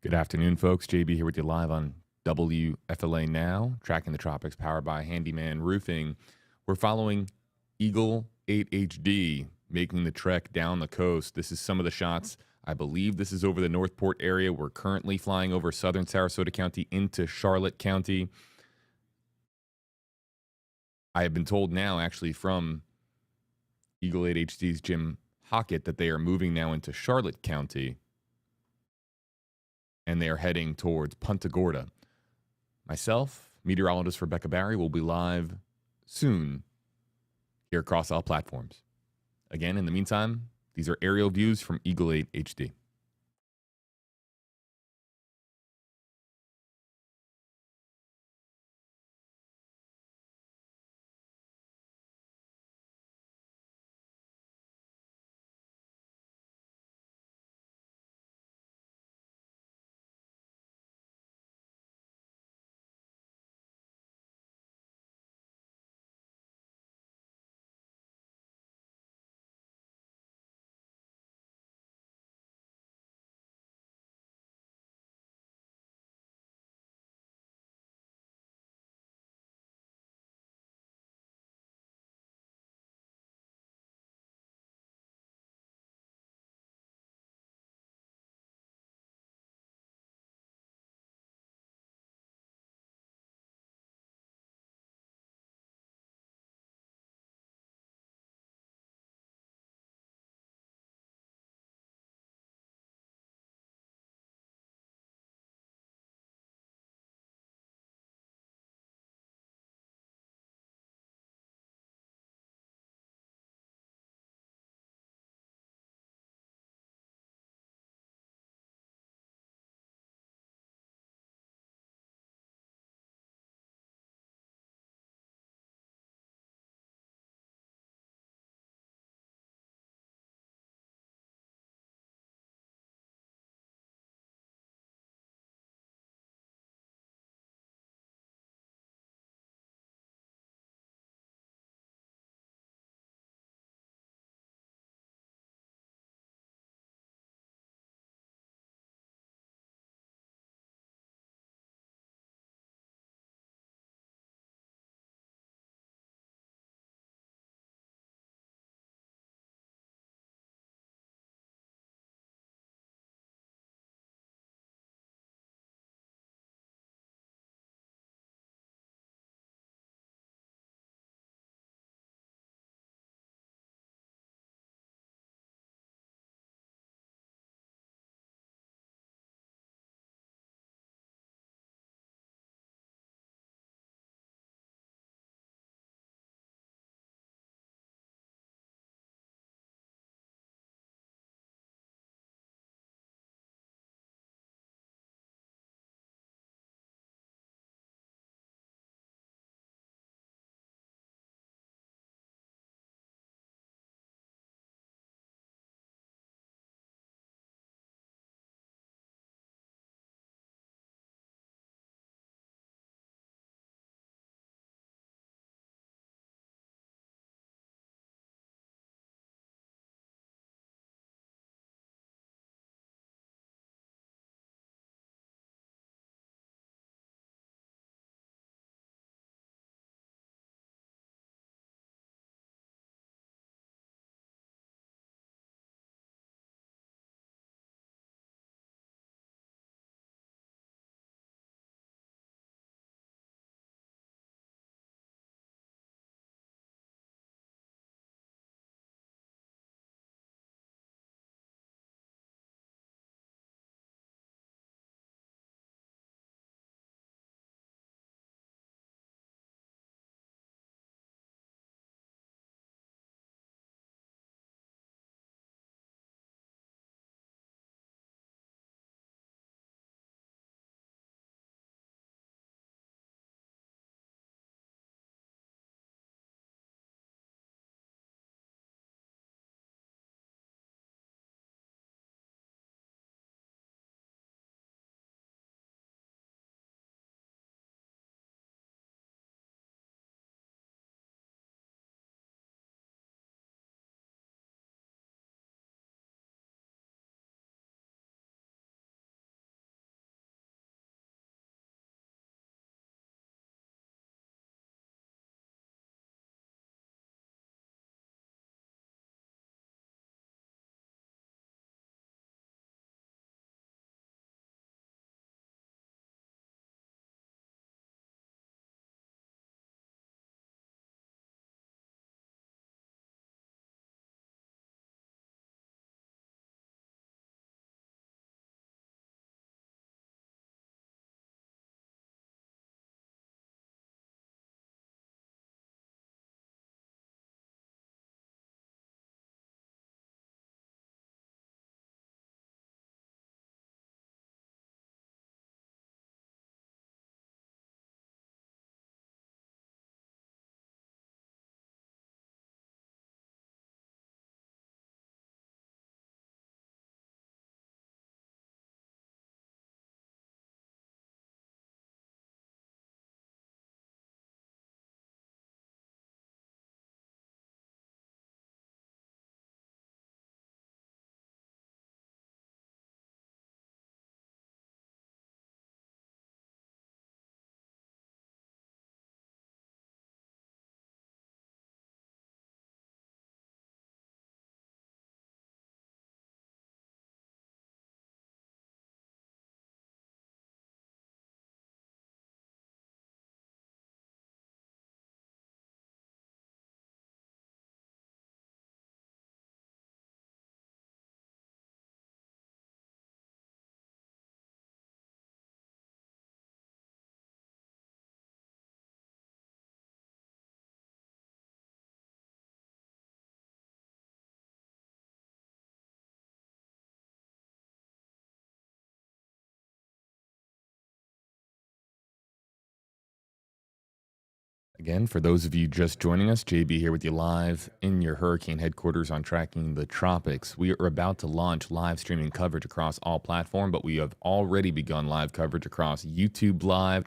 Good afternoon, folks. JB here with you live on WFLA Now, tracking the tropics, powered by Handyman Roofing. We're following Eagle 8 HD, making the trek down the coast. This is some of the shots. I believe this is over the Northport area. We're currently flying over southern Sarasota County into Charlotte County. I have been told now, actually, from Eagle 8 HD's Jim Hockett, that they are moving now into Charlotte County, and they are heading towards Punta Gorda. Myself, meteorologist Rebecca Barry, will be live soon here across all platforms. Again, in the meantime, these are aerial views from Eagle 8 HD. Again, for those of you just joining us, JB here with you live in your hurricane headquarters on Tracking the Tropics. We are about to launch live streaming coverage across all platforms, but we have already begun live coverage across YouTube Live,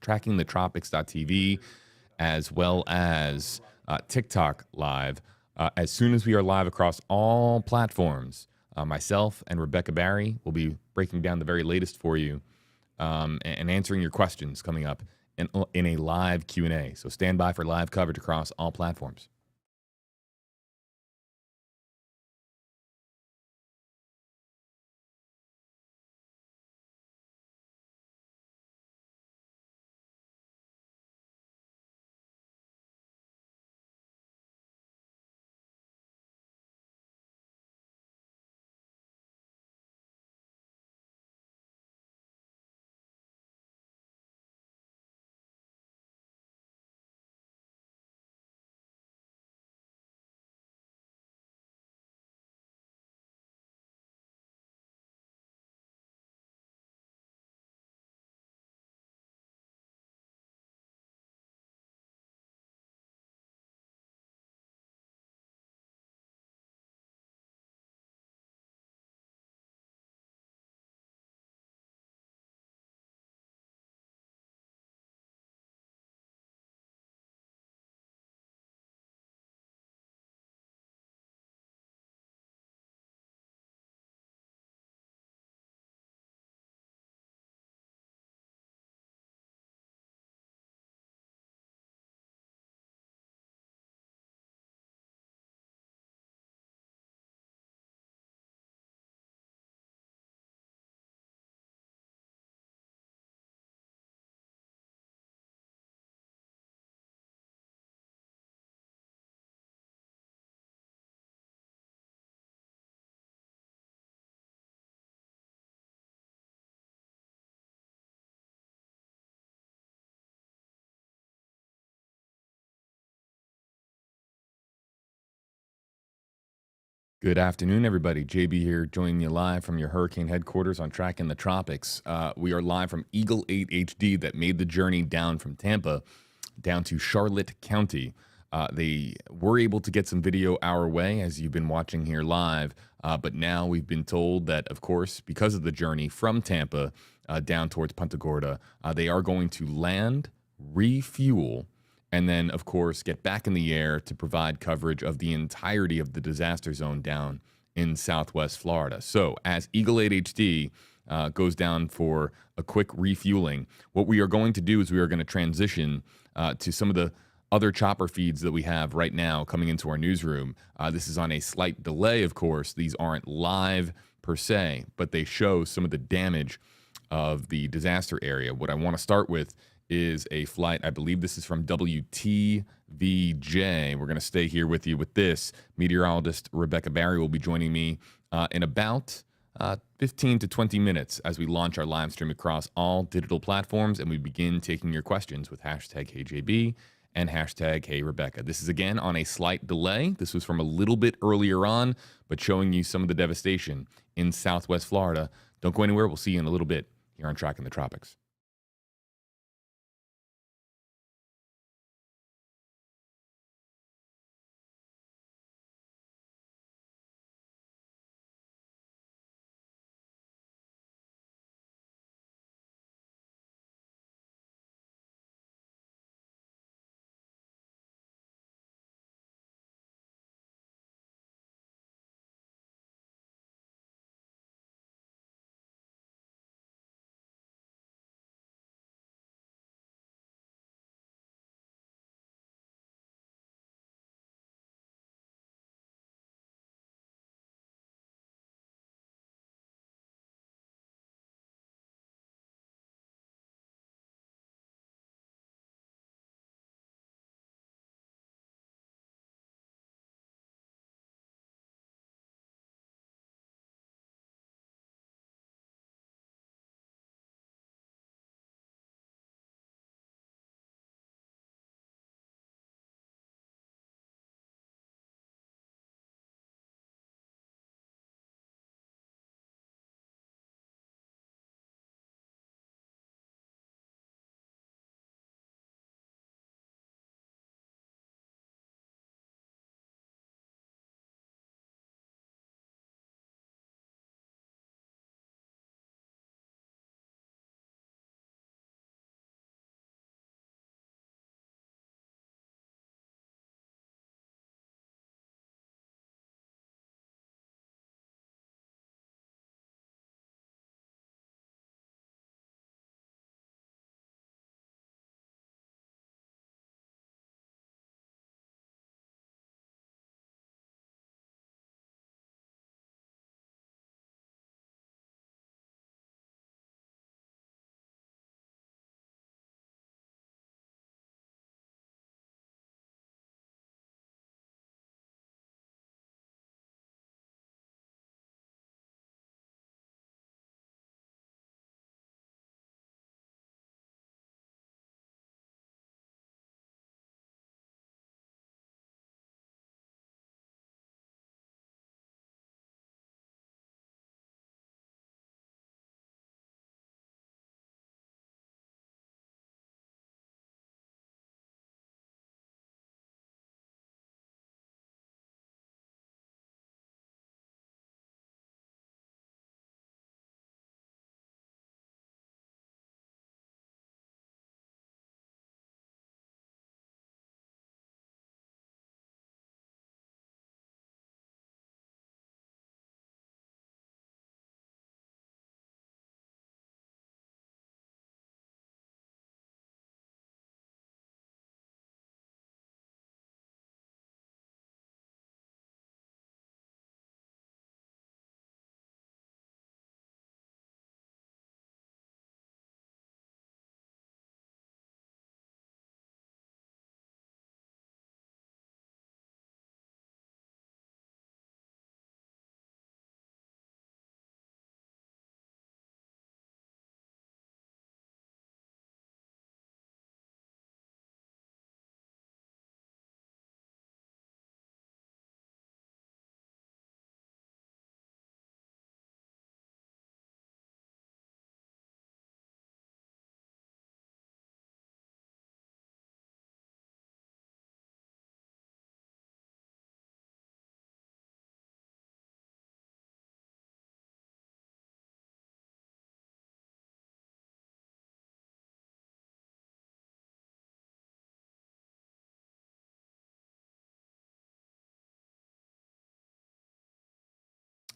trackingthetropics.tv, as well as TikTok Live. As soon as we are live across all platforms, myself and Rebecca Barry will be breaking down the very latest for you and answering your questions coming up in a live Q&A. So stand by for live coverage across all platforms. Good afternoon, everybody. JB here, joining you live from your hurricane headquarters on Tracking the Tropics. We are live from Eagle 8 HD that made the journey down from Tampa down to Charlotte County. They were able to get some video our way, as you've been watching here live, but now we've been told that, of course, because of the journey from Tampa down towards Punta Gorda, they are going to land, refuel, and then, of course, get back in the air to provide coverage of the entirety of the disaster zone down in Southwest Florida. So as Eagle 8 HD goes down for a quick refueling, what we are going to do is we are going to transition to some of the other chopper feeds that we have right now coming into our newsroom. This is on a slight delay, of course. These aren't live per se, but they show some of the damage of the disaster area. What I want to start with is a flight. I believe this is from WTVJ. We're going to stay here with you with this. Meteorologist Rebecca Barry will be joining me in about 15 to 20 minutes as we launch our live stream across all digital platforms and we begin taking your questions with hashtag HeyJB and hashtag HeyRebecca. This is again on a slight delay. This was from a little bit earlier on, but showing you some of the devastation in Southwest Florida. Don't go anywhere. We'll see you in a little bit here on Tracking the Tropics.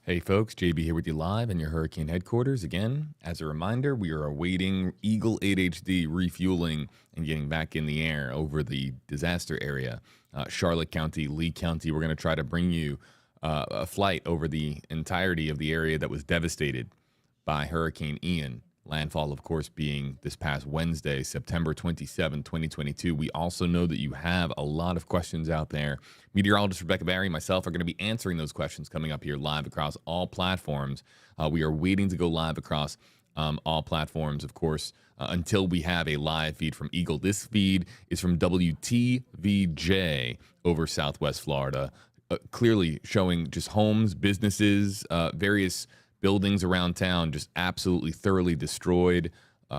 Hey folks, JB here with you live in your hurricane headquarters. Again, as a reminder, we are awaiting Eagle 8HD refueling and getting back in the air over the disaster area. Charlotte County, Leigh County, we're going to try to bring you a flight over the entirety of the area that was devastated by Hurricane Ian. Landfall, of course, being this past Wednesday, September 27, 2022. We also know that you have a lot of questions out there. Meteorologist Rebecca Barry and myself are going to be answering those questions coming up here live across all platforms. We are waiting to go live across all platforms, of course, until we have a live feed from Eagle. This feed is from WTVJ over Southwest Florida, clearly showing just homes, businesses, various buildings around town just absolutely thoroughly destroyed,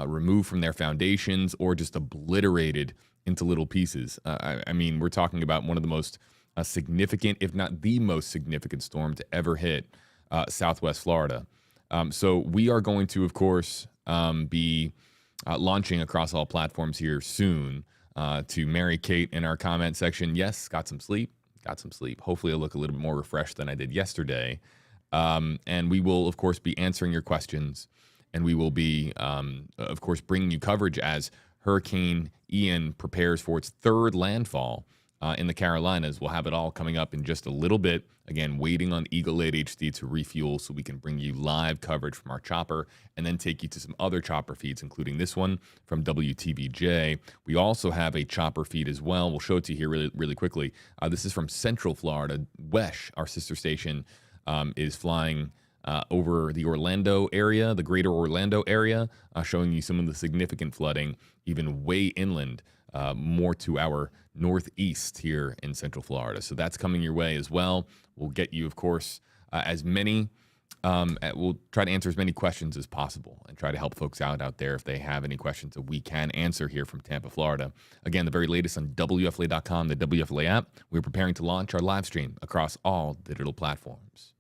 removed from their foundations, or just obliterated into little pieces. I mean, we're talking about one of the most significant, if not the most significant storm to ever hit Southwest Florida. So we are going to, of course, be launching across all platforms here soon. To Mary Kate in our comment section, yes, got some sleep. Hopefully I look a little bit more refreshed than I did yesterday. And we will, of course, be answering your questions, and we will be, of course, bringing you coverage as Hurricane Ian prepares for its third landfall in the Carolinas. We'll have it all coming up in just a little bit. Again, waiting on Eagle 8 HD to refuel so we can bring you live coverage from our chopper and then take you to some other chopper feeds, including this one from WTVJ. We also have a chopper feed as well. We'll show it to you here really, really quickly. This is from Central Florida. WESH, our sister station, is flying over the Orlando area, the greater Orlando area, showing you some of the significant flooding, even way inland, more to our northeast here in Central Florida. So that's coming your way as well. We'll get you, of course, we'll try to answer as many questions as possible and try to help folks out there if they have any questions that we can answer here from Tampa, Florida. Again, the very latest on WFLA.com, the WFLA app. We're preparing to launch our live stream across all digital platforms.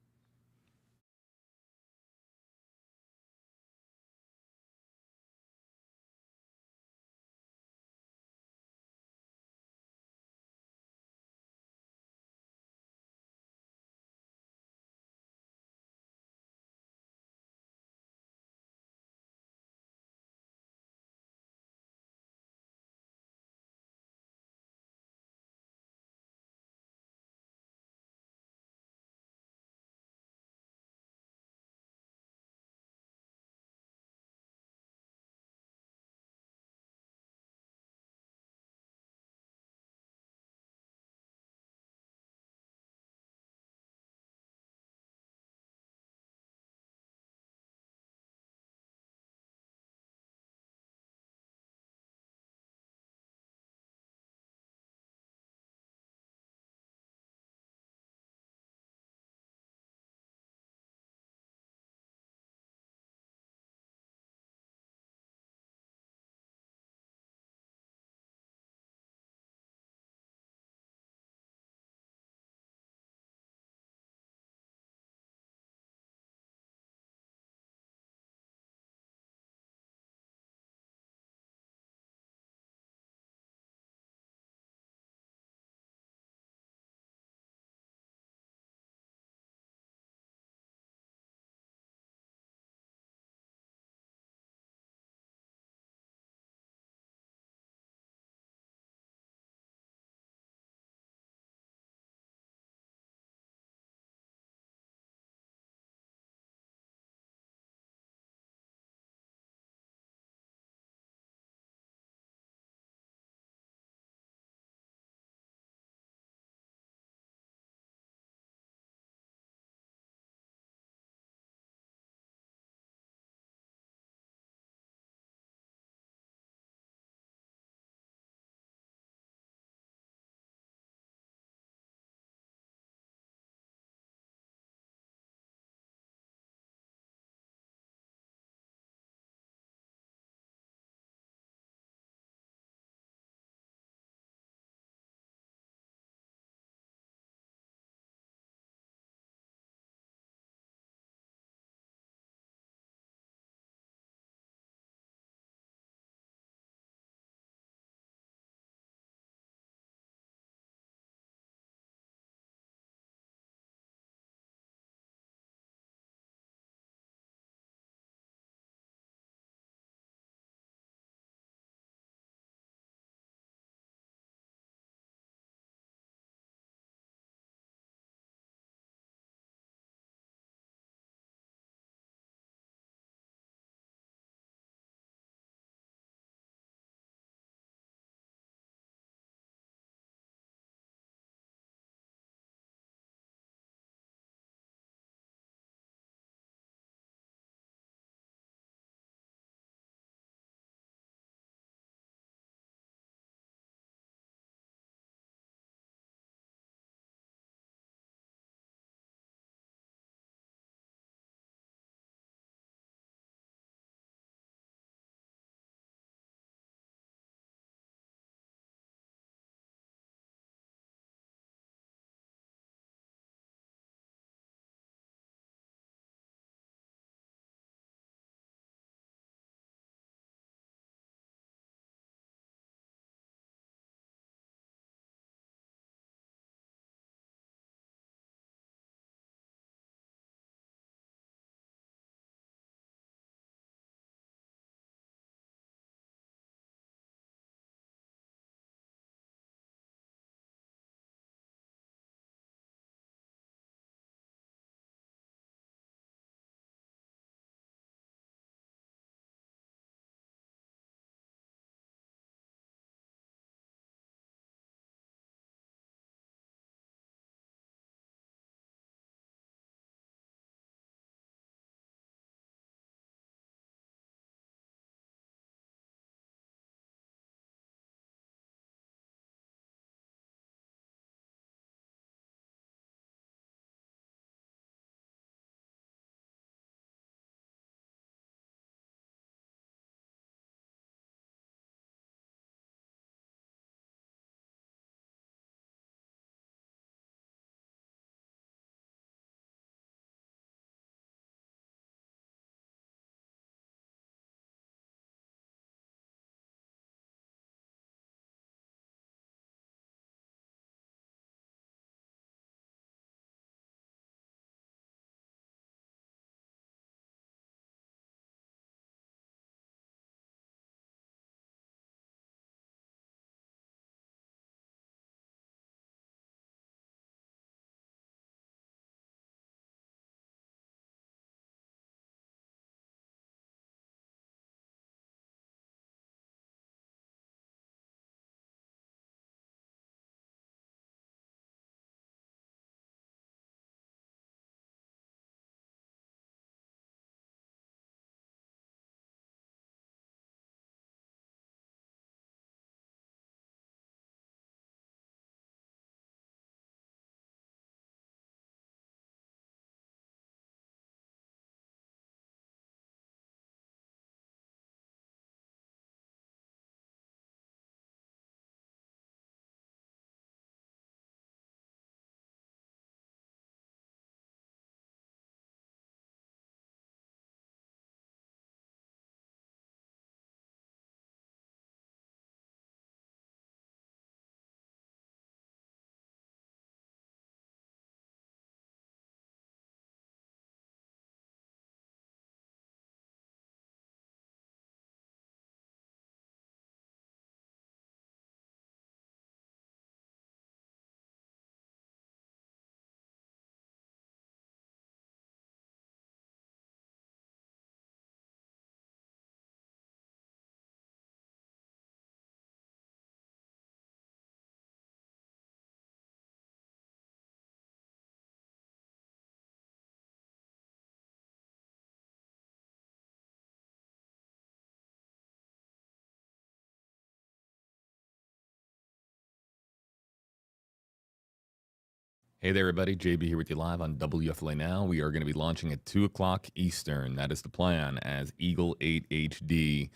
Hey there, everybody. JB here with you live on WFLA Now. We are going to be launching at 2 o'clock Eastern. That is the plan, as Eagle 8 HD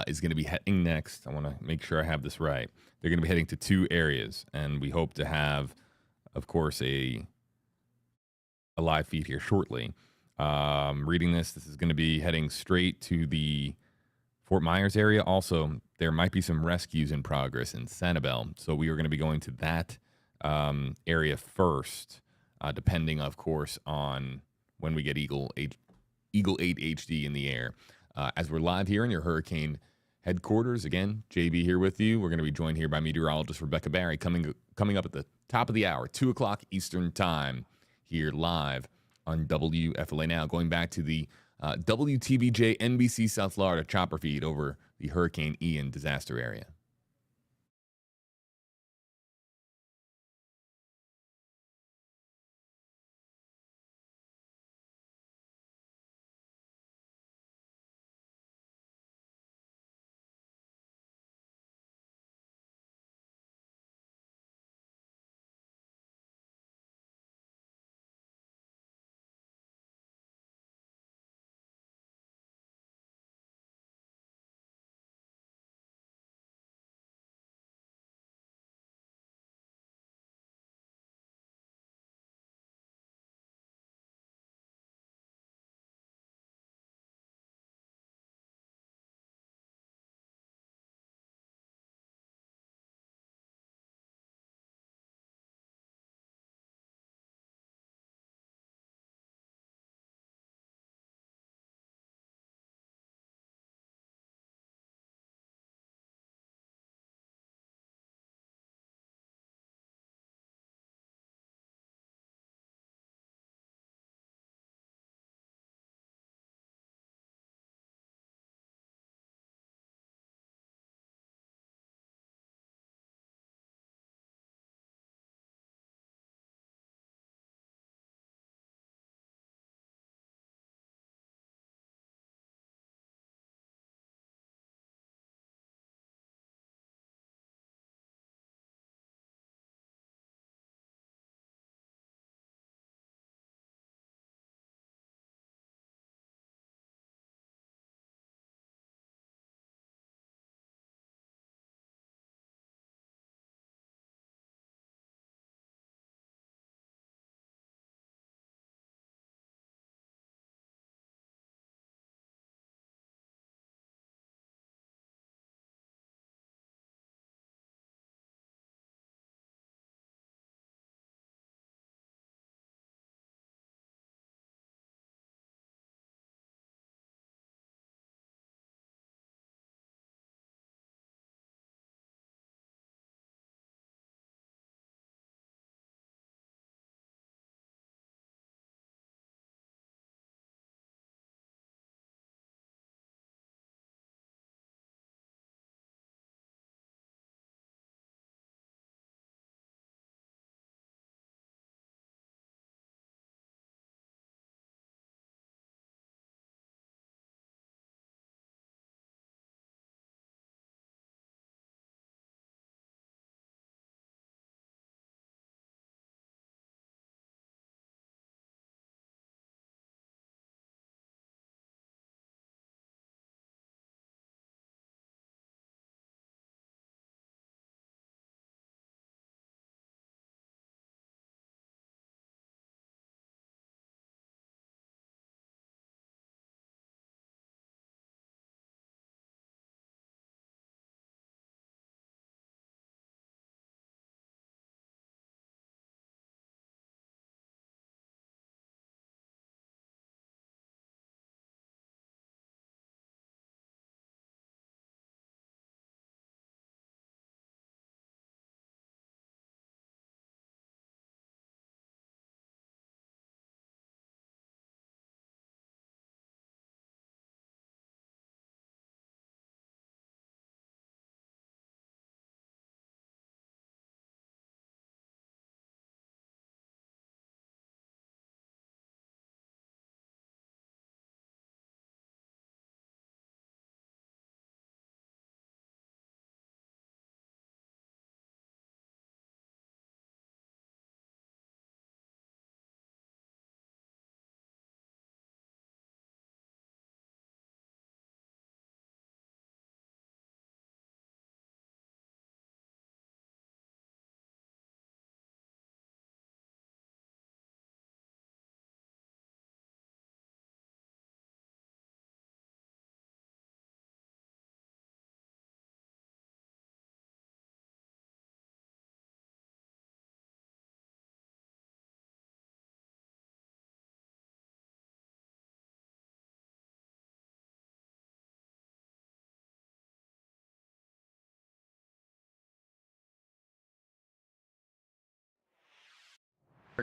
is going to be heading next. I want to make sure I have this right. They're going to be heading to 2 areas, and we hope to have, of course, a live feed here shortly. Reading this is going to be heading straight to the Fort Myers area. Also, there might be some rescues in progress in Sanibel, so we are going to be going to that area first, depending, of course, on when we get Eagle 8 HD in the air. As we're live here in your hurricane headquarters, again, JB here with you. We're going to be joined here by meteorologist Rebecca Barry coming up at the top of the hour, 2 o'clock Eastern time, here live on WFLA Now. Going back to the WTBJ NBC South Florida chopper feed over the Hurricane Ian disaster area.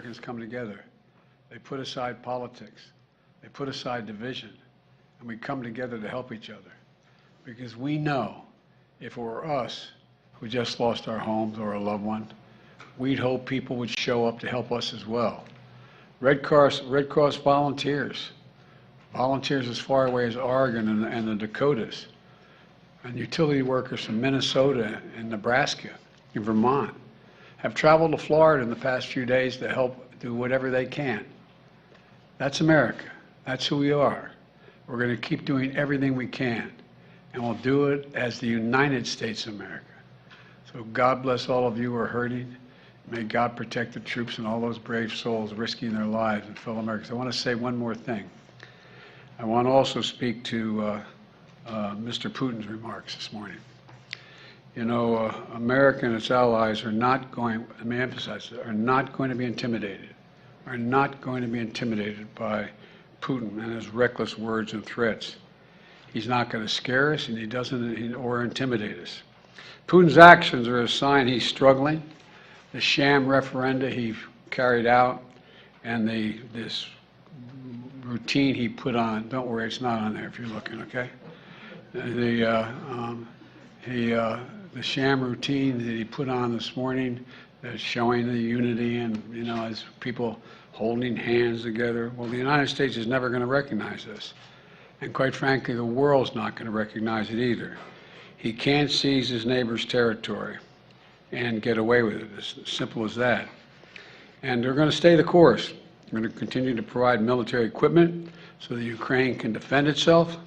Americans come together. They put aside politics. They put aside division. And we come together to help each other. Because we know if it were us who just lost our homes or a loved one, we'd hope people would show up to help us as well. Red Cross volunteers as far away as Oregon and the Dakotas, and utility workers from Minnesota and Nebraska and Vermont have traveled to Florida in the past few days to help do whatever they can. That's America. That's who we are. We're going to keep doing everything we can, and we'll do it as the United States of America. So God bless all of you who are hurting. May God protect the troops and all those brave souls risking their lives and fellow Americans. I want to say one more thing. I want to also speak to Mr. Putin's remarks this morning. You know, America and its allies are not going, let me emphasize, are not going to be intimidated, are not going to be intimidated by Putin and his reckless words and threats. He's not going to scare us, and he doesn't, or intimidate us. Putin's actions are a sign he's struggling. The sham referenda he carried out and this routine he put on, don't worry, it's not on there if you're looking, okay? The sham routine that he put on this morning that's showing the unity and, you know, as people holding hands together. Well, the United States is never going to recognize this. And quite frankly, the world's not going to recognize it either. He can't seize his neighbor's territory and get away with it. It's as simple as that. And they're going to stay the course. We're going to continue to provide military equipment so that Ukraine can defend itself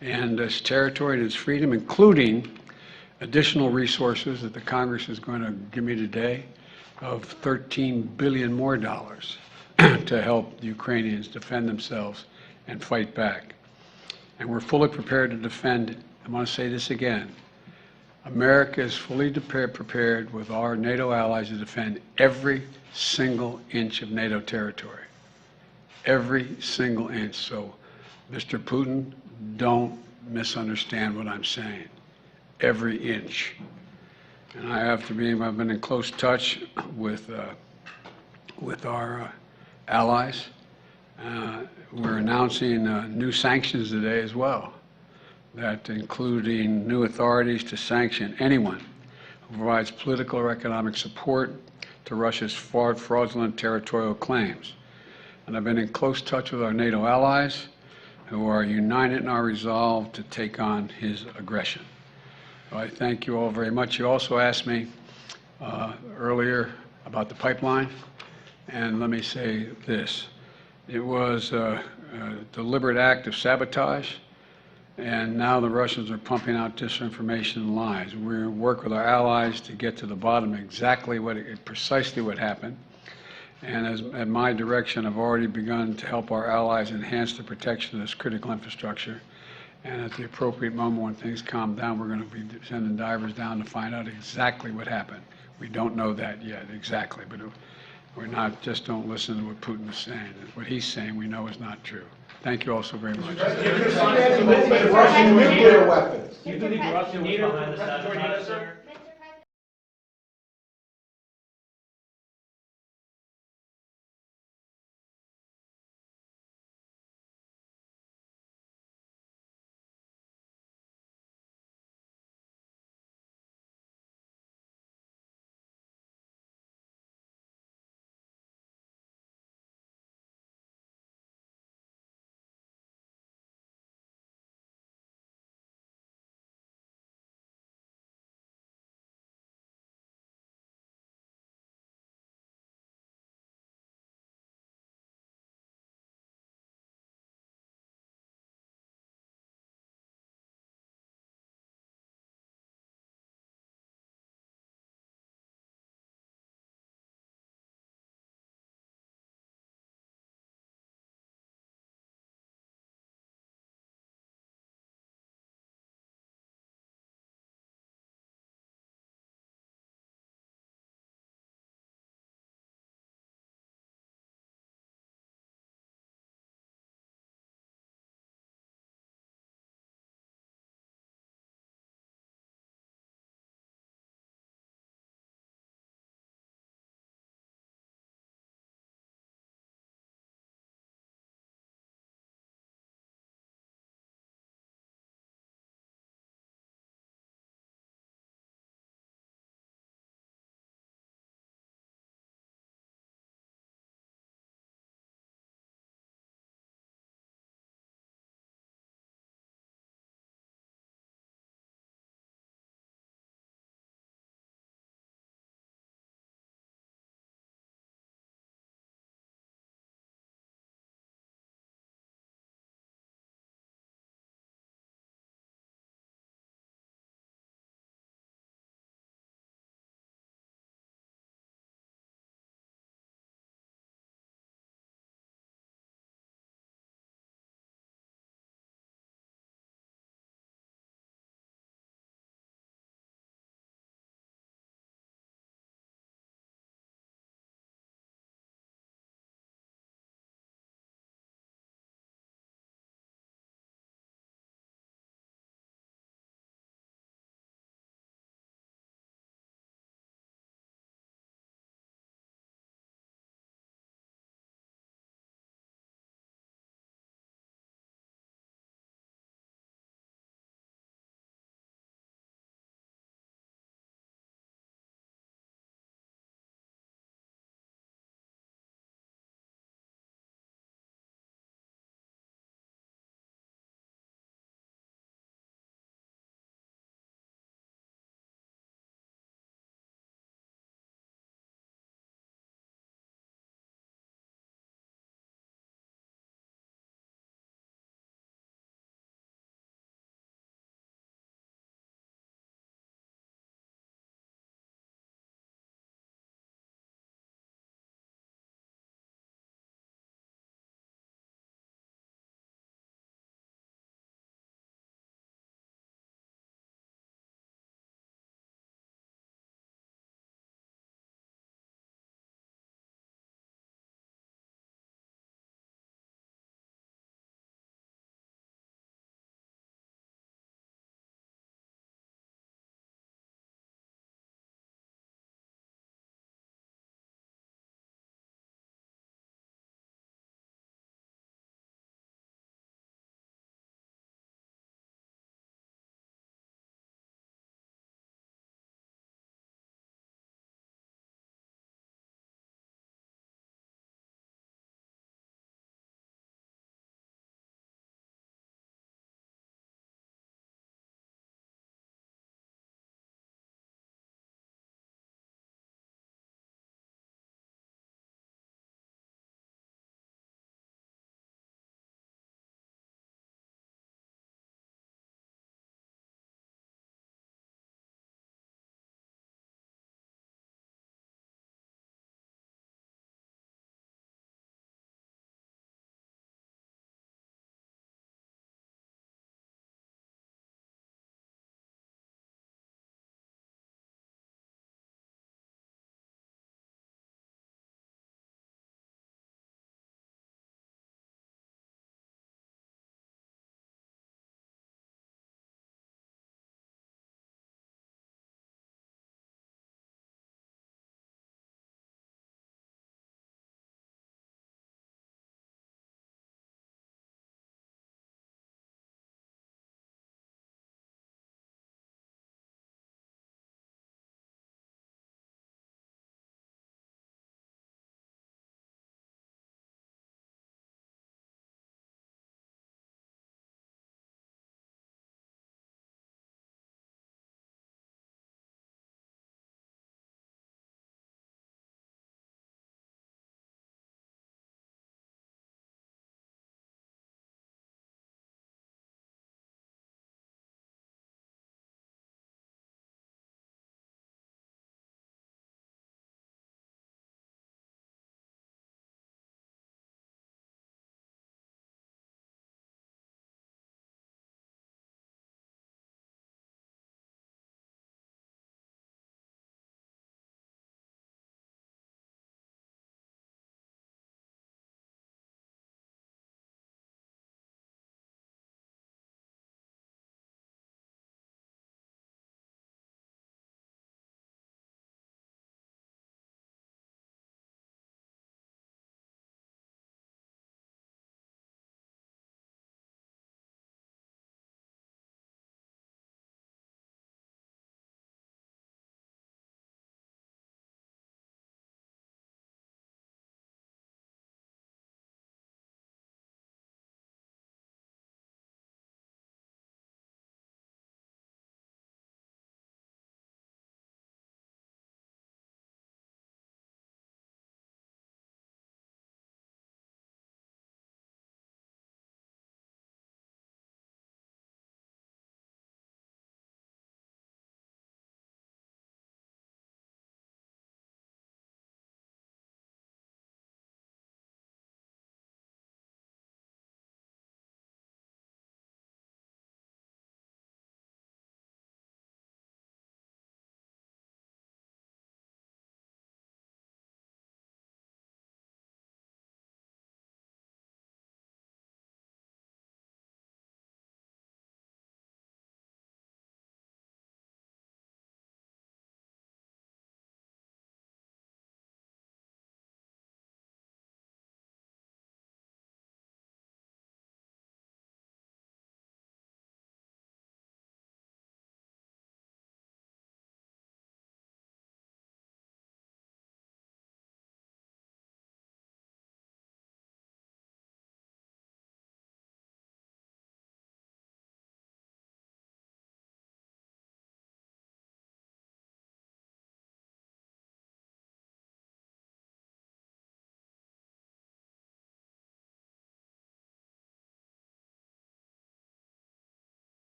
and its territory and its freedom, including additional resources that the Congress is going to give me today of $13 billion more to help the Ukrainians defend themselves and fight back. And we're fully prepared to defend. I want to say this again. America is fully prepared with our NATO allies to defend every single inch of NATO territory. Every single inch. So, Mr. Putin, don't misunderstand what I'm saying. Every inch. And I've been in close touch with our allies. We're announcing new sanctions today as well, that including new authorities to sanction anyone who provides political or economic support to Russia's fraudulent territorial claims. And I've been in close touch with our NATO allies who are united in our resolve to take on his aggression. So I thank you all very much. You also asked me earlier about the pipeline, and let me say this. It was a deliberate act of sabotage, and now the Russians are pumping out disinformation and lies. We're going to work with our allies to get to the bottom of exactly precisely what happened. And at my direction, I've already begun to help our allies enhance the protection of this critical infrastructure. And at the appropriate moment when things calm down, we're going to be sending divers down to find out exactly what happened. We don't know that yet exactly, but we're not, just don't listen to what Putin is saying. What he's saying we know is not true. Thank you all so very much. Russian nuclear weapons. Do you believe Russia was behind the sabotage, sir?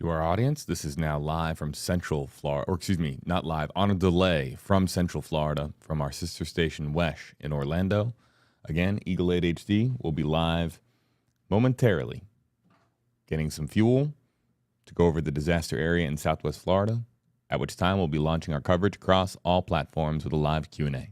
To our audience, this is now live from Central Florida, or excuse me, not live, on a delay from Central Florida, from our sister station WESH in Orlando. Again, Eagle 8 HD will be live momentarily, getting some fuel to go over the disaster area in Southwest Florida, at which time we'll be launching our coverage across all platforms with a live Q&A.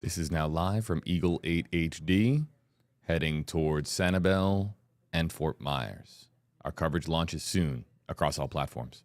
This is now live from Eagle 8 HD, heading towards Sanibel and Fort Myers. Our coverage launches soon across all platforms.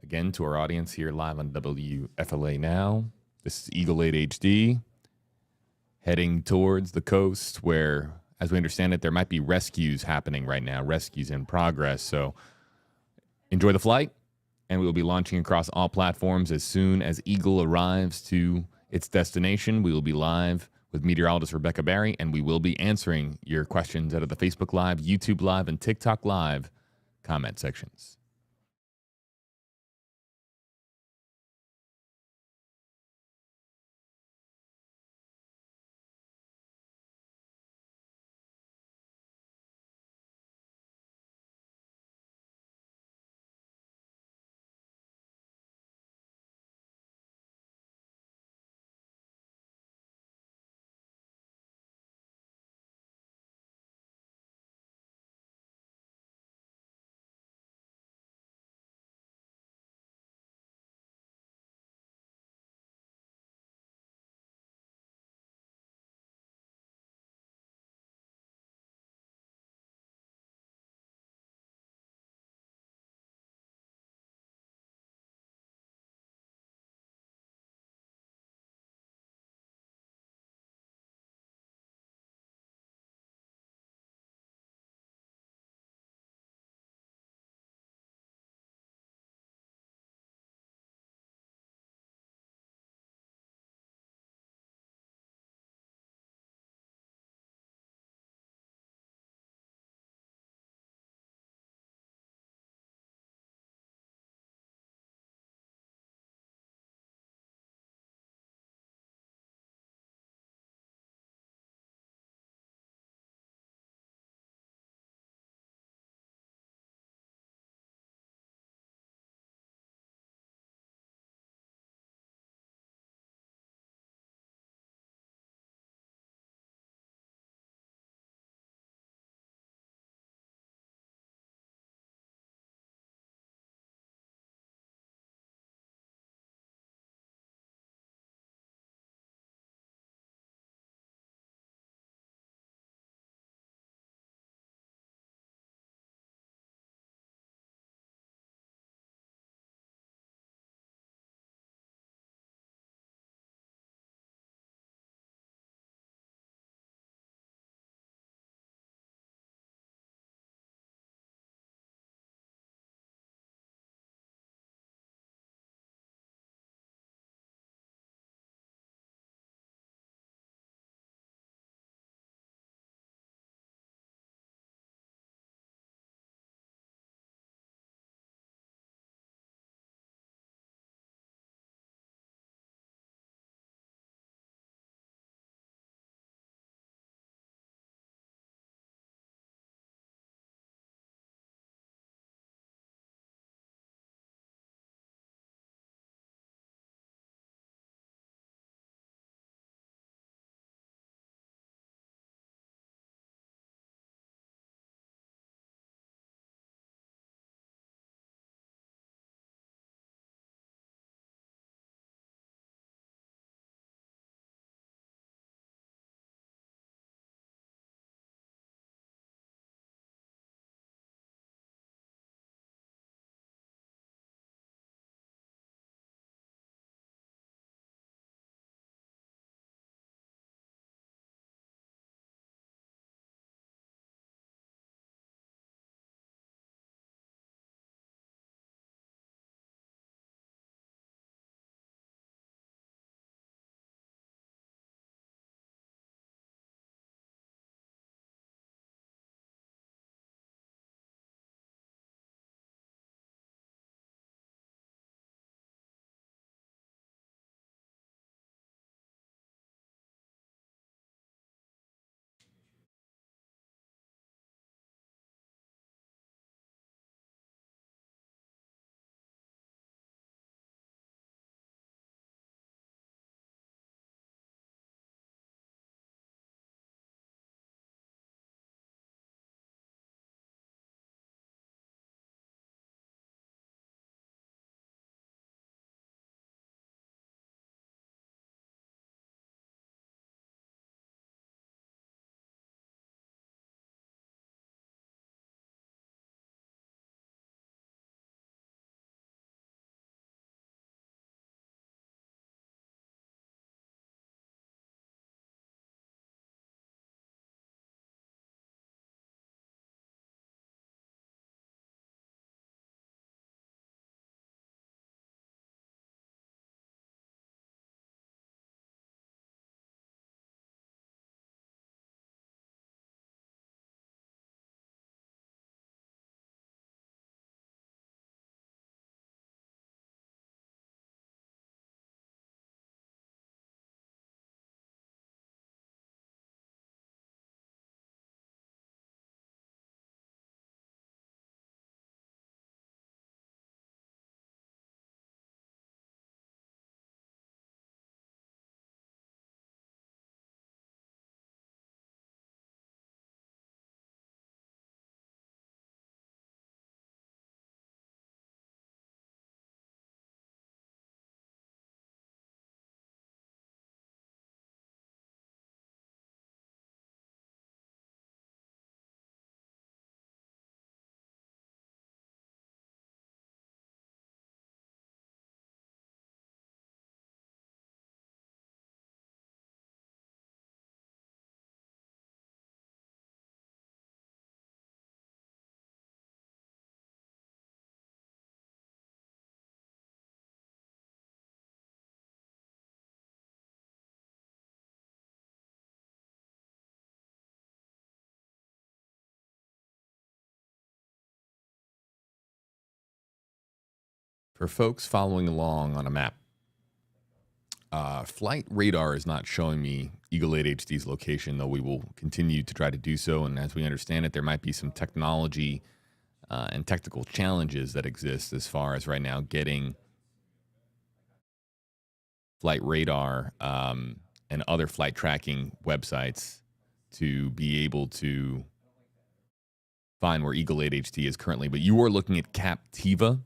again to our audience here live on WFLA now. This is Eagle 8 HD heading towards the coast where, as we understand it, there might be rescues happening right now, rescues in progress. So enjoy the flight, and we will be launching across all platforms as soon as Eagle arrives to its destination. We will be live with meteorologist Rebecca Barry, and we will be answering your questions out of the Facebook Live, YouTube Live, and TikTok Live comment sections. For folks following along on a map, flight radar is not showing me Eagle 8 HD's location, though we will continue to try to do so. And as we understand it, there might be some technology and technical challenges that exist as far as right now getting flight radar and other flight tracking websites to be able to find where Eagle 8 HD is currently. But you are looking at Captiva,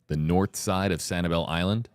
the north side of Sanibel Island.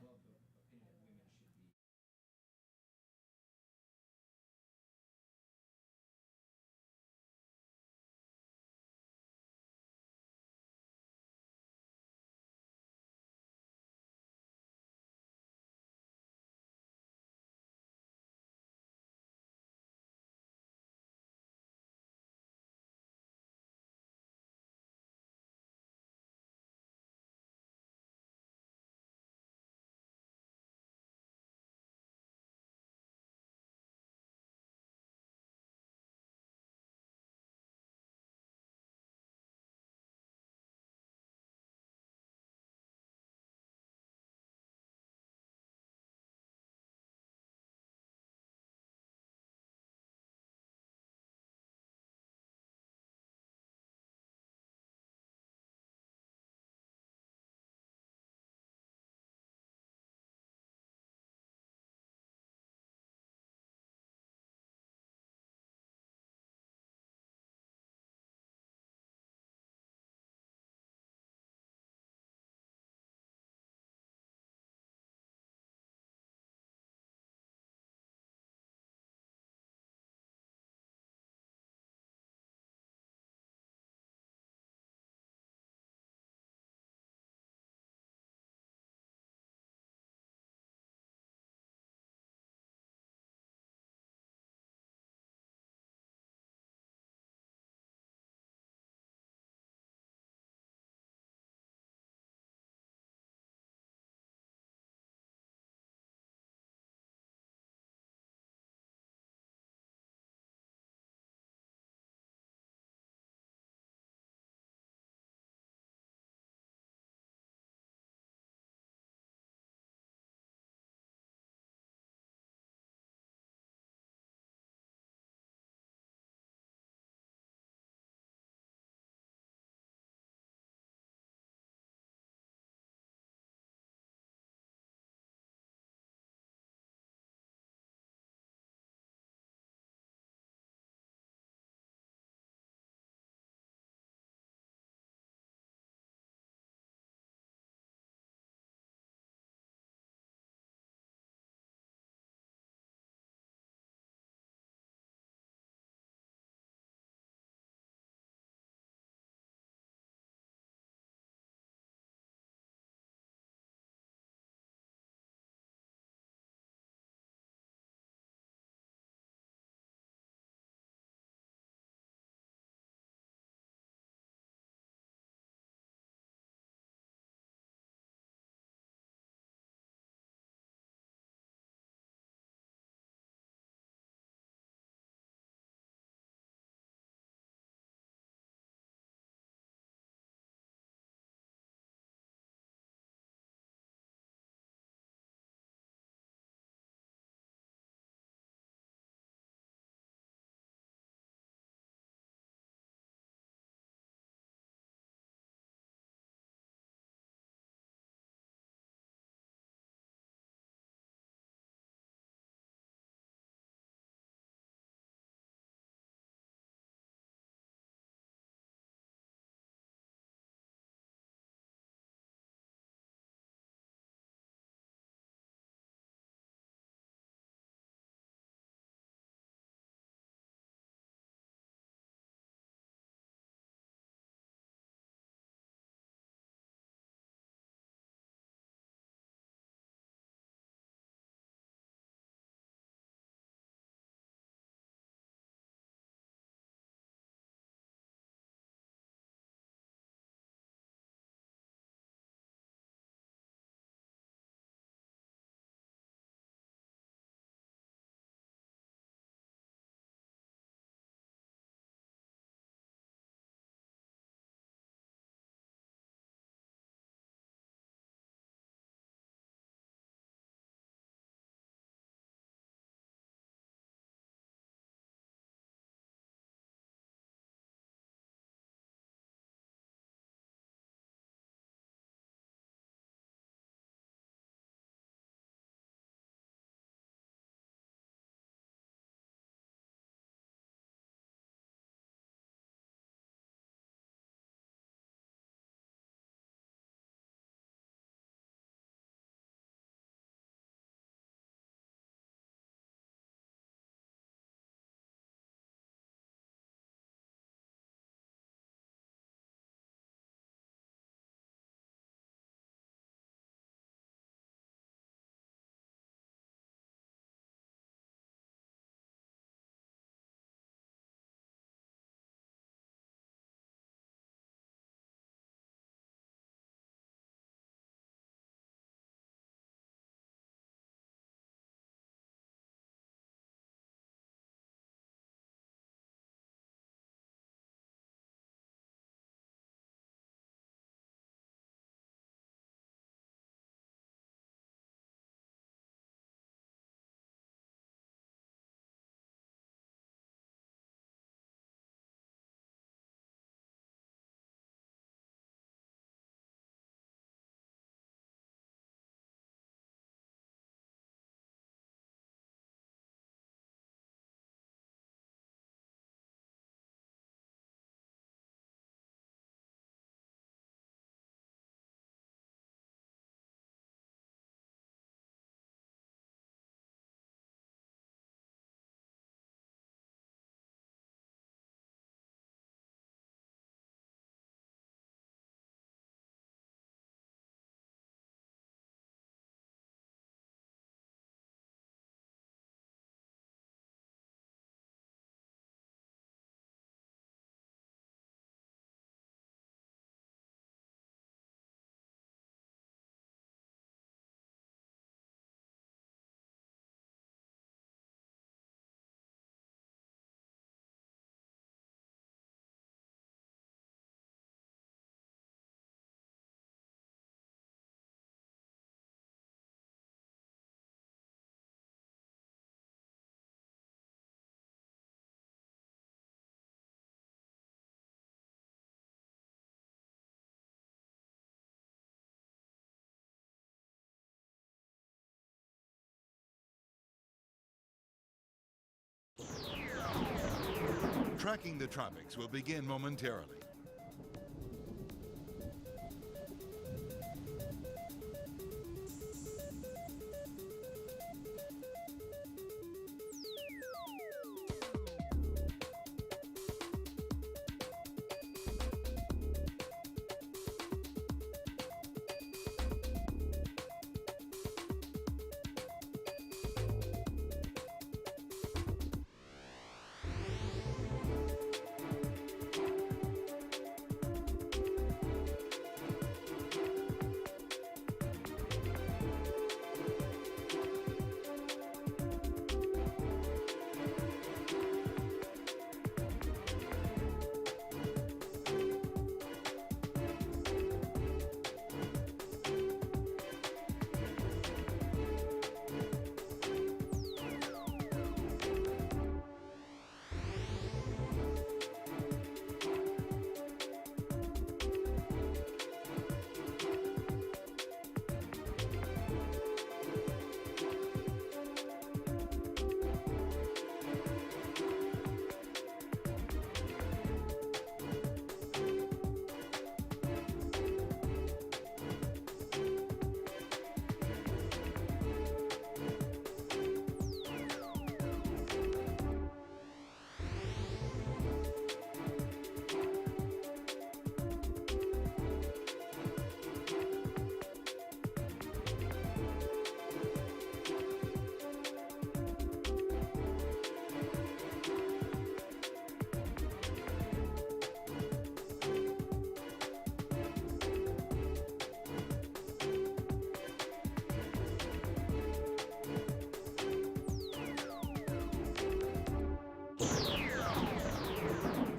Tracking the tropics will begin momentarily.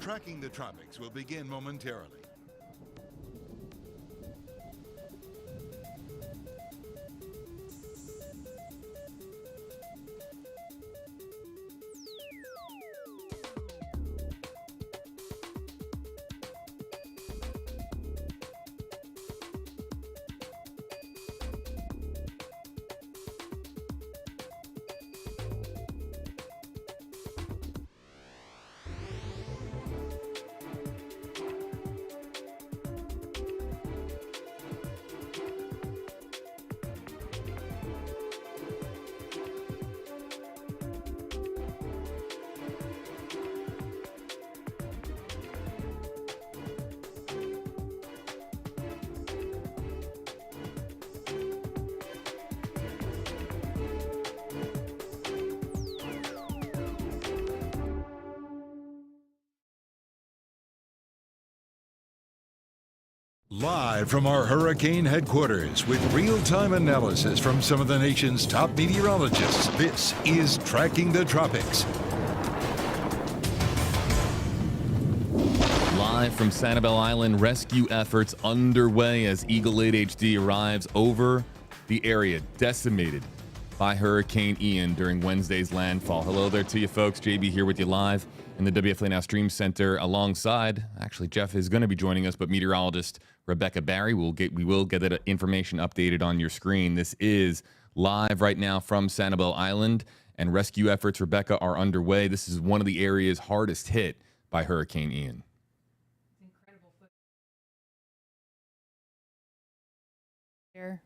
Tracking the tropics will begin momentarily. Live from our hurricane headquarters with real-time analysis from some of the nation's top meteorologists, this is Tracking the Tropics. Live from Sanibel Island, rescue efforts underway as Eagle 8 HD arrives over the area decimated by Hurricane Ian during Wednesday's landfall. Hello there to you folks. JB here with you live in the WFLA Now Stream Center alongside, actually Jeff is going to be joining us, but meteorologist Rebecca Barry. We will get that information updated on your screen. This is live right now from Sanibel Island, and rescue efforts, Rebecca, are underway. This is one of the areas hardest hit by Hurricane Ian. Incredible footage here.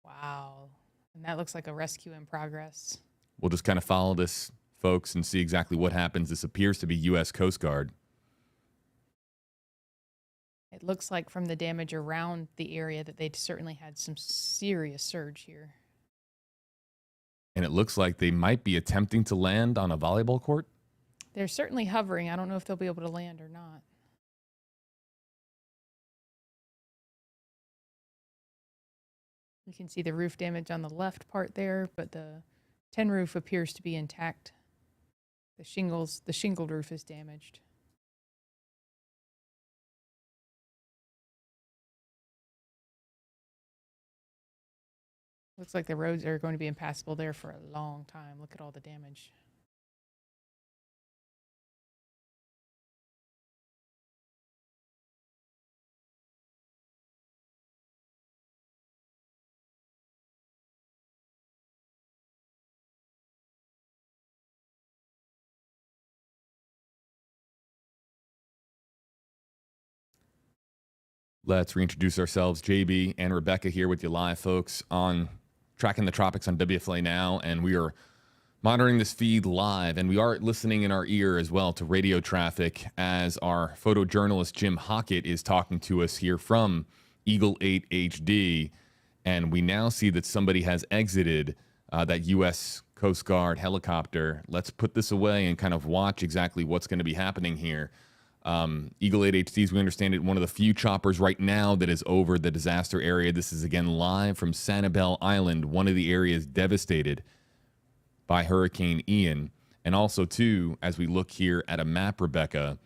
Wow. And that looks like a rescue in progress. We'll just kind of follow this, folks, and see exactly what happens. This appears to be U.S. Coast Guard. It looks like from the damage around the area that they certainly had some serious surge here. And it looks like they might be attempting to land on a volleyball court. They're certainly hovering. I don't know if they'll be able to land or not. You can see the roof damage on the left part there, but the tin roof appears to be intact. The shingled roof is damaged. Looks like the roads are going to be impassable there for a long time. Look at all the damage. Let's reintroduce ourselves. JB and Rebecca here with you live, folks, on Tracking the Tropics on WFLA Now. And we are monitoring this feed live, and we are listening in our ear as well to radio traffic as our photojournalist Jim Hockett is talking to us here from Eagle 8 HD. And we now see that somebody has exited that U.S. Coast Guard helicopter. Let's put this away and kind of watch exactly what's going to be happening here. Eagle 8 HD, as we understand it, one of the few choppers right now that is over the disaster area. This is again live from Sanibel Island, one of the areas devastated by Hurricane Ian. And also, too, as we look here at a map, Rebecca,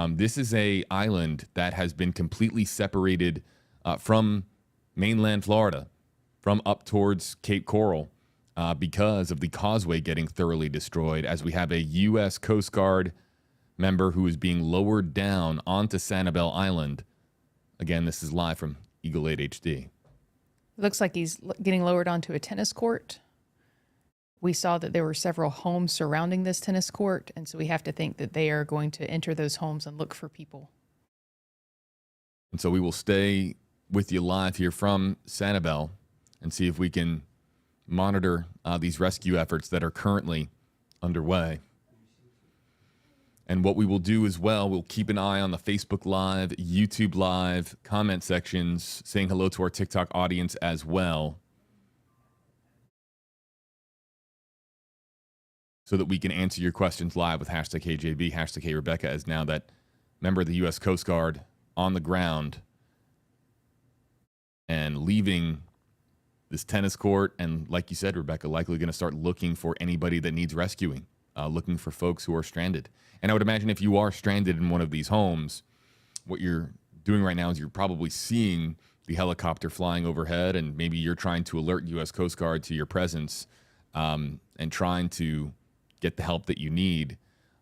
this is a island that has been completely separated from mainland Florida, from up towards Cape Coral, because of the causeway getting thoroughly destroyed, as we have a U.S. Coast Guard member who is being lowered down onto Sanibel Island. Again, this is live from Eagle 8 HD. It looks like he's getting lowered onto a tennis court. We saw that there were several homes surrounding this tennis court, and so we have to think that they are going to enter those homes and look for people. And so we will stay with you live here from Sanibel and see if we can monitor these rescue efforts that are currently underway. And what we will do as well, we'll keep an eye on the Facebook Live, YouTube Live, comment sections, saying hello to our TikTok audience as well, so that we can answer your questions live with hashtag KJB, hashtag Hey Rebecca, as now that member of the U.S. Coast Guard on the ground and leaving this tennis court. And like you said, Rebecca, likely going to start looking for anybody that needs rescuing, looking for folks who are stranded. And I would imagine if you are stranded in one of these homes, what you're doing right now is you're probably seeing the helicopter flying overhead, and maybe you're trying to alert U.S. Coast Guard to your presence and trying to get the help that you need.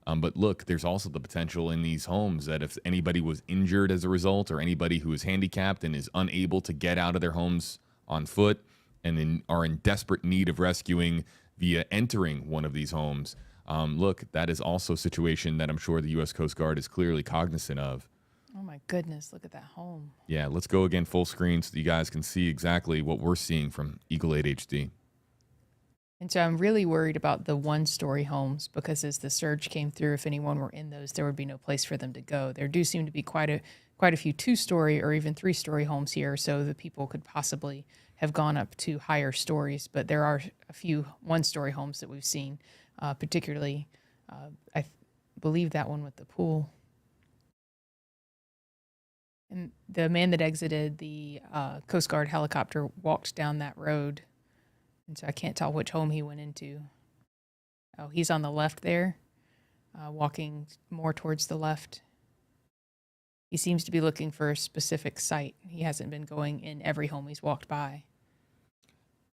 But look, there's also the potential in these homes that if anybody was injured as a result, or anybody who is handicapped and is unable to get out of their homes on foot and then are in desperate need of rescuing via entering one of these homes, look, that is also a situation that I'm sure the U.S. Coast Guard is clearly cognizant of. Oh my goodness, look at that home. Yeah, let's go again full screen so that you guys can see exactly what we're seeing from Eagle 8 HD. And so I'm really worried about the one-story homes, because as the surge came through, if anyone were in those, there would be no place for them to go. There do seem to be quite a few two-story or even three-story homes here, so the people could possibly have gone up to higher stories. But there are a few one-story homes that we've seen, particularly, I believe that one with the pool. And the man that exited the Coast Guard helicopter walked down that road. And so I can't tell which home he went into. Oh, he's on the left there, walking more towards the left. He seems to be looking for a specific site. He hasn't been going in every home he's walked by.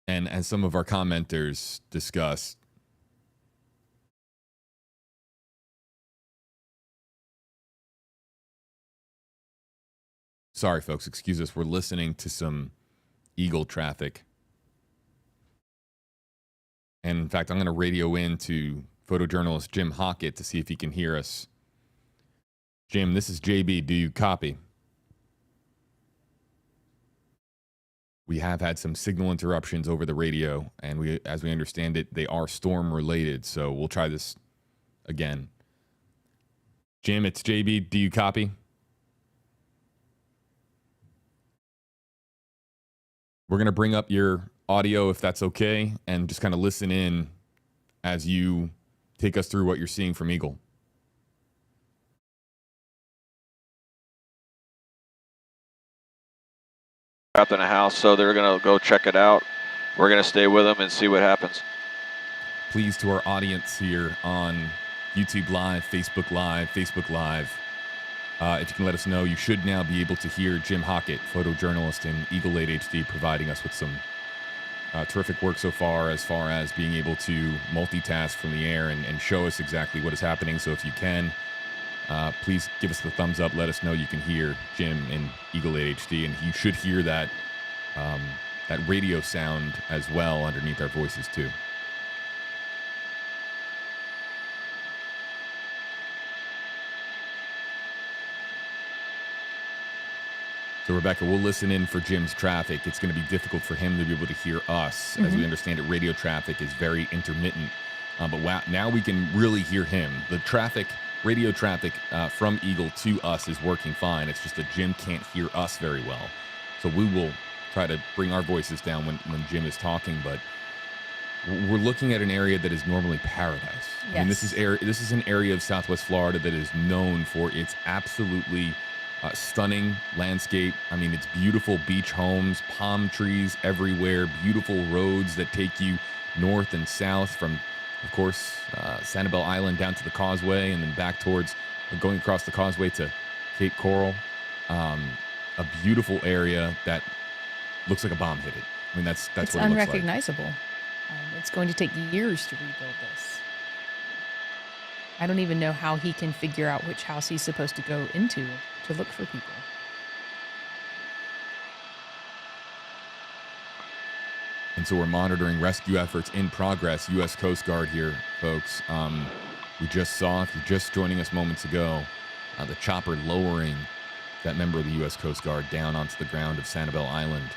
And as some of our commenters discussed, sorry, folks, excuse us. We're listening to some Eagle traffic. And in fact, I'm going to radio in to photojournalist Jim Hockett to see if he can hear us. Jim, this is JB. Do you copy? We have had some signal interruptions over the radio, and as we understand it, they are storm related. So we'll try this again. Jim, it's JB. Do you copy? We're going to bring up your audio, if that's okay, and just kind of listen in as you take us through what you're seeing from Eagle. Trapped in a house, so they're going to go check it out. We're going to stay with them and see what happens. Please, to our audience here on YouTube Live, Facebook Live, if you can let us know, you should now be able to hear Jim Hockett, photojournalist in Eagle 8 HD, providing us with some terrific work so far as being able to multitask from the air and show us exactly what is happening. So if you can, please give us the thumbs up. Let us know you can hear Jim in Eagle 8 HD, and you should hear that that radio sound as well underneath our voices too. So, Rebecca, we'll listen in for Jim's traffic. It's going to be difficult for him to be able to hear us. As we understand it, radio traffic is very intermittent. But wow, now we can really hear him. The traffic, radio traffic from Eagle to us is working fine. It's just that Jim can't hear us very well. So we will try to bring our voices down when Jim is talking. But we're looking at an area that is normally paradise. Yes. I mean, this is an area of Southwest Florida that is known for its absolutely stunning landscape. I mean, it's beautiful beach homes, palm trees everywhere, beautiful roads that take you north and south from, of course, Sanibel Island down to the causeway and then back towards going across the causeway to Cape Coral. A beautiful area that looks like a bomb hit it. I mean, that's It's what it looks like. unrecognizable. It's going to take years to rebuild this. I don't even know how he can figure out which house he's supposed to go into to look for people. And so we're monitoring rescue efforts in progress. U.S. Coast Guard here, folks. We just saw, if you're just joining us moments ago, the chopper lowering that member of the U.S. Coast Guard down onto the ground of Sanibel Island.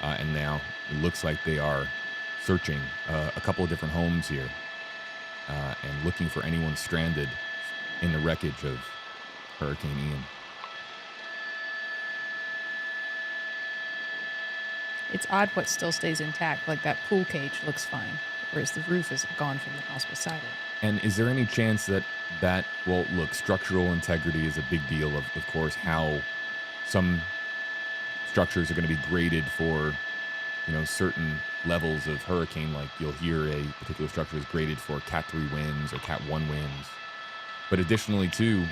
And now it looks like they are searching a couple of different homes here and looking for anyone stranded in the wreckage of Hurricane Ian. It's odd what still stays intact. Like that pool cage looks fine, whereas the roof is gone from the house beside it. And is there any chance that well, look, structural integrity is a big deal, of course, how some structures are going to be graded for, certain levels of hurricane. Like you'll hear a particular structure is graded for Cat 3 winds or Cat 1 winds. But additionally, too,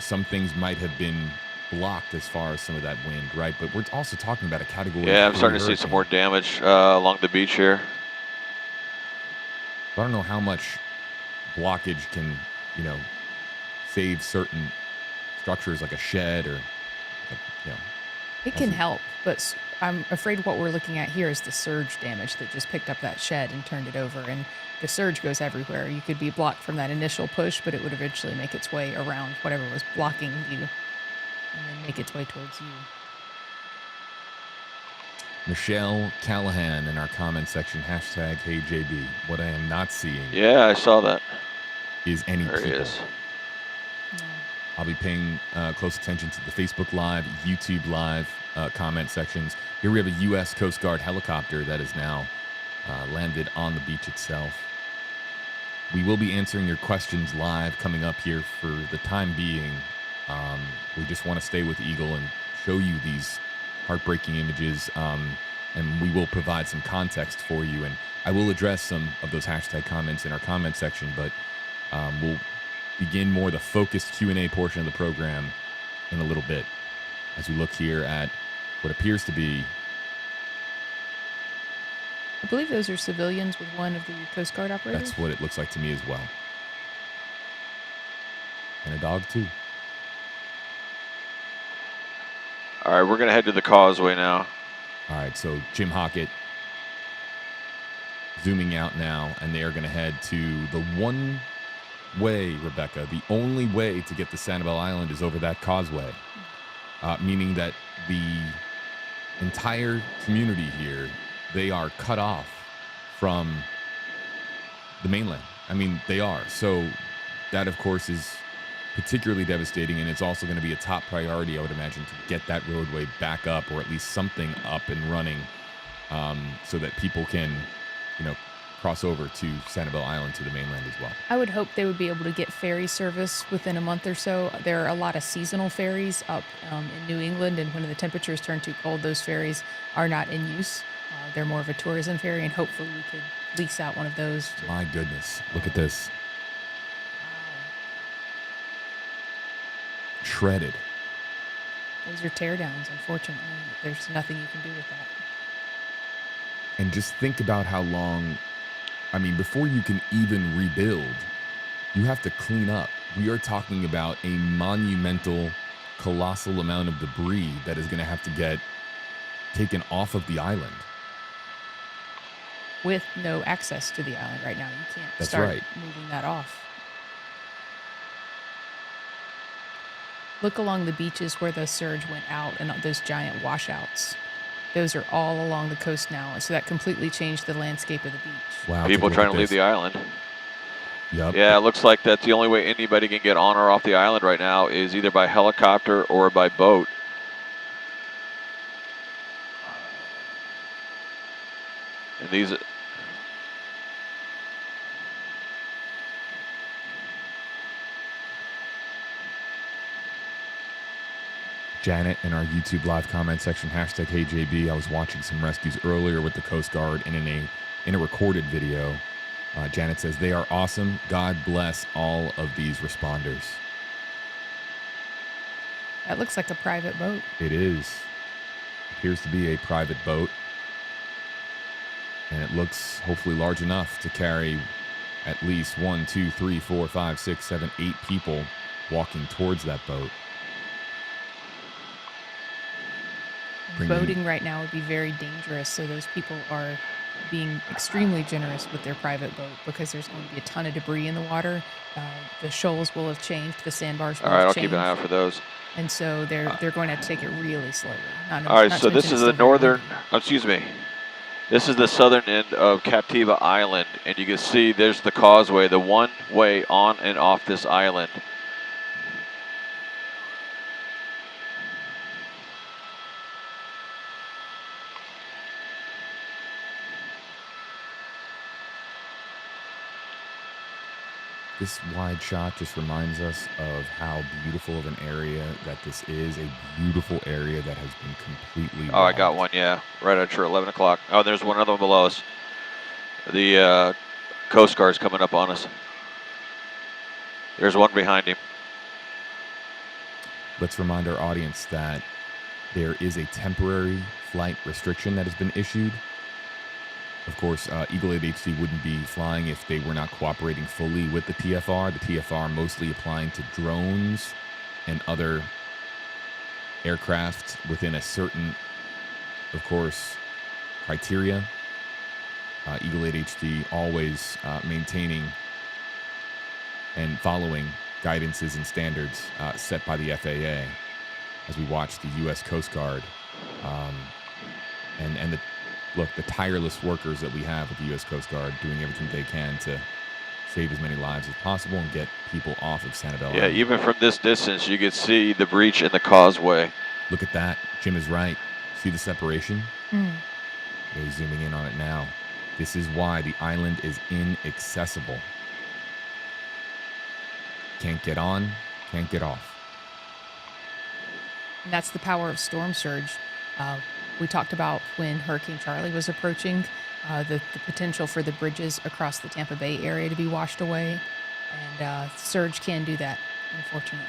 some things might have been blocked as far as some of that wind, right? But we're also talking about a category. Yeah, I'm 3 starting to see hurricane. some more damage along the beach here. I don't know how much blockage can, save certain structures like a shed or, It can help, but I'm afraid what we're looking at here is the surge damage that just picked up that shed and turned it over. And the surge goes everywhere. You could be blocked from that initial push, but it would eventually make its way around whatever was blocking you and then make its way towards you. Michelle Callahan in our comment section, hashtag HeyJB. What I am not seeing Yeah, I saw that. is any There he people. is. I'll be paying close attention to the Facebook Live, YouTube Live comment sections. Here we have a U.S. Coast Guard helicopter that is now landed on the beach itself. We will be answering your questions live coming up here for the time being. We just want to stay with Eagle and show you these heartbreaking images, and we will provide some context for you. And I will address some of those hashtag comments in our comment section, but we'll begin more the focused Q&A portion of the program in a little bit as we look here at what appears to be. I believe those are civilians with one of the Coast Guard operators. That's what it looks like to me as well. And a dog too. All right, we're going to head to the causeway now. All right, so Jim Hockett zooming out now, and they are going to head to the one way, Rebecca, the only way to get to Sanibel Island is over that causeway, meaning that the entire community here, they are cut off from the mainland. I mean, they are. So that, of course, is particularly devastating, and it's also going to be a top priority, I would imagine, to get that roadway back up, or at least something up and running, so that people can, cross over to Sanibel Island to the mainland as well. I would hope they would be able to get ferry service within a month or so. There are a lot of seasonal ferries up in New England, and when the temperatures turn too cold, those ferries are not in use. They're more of a tourism ferry, and hopefully we could lease out one of those. My goodness, look at this. Shredded. Those are teardowns, unfortunately. There's nothing you can do with that. And just think about how long, I mean, before you can even rebuild, you have to clean up. We are talking about a monumental, colossal amount of debris that is going to have to get taken off of the island. With no access to the island right now. You can't That's start right. moving that off. Look along the beaches where the surge went out and those giant washouts. Those are all along the coast now, and so that completely changed the landscape of the beach. Wow. People trying to leave the island. Yep. Yeah, it looks like that's the only way anybody can get on or off the island right now is either by helicopter or by boat. And these... Janet in our YouTube live comment section, hashtag HeyJB. I was watching some rescues earlier with the Coast Guard and in a recorded video. Janet says, they are awesome. God bless all of these responders. That looks like a private boat. It is. Appears to be a private boat. And it looks hopefully large enough to carry at least 1, 2, 3, 4, 5, 6, 7, 8 people walking towards that boat. Boating right now would be very dangerous, so those people are being extremely generous with their private boat because there's going to be a ton of debris in the water. The shoals will have changed, the sandbars will All right, have I'll changed. keep an eye out for those. And so they're going to have to take it really slowly. All right, so this is the northern, excuse me, this is the southern end of Captiva Island, and you can see there's the causeway, the one way on and off this island. This wide shot just reminds us of how beautiful of an area that this is. A beautiful area that has been completely Oh, I got robbed. one, yeah, right at your 11 o'clock. Oh, there's one other one below us. The Coast Guard's coming up on us. There's one behind him. Let's remind our audience that there is a temporary flight restriction that has been issued. Of course, Eagle 8 HD wouldn't be flying if they were not cooperating fully with the TFR. The TFR mostly applying to drones and other aircraft within a certain, of course, criteria. Eagle 8 HD always maintaining and following guidances and standards set by the FAA as we watch the U.S. Coast Guard and the tireless workers that we have with the U.S. Coast Guard doing everything they can to save as many lives as possible and get people off of Sanibel. Yeah, even from this distance, you can see the breach in the causeway. Look at that. Jim is right. See the separation? Mm. He's zooming in on it now. This is why the island is inaccessible. Can't get on, can't get off. And that's the power of storm surge. We talked about when Hurricane Charlie was approaching, the potential for the bridges across the Tampa Bay area to be washed away. And surge can do that, unfortunately.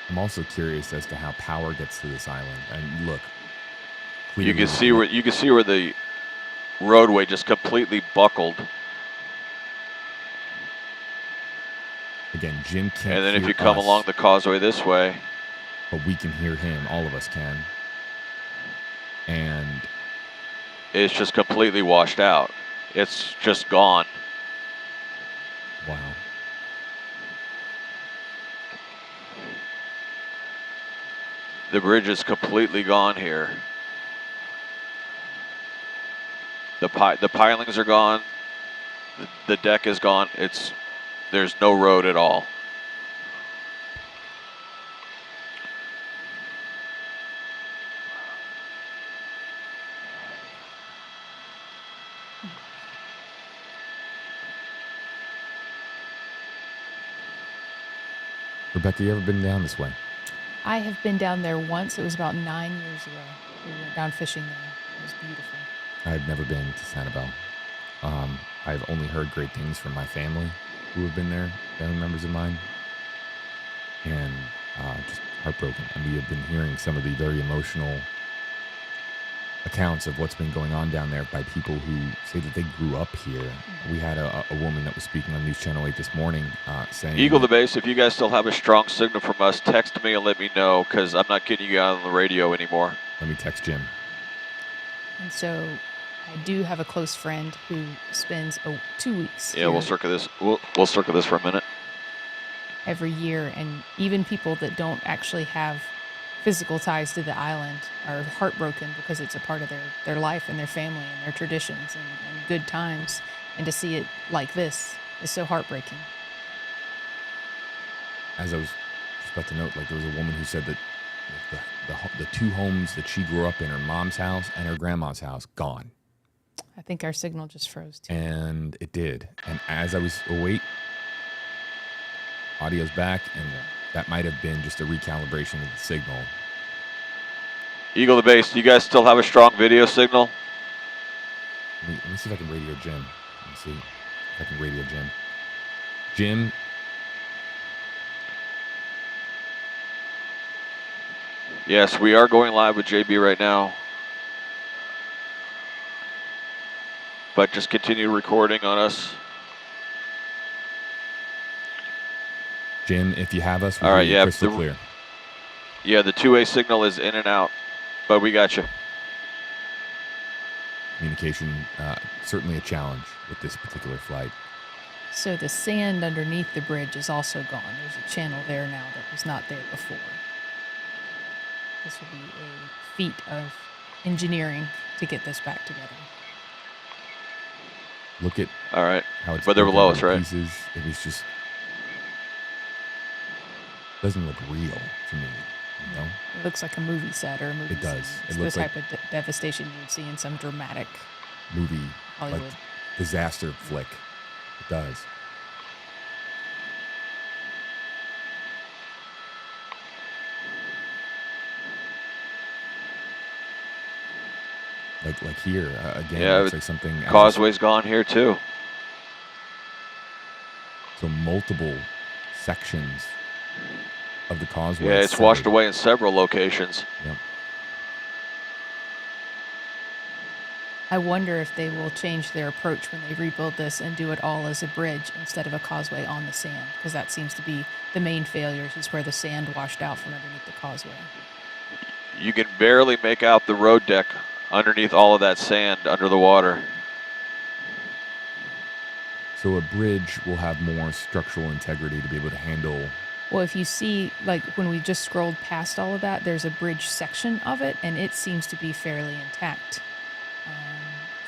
I'm also curious as to how power gets to this island. And look, You can see where the roadway just completely buckled. again, Jim can't. And then if hear you come us, along the causeway this way, but we can hear him. All of us can. And it's just completely washed out. It's just gone. wow. The bridge is completely gone here. The pilings are gone. The deck is gone. There's no road at all. Rebecca, you ever been down this way? I have been down there once. It was about 9 years ago. We went down fishing there. It was beautiful. I've never been to Sanibel. I've only heard great things from my family who have been there, family members of mine, and just heartbroken. And we have been hearing some of the very emotional accounts of what's been going on down there by people who say that they grew up here. We had a woman that was speaking on News Channel 8 this morning saying... Eagle to base, if you guys still have a strong signal from us, text me and let me know, because I'm not getting you out on the radio anymore. Let me text Jim. And so I do have a close friend who spends 2 weeks Yeah, we'll here circle this. We'll circle this for a minute. every year, and even people that don't actually have physical ties to the island are heartbroken because it's a part of their life and their family and their traditions and good times. And to see it like this is so heartbreaking. As I was just about to note, like there was a woman who said that the two homes that she grew up in, her mom's house and her grandma's house, gone. I think our signal just froze too. And it did. And as I was, wait, audio's back, and that might have been just a recalibration of the signal. Eagle to base, do you guys still have a strong video signal? Let me see if I can radio Jim. Let me see if I can radio Jim. Jim. Yes, we are going live with JB right now. But just continue recording on us. Jim, if you have us, All right, yeah, crystal clear. Yeah, the two-way signal is in and out, but we got you. Communication, certainly a challenge with this particular flight. So the sand underneath the bridge is also gone. There's a channel there now that was not there before. This will be a feat of engineering to get this back together. Look at All right, how it's but they're broken below into us, right? pieces. It was just doesn't look real to me. You know, It looks like a movie set or a movie It does. scene. It It's the looks like- type of devastation you would see in some dramatic movie Hollywood. like disaster flick. It does. Like here again. Yeah, it looks like something. Causeway's gone here too. So multiple sections of the causeway. Yeah, it's washed severed. away in several locations. Yep. I wonder if they will change their approach when they rebuild this and do it all as a bridge instead of a causeway on the sand, because that seems to be the main failures, is where the sand washed out from underneath the causeway. You can barely make out the road deck underneath all of that sand under the water. So a bridge will have more structural integrity to be able to handle. Well, if you see, like when we just scrolled past all of that, there's a bridge section of it, and it seems to be fairly intact.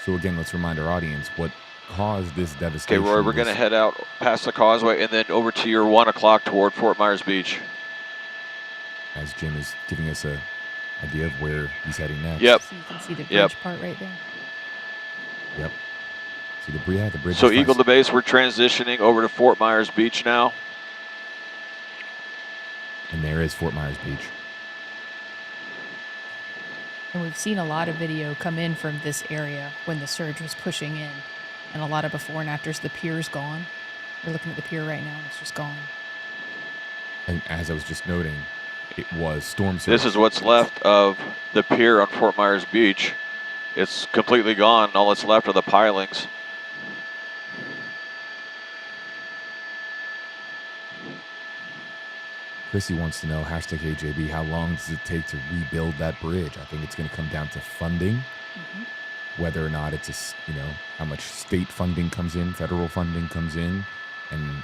So again, let's remind our audience what caused this Okay, devastation. Roy, we're going to head out past the causeway and then over to your 1 o'clock toward Fort Myers Beach. As Jim is giving us a idea of where he's heading next. Yep. So you can see the bridge Yep. part right there. Yep. See the bridge. The bridge. So is fine. Eagle to base, we're transitioning over to Fort Myers Beach now. And there is Fort Myers Beach. And we've seen a lot of video come in from this area when the surge was pushing in, and a lot of before and afters. The pier's gone. We're looking at the pier right now, and it's just gone. And as I was just noting, it was storm surge. This is what's left of the pier on Fort Myers Beach. It's completely gone. All that's left are the pilings. Chrissy wants to know, hashtag AJB, how long does it take to rebuild that bridge? I think it's going to come down to funding, whether or not it's, how much state funding comes in, federal funding comes in. And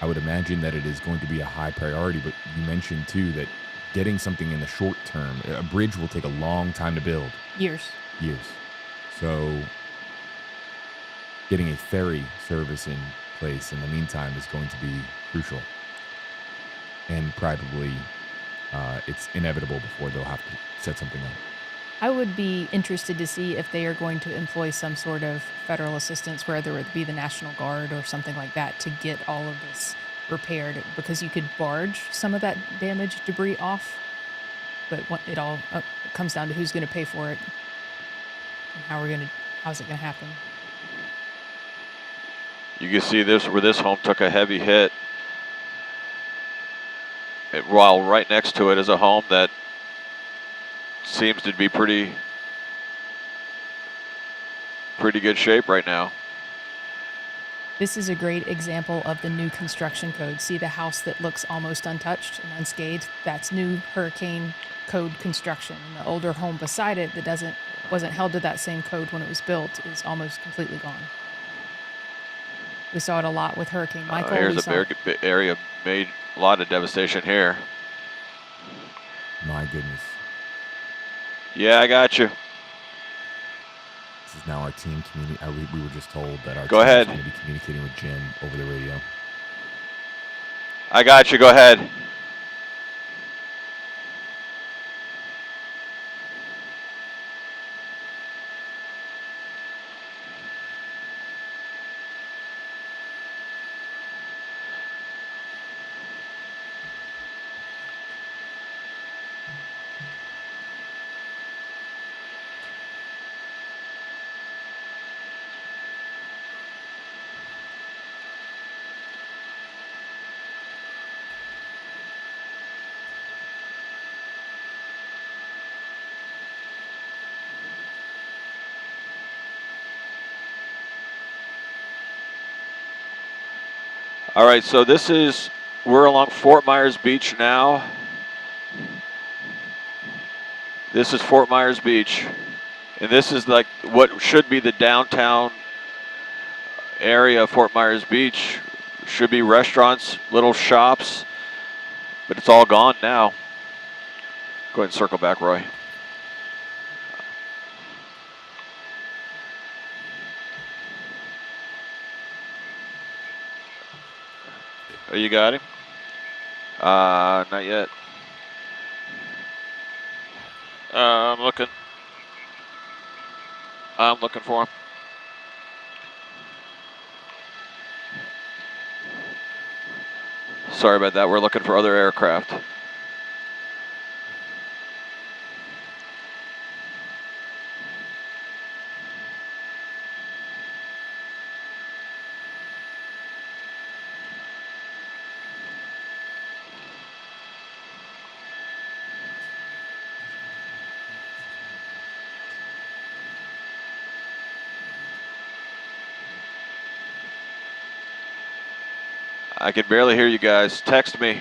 I would imagine that it is going to be a high priority. But you mentioned, too, that getting something in the short term, a bridge will take a long time to build. Years. So getting a ferry service in place in the meantime is going to be crucial. And probably it's inevitable before they'll have to set something up. I would be interested to see if they are going to employ some sort of federal assistance, whether it be the National Guard or something like that, to get all of this repaired, because you could barge some of that damaged debris off. But it all comes down to who's going to pay for it and how's it going to happen. You can see this where this home took a heavy hit. While right next to it is a home that seems to be pretty good shape right now. This is a great example of the new construction code. See the house that looks almost untouched and unscathed? That's new hurricane code construction. And the older home beside it that doesn't wasn't held to that same code when it was built is almost completely gone. We saw it a lot with Hurricane Michael. Here's a very good area, made a lot of devastation here. My goodness. Yeah, I got you. This is now our team community. We were just told that our Go team ahead. is going to be communicating with Jim over the radio. I got you. Go ahead. All right, so we're along Fort Myers Beach now. This is Fort Myers Beach. And this is like what should be the downtown area of Fort Myers Beach. Should be restaurants, little shops, but it's all gone now. Go ahead and circle back, Roy. Oh, you got him? Not yet. I'm looking for him. Sorry about that. We're looking for other aircraft. I can barely hear you guys. Text me.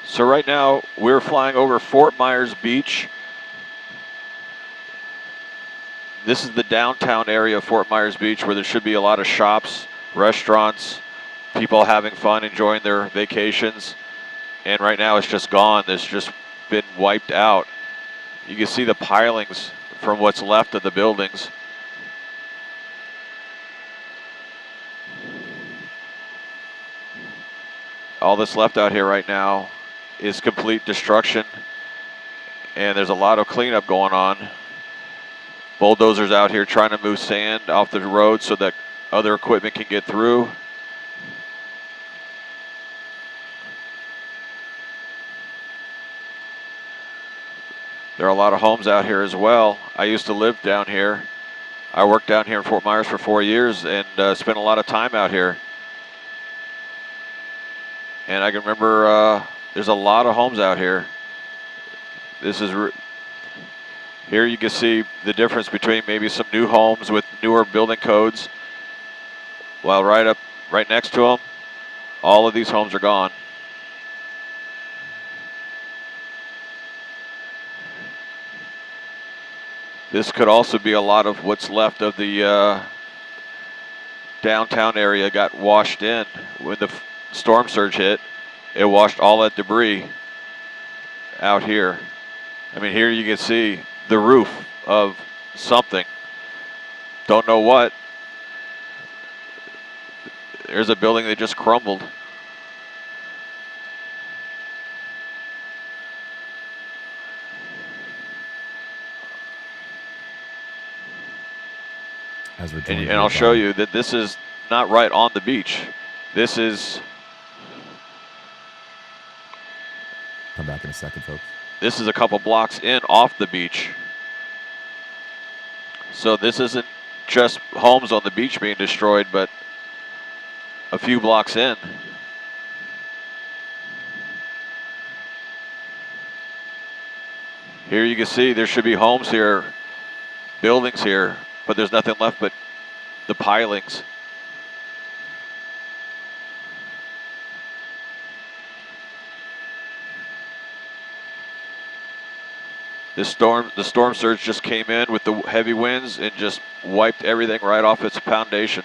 So right now we're flying over Fort Myers Beach. This is the downtown area of Fort Myers Beach where there should be a lot of shops, restaurants, people having fun, enjoying their vacations. And right now it's just gone. It's just been wiped out. You can see the pilings from what's left of the buildings. All that's left out here right now is complete destruction, and there's a lot of cleanup going on. Bulldozers out here trying to move sand off the road so that other equipment can get through. There are a lot of homes out here as well. I used to live down here. I worked down here in Fort Myers for 4 years and spent a lot of time out here. And I can remember there's a lot of homes out here. This is here you can see the difference between maybe some new homes with newer building codes, while right next to them, all of these homes are gone. This could also be a lot of what's left of the downtown area got washed in when the storm surge hit. It washed all that debris out here. I mean, here you can see the roof of something. Don't know what. There's a building that just crumbled. As we're And I'll show you that this is not right on the beach. This is. Come back in a second, folks. This is a couple blocks in off the beach. So this isn't just homes on the beach being destroyed, but a few blocks in. Here you can see there should be homes here, buildings here, but there's nothing left but the pilings. The storm surge just came in with the heavy winds and just wiped everything right off its foundation.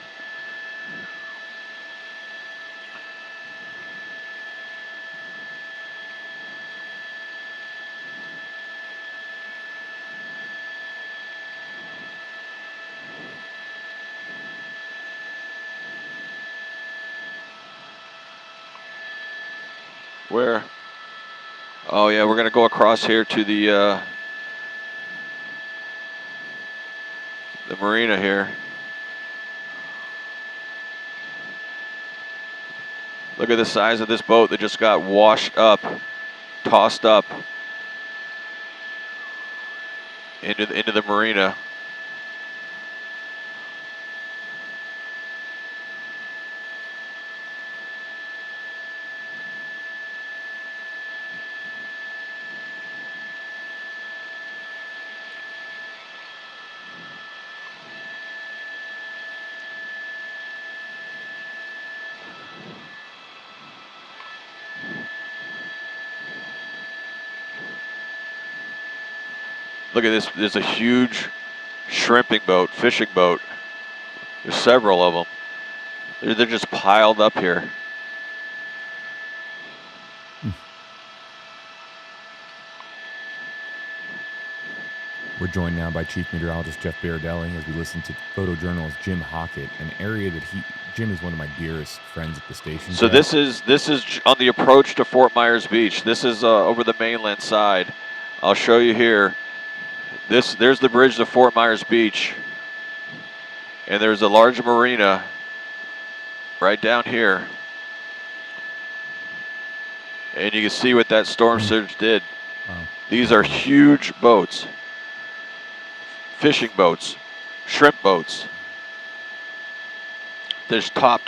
Where? Oh yeah, we're gonna go across here to the marina here. Look at the size of this boat that just got washed up, tossed up into the marina. Look at this, there's a huge shrimping boat, fishing boat. There's several of them. They're just piled up here. We're joined now by Chief Meteorologist Jeff Berardelli as we listen to photojournalist Jim Hockett, an area that Jim is one of my dearest friends at the station. So this is on the approach to Fort Myers Beach. This is over the mainland side. I'll show you here. There's the bridge to Fort Myers Beach, and there's a large marina right down here, and you can see what that storm surge did. Wow. These are huge boats, fishing boats, shrimp boats. They're tossed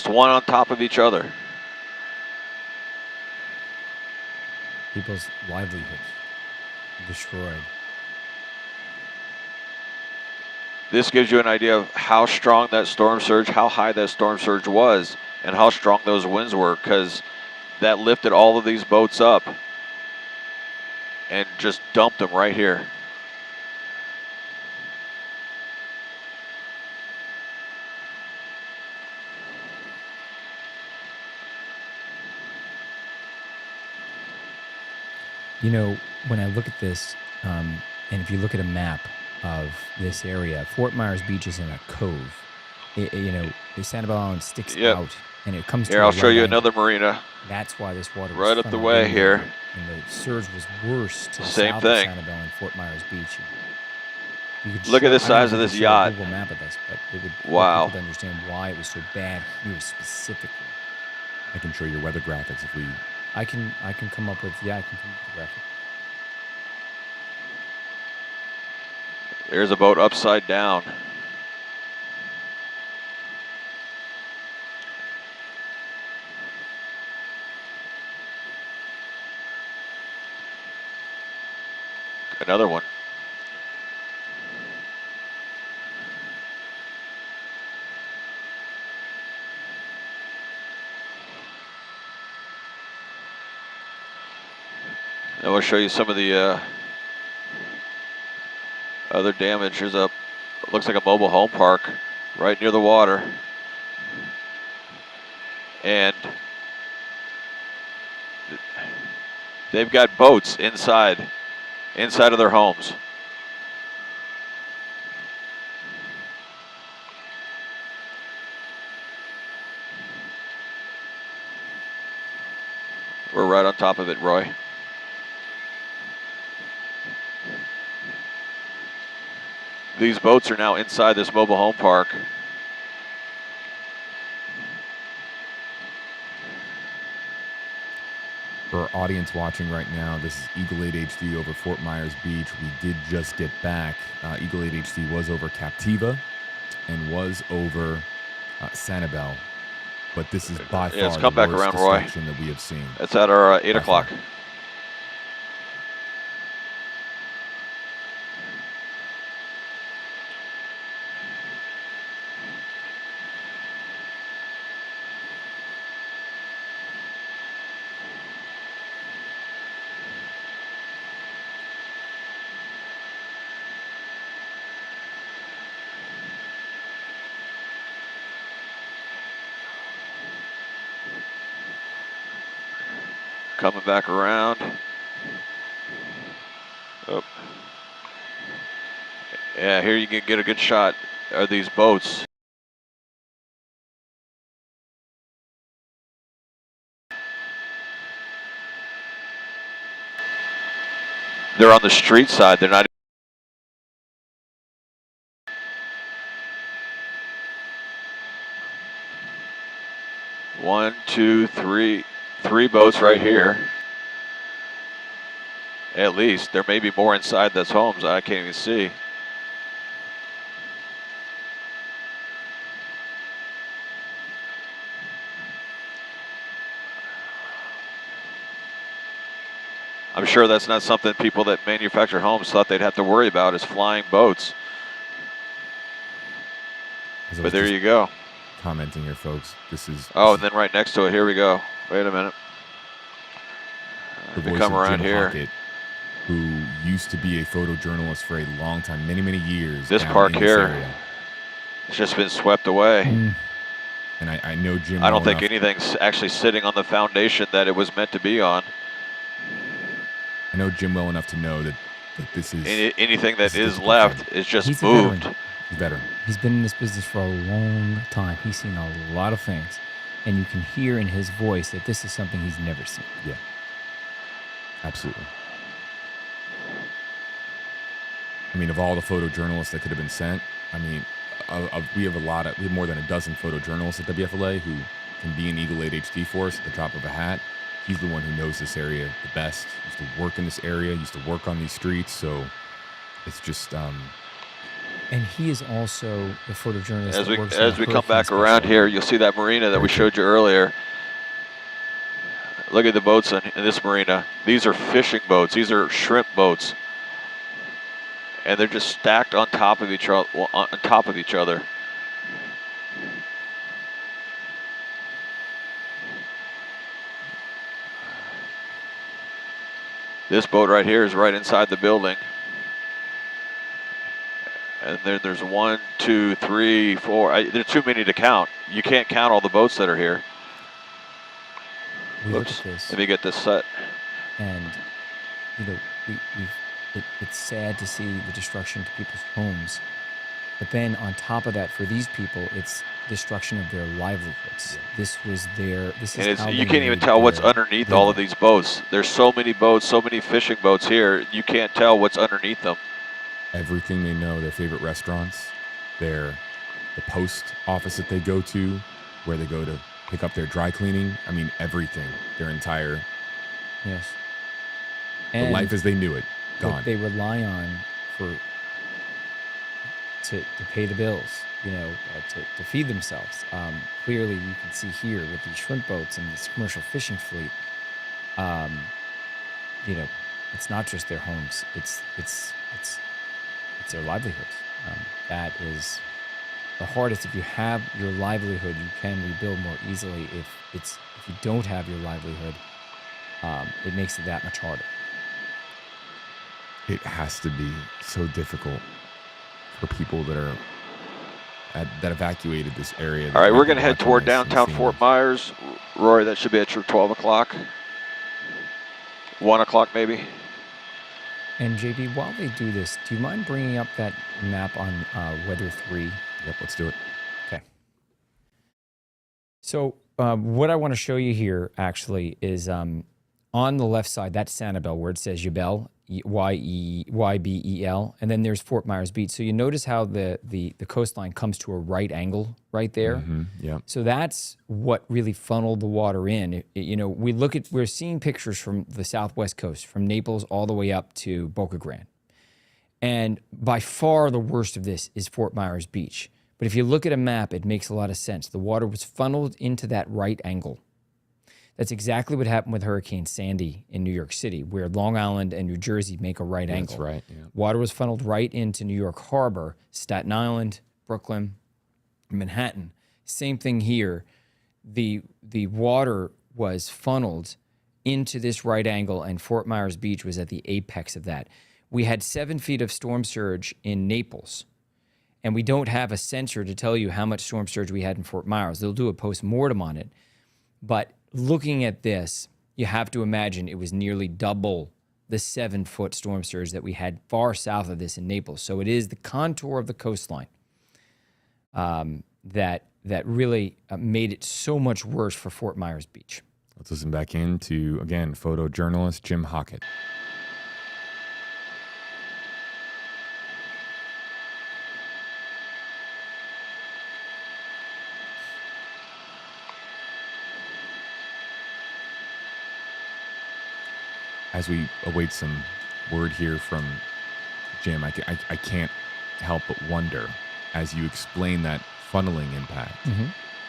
one on top of each other. People's livelihoods destroyed. This gives you an idea of how strong that storm surge, how high that storm surge was, and how strong those winds were, because that lifted all of these boats up and just dumped them right here. You know, when I look at this, and if you look at a map of this area, Fort Myers Beach is in a cove. You know, the Sanibel Island sticks out, and it comes to here. I'll show you another marina. That's why this water was right up the way here. And the surge was worse to the Same south thing. of Sanibel and Fort Myers Beach. You could Look at the I don't size know of if this you could show a yacht. Google map of this, but it would help Wow. people to understand why it was so bad here specifically. I can show your weather graphics if we. I can come up with I can come up with a graphic. There's a boat upside down. Another one. Now we'll show you some of the other damage. There's looks like a mobile home park right near the water. And They've got boats inside of their homes. We're right on top of it, Roy. These boats are now inside this mobile home park. For our audience watching right now, this is Eagle 8 HD over Fort Myers Beach. We did just get back. Eagle 8 HD was over Captiva and was over Sanibel. But this is by far it's come the back worst around, Roy. destruction that we have seen. It's at our 8 o'clock. Coming back around. Oh. Yeah, here you can get a good shot of these boats. They're on the street side. They're not. One, two, three. 3 boats right here. At least. There may be more inside those homes I can't even see. I'm sure that's not something people that manufacture homes thought they'd have to worry about, is flying boats. But there you go. Commenting here, folks. This is. Oh, and then right next to it, here we go. Wait a minute. The We voice come of around Jim here. Hockett, who used to be a photojournalist for a long time, many, many years. This down park in here, area. it's just been swept away. And I know Jim. I don't well think enough- anything's actually sitting on the foundation that it was meant to be on. I know Jim well enough to know that this is. Anything that this is is a left difficult is just He's a moved. veteran. He's better. He's been in this business for a long time. He's seen a lot of things. And you can hear in his voice that this is something he's never seen. Yeah. Absolutely. I mean, of all the photojournalists that could have been sent, I mean, we have more than a dozen photojournalists at WFLA who can be in Eagle 8 HD for us at the drop of a hat. He's the one who knows this area the best. Used to work in this area, used to work on these streets, so it's just. And he is also the photojournalist. As that works we on come back hurricane around special. here, you'll see that marina that we showed you earlier. Look at the boats in this marina. These are fishing boats. These are shrimp boats, and they're just stacked on top of each other. This boat right here is right inside the building. And then there's 1, 2, 3, 4. There's too many to count. You can't count all the boats that are here. We look Oops. at this, Let me get this set. and you know, it's sad to see the destruction to people's homes. But then on top of that, for these people, it's destruction of their livelihoods. This was their. This is And how you they can't even made tell what's their underneath all of living. these boats. There's so many boats, so many fishing boats here. You can't tell what's underneath them. Everything they know, their favorite restaurants, the post office that they go to, where they go to pick up their dry cleaning. I mean, everything. Their entire Yes. the life as they knew it, what gone. they rely on to pay the bills, to feed themselves. Clearly, you can see here with these shrimp boats and this commercial fishing fleet. It's not just their homes; it's their livelihoods. That is the hardest. If you have your livelihood, you can rebuild more easily. If you don't have your livelihood, it makes it that much harder. It has to be so difficult for people that evacuated this area. All right, we're going to head toward downtown Fort Myers. Rory, that should be at your 12 o'clock. 1 o'clock maybe. And JB, while they do this, do you mind bringing up that map on Weather 3? Yep, let's do it. Okay. So what I want to show you here actually is on the left side, that's Sanibel, where it says Yebel, Y-E-Y-B-E-L, and then there's Fort Myers Beach. So you notice how the coastline comes to a right angle right there. Yeah. So that's what really funneled the water in. We're seeing pictures from the southwest coast, from Naples all the way up to Boca Grande. And by far the worst of this is Fort Myers Beach. But if you look at a map, it makes a lot of sense. The water was funneled into that right angle. That's exactly what happened with Hurricane Sandy in New York City, where Long Island and New Jersey make a right angle. That's right. Yeah. Water was funneled right into New York Harbor, Staten Island, Brooklyn, Manhattan. Same thing here. The water was funneled into this right angle, and Fort Myers Beach was at the apex of that. We had 7 feet of storm surge in Naples, and we don't have a sensor to tell you how much storm surge we had in Fort Myers. They'll do a post-mortem on it. But looking at this, you have to imagine it was nearly double the 7-foot storm surge that we had far south of this in Naples. So it is the contour of the coastline that really made it so much worse for Fort Myers Beach. Let's listen back in to, again, photojournalist Jim Hockett. As we await some word here from Jim, I can't help but wonder, as you explain that funneling impact,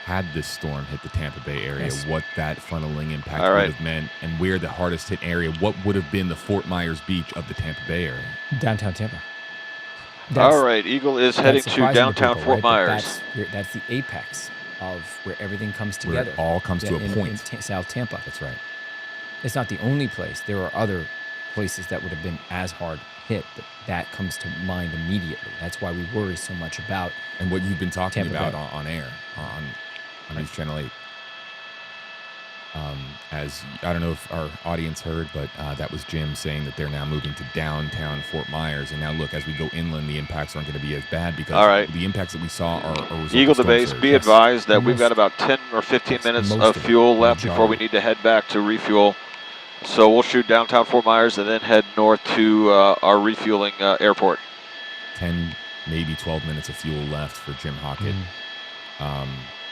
had this storm hit the Tampa Bay area, what that funneling impact would have meant, and where the hardest hit area, what would have been the Fort Myers Beach of the Tampa Bay area? Downtown Tampa. All right, Eagle is heading to downtown Fort Myers. That's the apex of where everything comes Where together. it all comes to a point. In South Tampa. That's right. It's not the only place. There are other places that would have been as hard hit, but that comes to mind immediately. That's why we worry so much about. And what you've been talking Tampa about Bay. on air, on News Channel 8. As I don't know if our audience heard, but that was Jim saying that they're now moving to downtown Fort Myers. And now look, as we go inland, the impacts aren't going to be as bad because the impacts that we saw are a result Eagle of to storm base, surge. be advised that we've got about 10 or 15 minutes of fuel left before we need to head back to refuel. So we'll shoot downtown Fort Myers and then head north to our refueling airport. 10, maybe 12 minutes of fuel left for Jim Hockett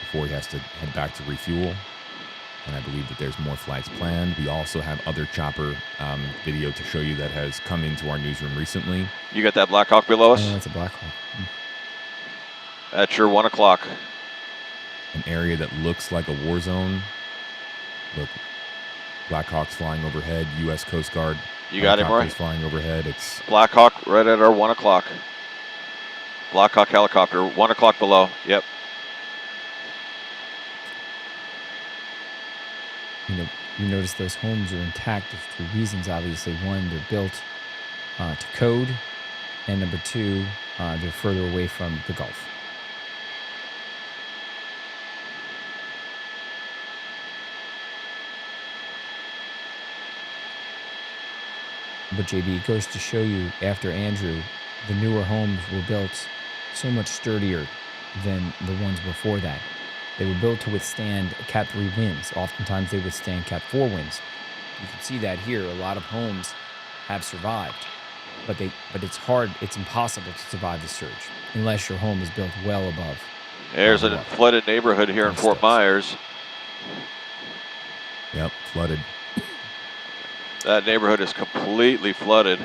before he has to head back to refuel. And I believe that there's more flights planned. We also have other chopper video to show you that has come into our newsroom recently. You got that Black Hawk below us? Oh, it's a Black Hawk. At your 1 o'clock. An area that looks like a war zone. Look, Black Hawks flying overhead, U.S. Coast Guard. You got him right. Flying overhead. It's Black Hawk right at our 1 o'clock. Black Hawk helicopter, 1 o'clock below. Yep. You notice those homes are intact. There's 2 reasons, obviously. One, they're built to code, and number 2, they're further away from the Gulf. But JB, it goes to show you, after Andrew, the newer homes were built so much sturdier than the ones before that. They were built to withstand Cat 3 winds. Oftentimes they withstand Cat 4 winds. You can see that here. A lot of homes have survived, but it's hard. It's impossible to survive the surge unless your home is built well above. There's a flooded neighborhood here in Fort Myers. Yep, flooded. That neighborhood is completely flooded.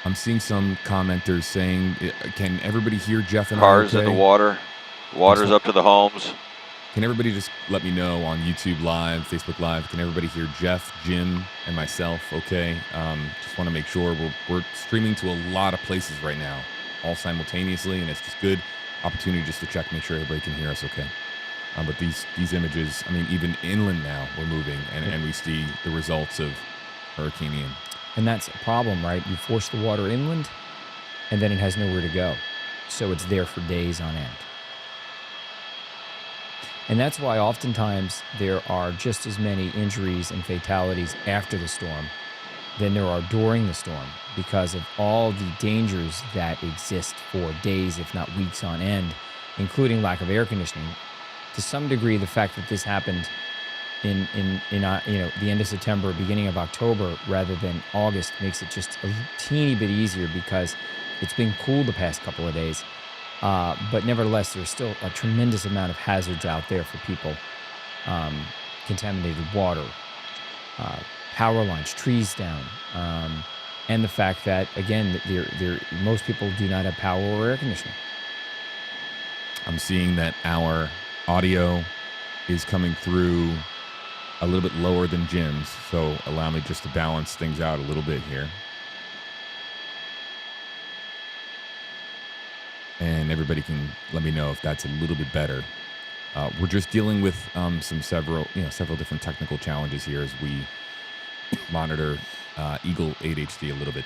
I'm seeing some commenters saying, can everybody hear Jeff and Cars I in okay? the water. Water's up to the homes. Can everybody just let me know on YouTube Live, Facebook Live, can everybody hear Jeff, Jim, and myself okay? Just want to make sure we're streaming to a lot of places right now, all simultaneously, and it's just good opportunity just to check, make sure everybody can hear us okay. But these images, I mean, even inland now we're moving, and we see the results of Hurricane Ian. And that's a problem, right? You force the water inland, and then it has nowhere to go. So it's there for days on end. And that's why oftentimes there are just as many injuries and fatalities after the storm than there are during the storm because of all the dangers that exist for days, if not weeks on end, including lack of air conditioning. To some degree, the fact that this happened in the end of September, beginning of October, rather than August, makes it just a teeny bit easier because it's been cool the past couple of days. But nevertheless, there's still a tremendous amount of hazards out there for people. Contaminated water, power lines, trees down, and the fact that, again, most people do not have power or air conditioning. I'm seeing that our audio is coming through a little bit lower than Jim's, so allow me just to balance things out a little bit here. And everybody can let me know if that's a little bit better. We're just dealing with several different technical challenges here as we monitor Eagle 8HD a little bit.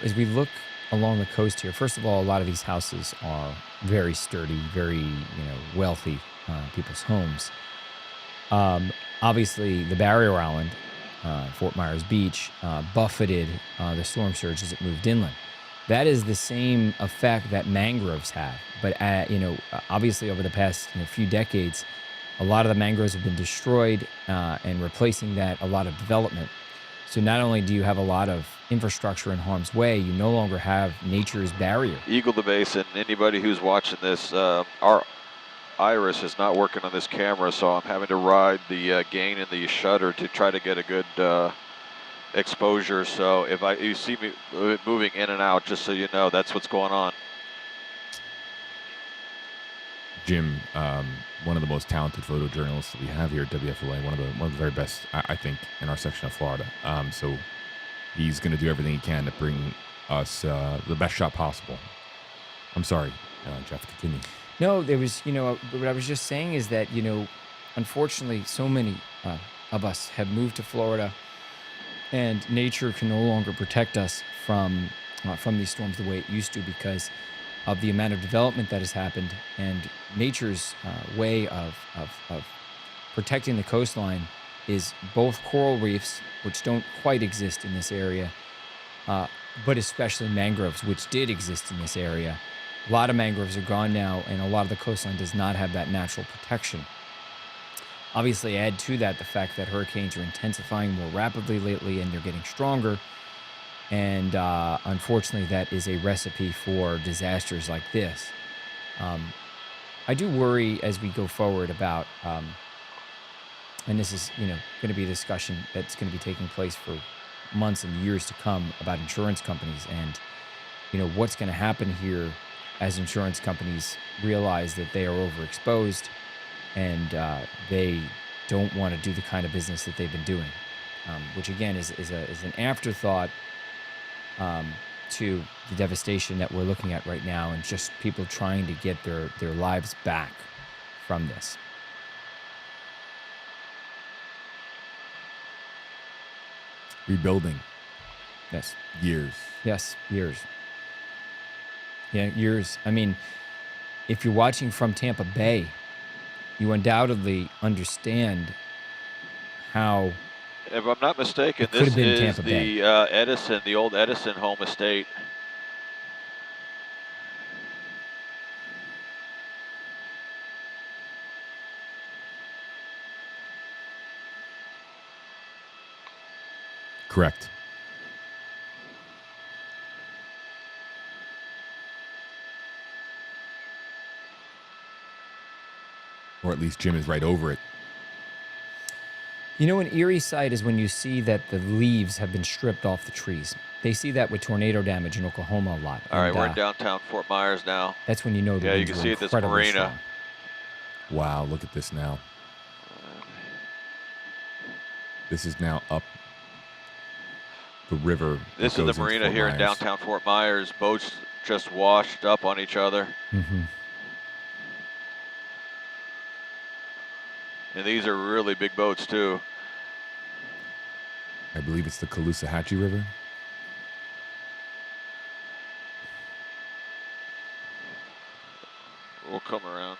As we look along the coast here, first of all, a lot of these houses are very sturdy, very wealthy people's homes. Obviously, the barrier island, Fort Myers Beach, buffeted the storm surge as it moved inland. That is the same effect that mangroves have. But, obviously over the past few decades, a lot of the mangroves have been destroyed and replacing that, a lot of development. So not only do you have a lot of infrastructure in harm's way, you no longer have nature's barrier. Eagle the Basin, anybody who's watching this, our iris is not working on this camera, so I'm having to ride the gain and the shutter to try to get a good exposure. So if you see me moving in and out, just so you know, that's what's going on. Jim, one of the most talented photojournalists that we have here at WFLA, one of the very best, I think, in our section of Florida. So he's going to do everything he can to bring us the best shot possible. I'm sorry, Jeff, continue. No, there was, what I was just saying is that, unfortunately, so many of us have moved to Florida, and nature can no longer protect us from these storms the way it used to because of the amount of development that has happened, and nature's way of protecting the coastline is both coral reefs, which don't quite exist in this area, but especially mangroves, which did exist in this area. A lot of mangroves are gone now, and a lot of the coastline does not have that natural protection. Obviously, add to that the fact that hurricanes are intensifying more rapidly lately, and they're getting stronger. And unfortunately, that is a recipe for disasters like this. I do worry as we go forward about, and this is going to be a discussion that's going to be taking place for months and years to come about insurance companies and what's going to happen here as insurance companies realize that they are overexposed and they don't want to do the kind of business that they've been doing, which again is an afterthought to the devastation that we're looking at right now and just people trying to get their lives back from this. Rebuilding. Yes. Years. Yes, years. Yeah, years. I mean, if you're watching from Tampa Bay, you undoubtedly understand how. If I'm not mistaken, could this have been is Tampa the the old Edison home estate. Correct. Or at least Jim is right over it. An eerie sight is when you see that the leaves have been stripped off the trees. They see that with tornado damage in Oklahoma a lot. All right, we're in downtown Fort Myers now. That's when you know the you winds can were see it, this incredibly marina. strong. Wow, look at this now. This is now up the river. This is the marina here in downtown Fort Myers. Boats just washed up on each other. Mm-hmm. And these are really big boats too. I believe it's the Caloosahatchee River. We'll come around.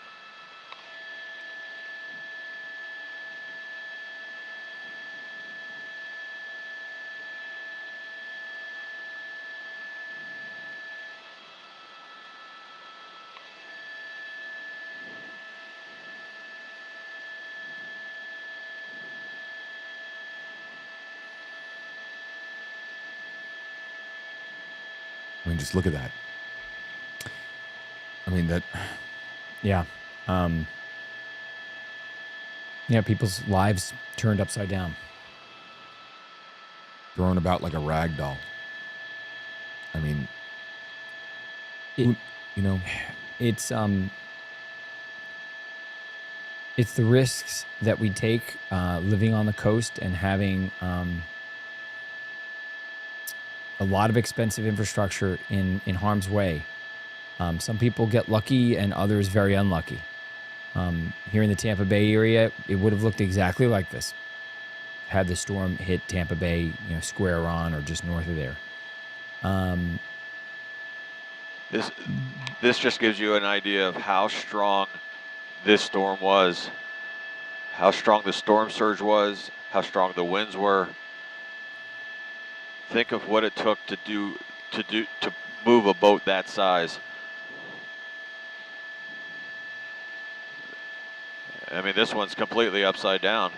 mean, just look at that. I mean, that. Yeah. People's lives turned upside down. Thrown about like a rag doll. I mean, it's the risks that we take living on the coast and having a lot of expensive infrastructure in harm's way. Some people get lucky and others very unlucky. Here in the Tampa Bay area, it would have looked exactly like this had the storm hit Tampa Bay, square on or just north of there. This just gives you an idea of how strong this storm was, how strong the storm surge was, how strong the winds were. Think of what it took to move a boat that size. I mean, this one's completely upside down.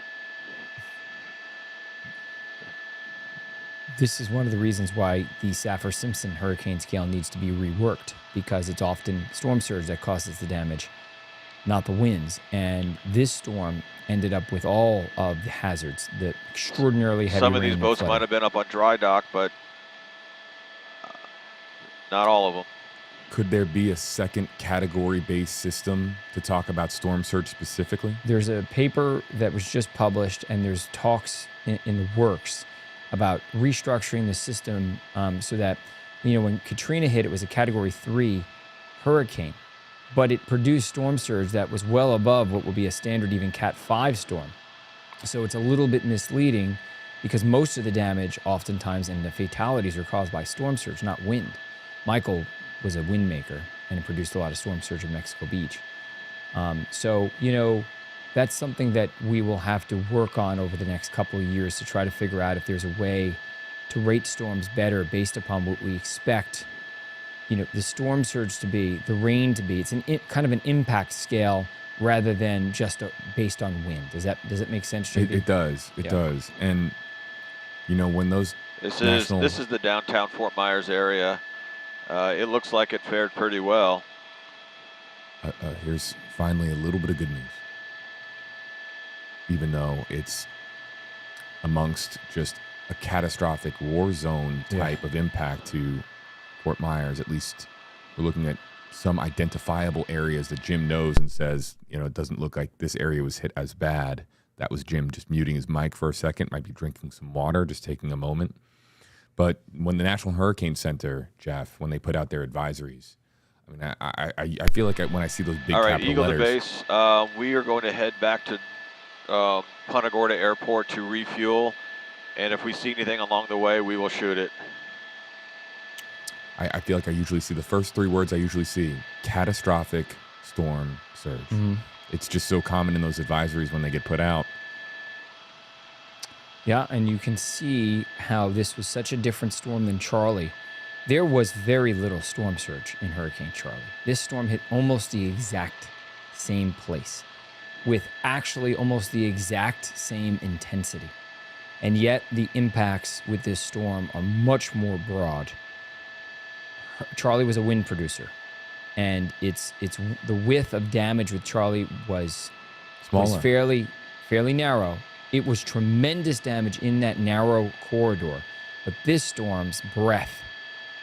This is one of the reasons why the Saffir-Simpson hurricane scale needs to be reworked, because it's often storm surge that causes the damage, not the winds. And this storm ended up with all of the hazards, the extraordinarily heavy rain. Some of these boats might have been up on dry dock, but not all of them. Could there be a second category-based system to talk about storm surge specifically? There's a paper that was just published, and there's talks in the works about restructuring the system so that, when Katrina hit, it was a Category 3 hurricane, but it produced storm surge that was well above what would be a standard even Cat 5 storm. So it's a little bit misleading because most of the damage oftentimes and the fatalities are caused by storm surge, not wind. Michael was a wind maker and it produced a lot of storm surge in Mexico Beach. That's something that we will have to work on over the next couple of years to try to figure out if there's a way to rate storms better based upon what we expect, the storm surge to be, the rain to be. It's kind of an impact scale rather than just based on wind. Does it make sense to you? It does. It does. And, when those This is the downtown Fort Myers area. It looks like it fared pretty well. Here's finally a little bit of good news. Even though it's amongst just a catastrophic war zone type of impact to Fort Myers, at least we're looking at some identifiable areas that Jim knows and says, it doesn't look like this area was hit as bad. That was Jim just muting his mic for a second, might be drinking some water, just taking a moment. But when the National Hurricane Center, Jeff, when they put out their advisories, I mean, I feel like when I see those big all right, capital Eagle letters. to base. We are going to head back to Punta Gorda Airport to refuel, and if we see anything along the way, we will shoot it. I feel like I usually see the first three words I usually see: catastrophic storm surge. Mm-hmm. It's just so common in those advisories when they get put out. Yeah, and you can see how this was such a different storm than Charlie. There was very little storm surge in Hurricane Charlie. This storm hit almost the exact same place, with actually almost the exact same intensity. And yet the impacts with this storm are much more broad. Charlie was a wind producer, and it's the width of damage with Charlie was fairly narrow. It was tremendous damage in that narrow corridor, but this storm's breadth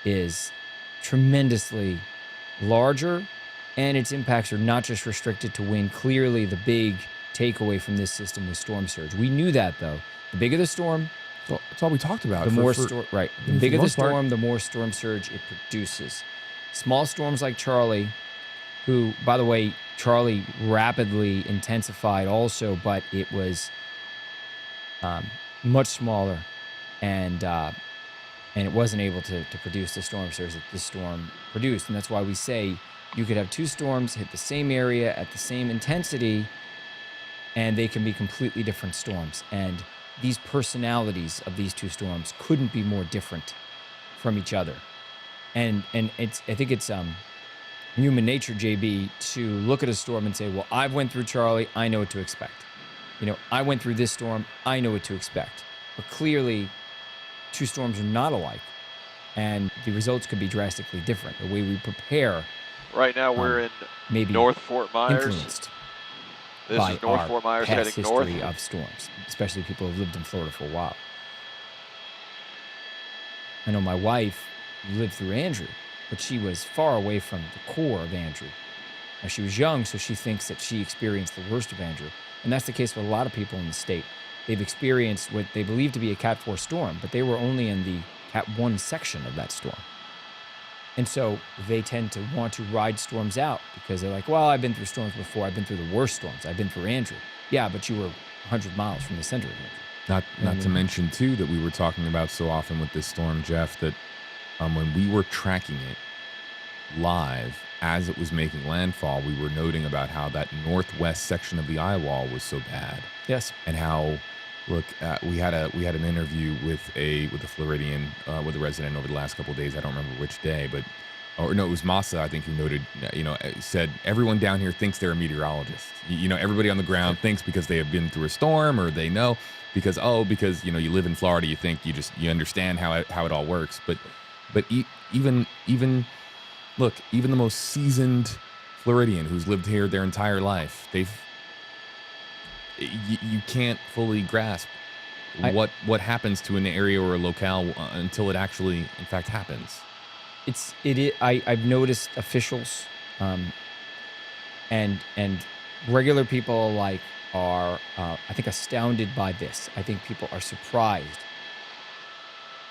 is tremendously larger, and its impacts are not just restricted to wind. Clearly, the big takeaway from this system was storm surge. We knew that, though. The bigger the storm, that's all we talked about. The bigger the storm, the more storm surge it produces. Small storms like Charlie, who, by the way, Charlie rapidly intensified also, but it was much smaller, and it wasn't able to produce the storm surge that this storm produced. And that's why we say you could have two storms hit the same area at the same intensity, and they can be completely different storms. And these personalities of these two storms couldn't be more different from each other. And I think it's human nature, JB, to look at a storm and say, well, I've went through Charlie, I know what to expect. I went through this storm, I know what to expect. But clearly, two storms are not alike. and the results could be drastically different. The way we prepare Right now we're in maybe North Fort Myers. influenced This by is North our Fort Myers past heading north. history of storms, especially people who've lived in Florida for a while. I know my wife lived through Andrew, but she was far away from the core of Andrew. Now, she was young, so she thinks that she experienced the worst of Andrew. And that's the case with a lot of people in the state. They've experienced what they believe to be a Cat 4 storm, but they were only in the Cat 1 section of that storm. And so they tend to want to ride storms out because they're like, well, I've been through storms before. I've been through the worst storms. I've been through Andrew. Yeah, but you were 100 miles from the center of Andrew. Not to mention, too, that we were talking about so often with this storm, Jeff, that when we were tracking it live as it was making landfall, we were noting about how that northwest section of the eye wall was so bad. Yes. And how, look, we had an interview with a Floridian, with a resident over the last couple of days. I don't remember which day, but or no, it was Masa, I think, who noted, said everyone down here thinks they're a meteorologist. Everybody on the ground thinks because they have been through a storm or they know because you live in Florida, you think you understand how it all works. But even the most seasoned Floridian who's lived here their entire life, you can't fully grasp what happens to an area or a locale until it actually, in fact, happens. I've noticed officials and regular people alike are, I think, astounded by this. I think people are surprised.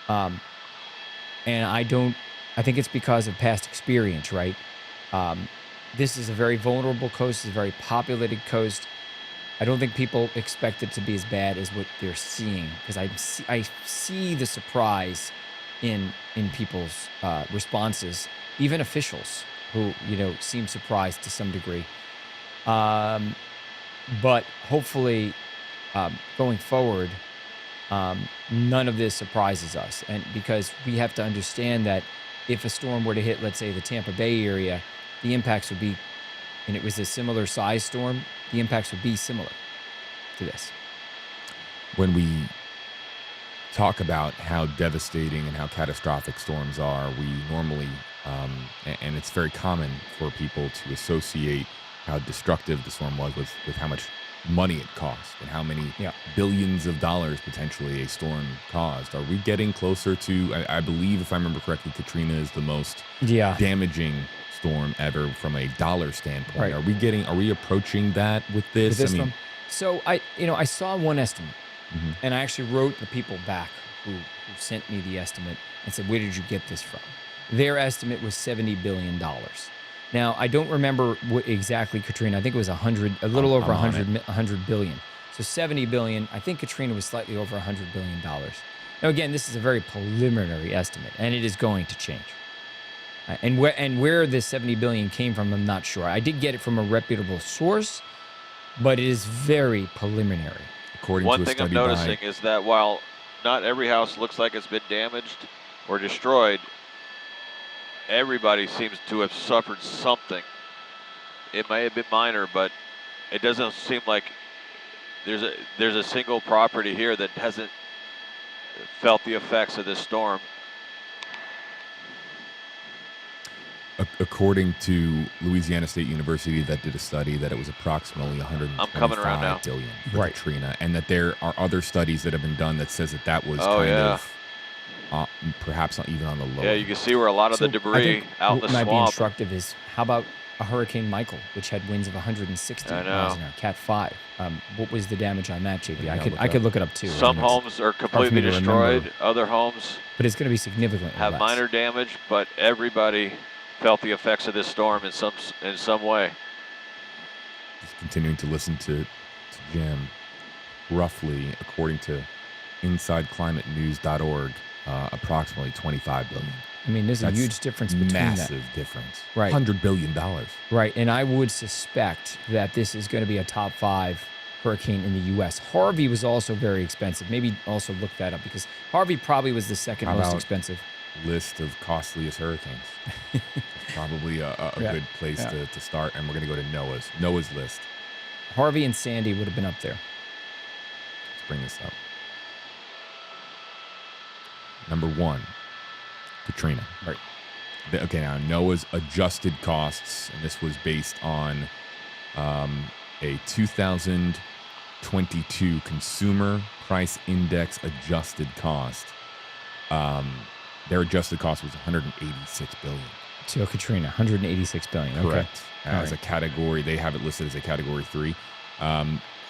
And I think it's because of past experience, right? This is a very vulnerable coast. It's a very populated coast. I don't think people expect it to be as bad as what they're seeing because I see the surprise in people's responses, even officials who seem surprised to some degree. But hopefully, going forward, none of this surprises us, and because we have to understand that if a storm were to hit, let's say, the Tampa Bay area, the impacts would be, and it was a similar size storm, the impacts would be similar to this. When we talk about how devastating and how catastrophic storms are, we normally, and it's very common for people to associate how destructive the storm was with how much money it cost and how many billions of dollars potentially a storm caused. Are we getting closer to, I believe, if I remember correctly, Katrina is the most damaging storm ever from a dollar standpoint. Right. Are we approaching that with this? So I saw one estimate, and I actually wrote the people back who sent me the estimate and said, where did you get this from? Their estimate was $70 billion. Now, I don't remember what exactly Katrina, I think it was a little over 100 billion. So 70 billion, I think Katrina was slightly over $100 billion. Now, again, this is a very preliminary estimate, and it is going to change. And where this 70 billion came from, I'm not sure. I did get it from a reputable source, but it is very preliminary. One thing I'm noticing is that while not every house looks like it's been damaged or destroyed, everybody seems to have suffered something. It may have been minor, but it doesn't seem like there's a single property here that hasn't felt the effects of this storm. According to Louisiana State University, that did a study that it was approximately 125 billion for Katrina, and that there are other studies that have been done that says that was perhaps not even on the low. Yeah, you can see where a lot of the debris out in the swamp. What might be instructive is, how about a Hurricane Michael, which had winds of 160 miles an hour, Cat 5. What was the damage on that, JP? I could look it up too. Some homes are completely destroyed. Other homes, but it's going to be significantly have less. Minor damage, but everybody felt the effects of this storm in some way. Just continuing to listen to Jim, roughly, according to InsideClimateNews.org, approximately 25 billion. I mean, there's a huge difference between massive difference. Right. $100 billion. Right, and I would suspect that this is going to be a top 5 hurricane in the U.S. Harvey was also very expensive. Maybe also look that up, because Harvey probably was the second most expensive. List of costliest hurricanes. Probably a good place to start, and we're going to go to Noah's list. Harvey and Sandy would have been up there. Let's bring this up. Number 1, Katrina. Right. Okay, now NOAA's adjusted costs, and this was based on a 2022 Consumer Price Index adjusted cost. Their adjusted cost was $186 billion. So Katrina, $186 billion. Correct. Okay. As a category, they have it listed as a Category 3.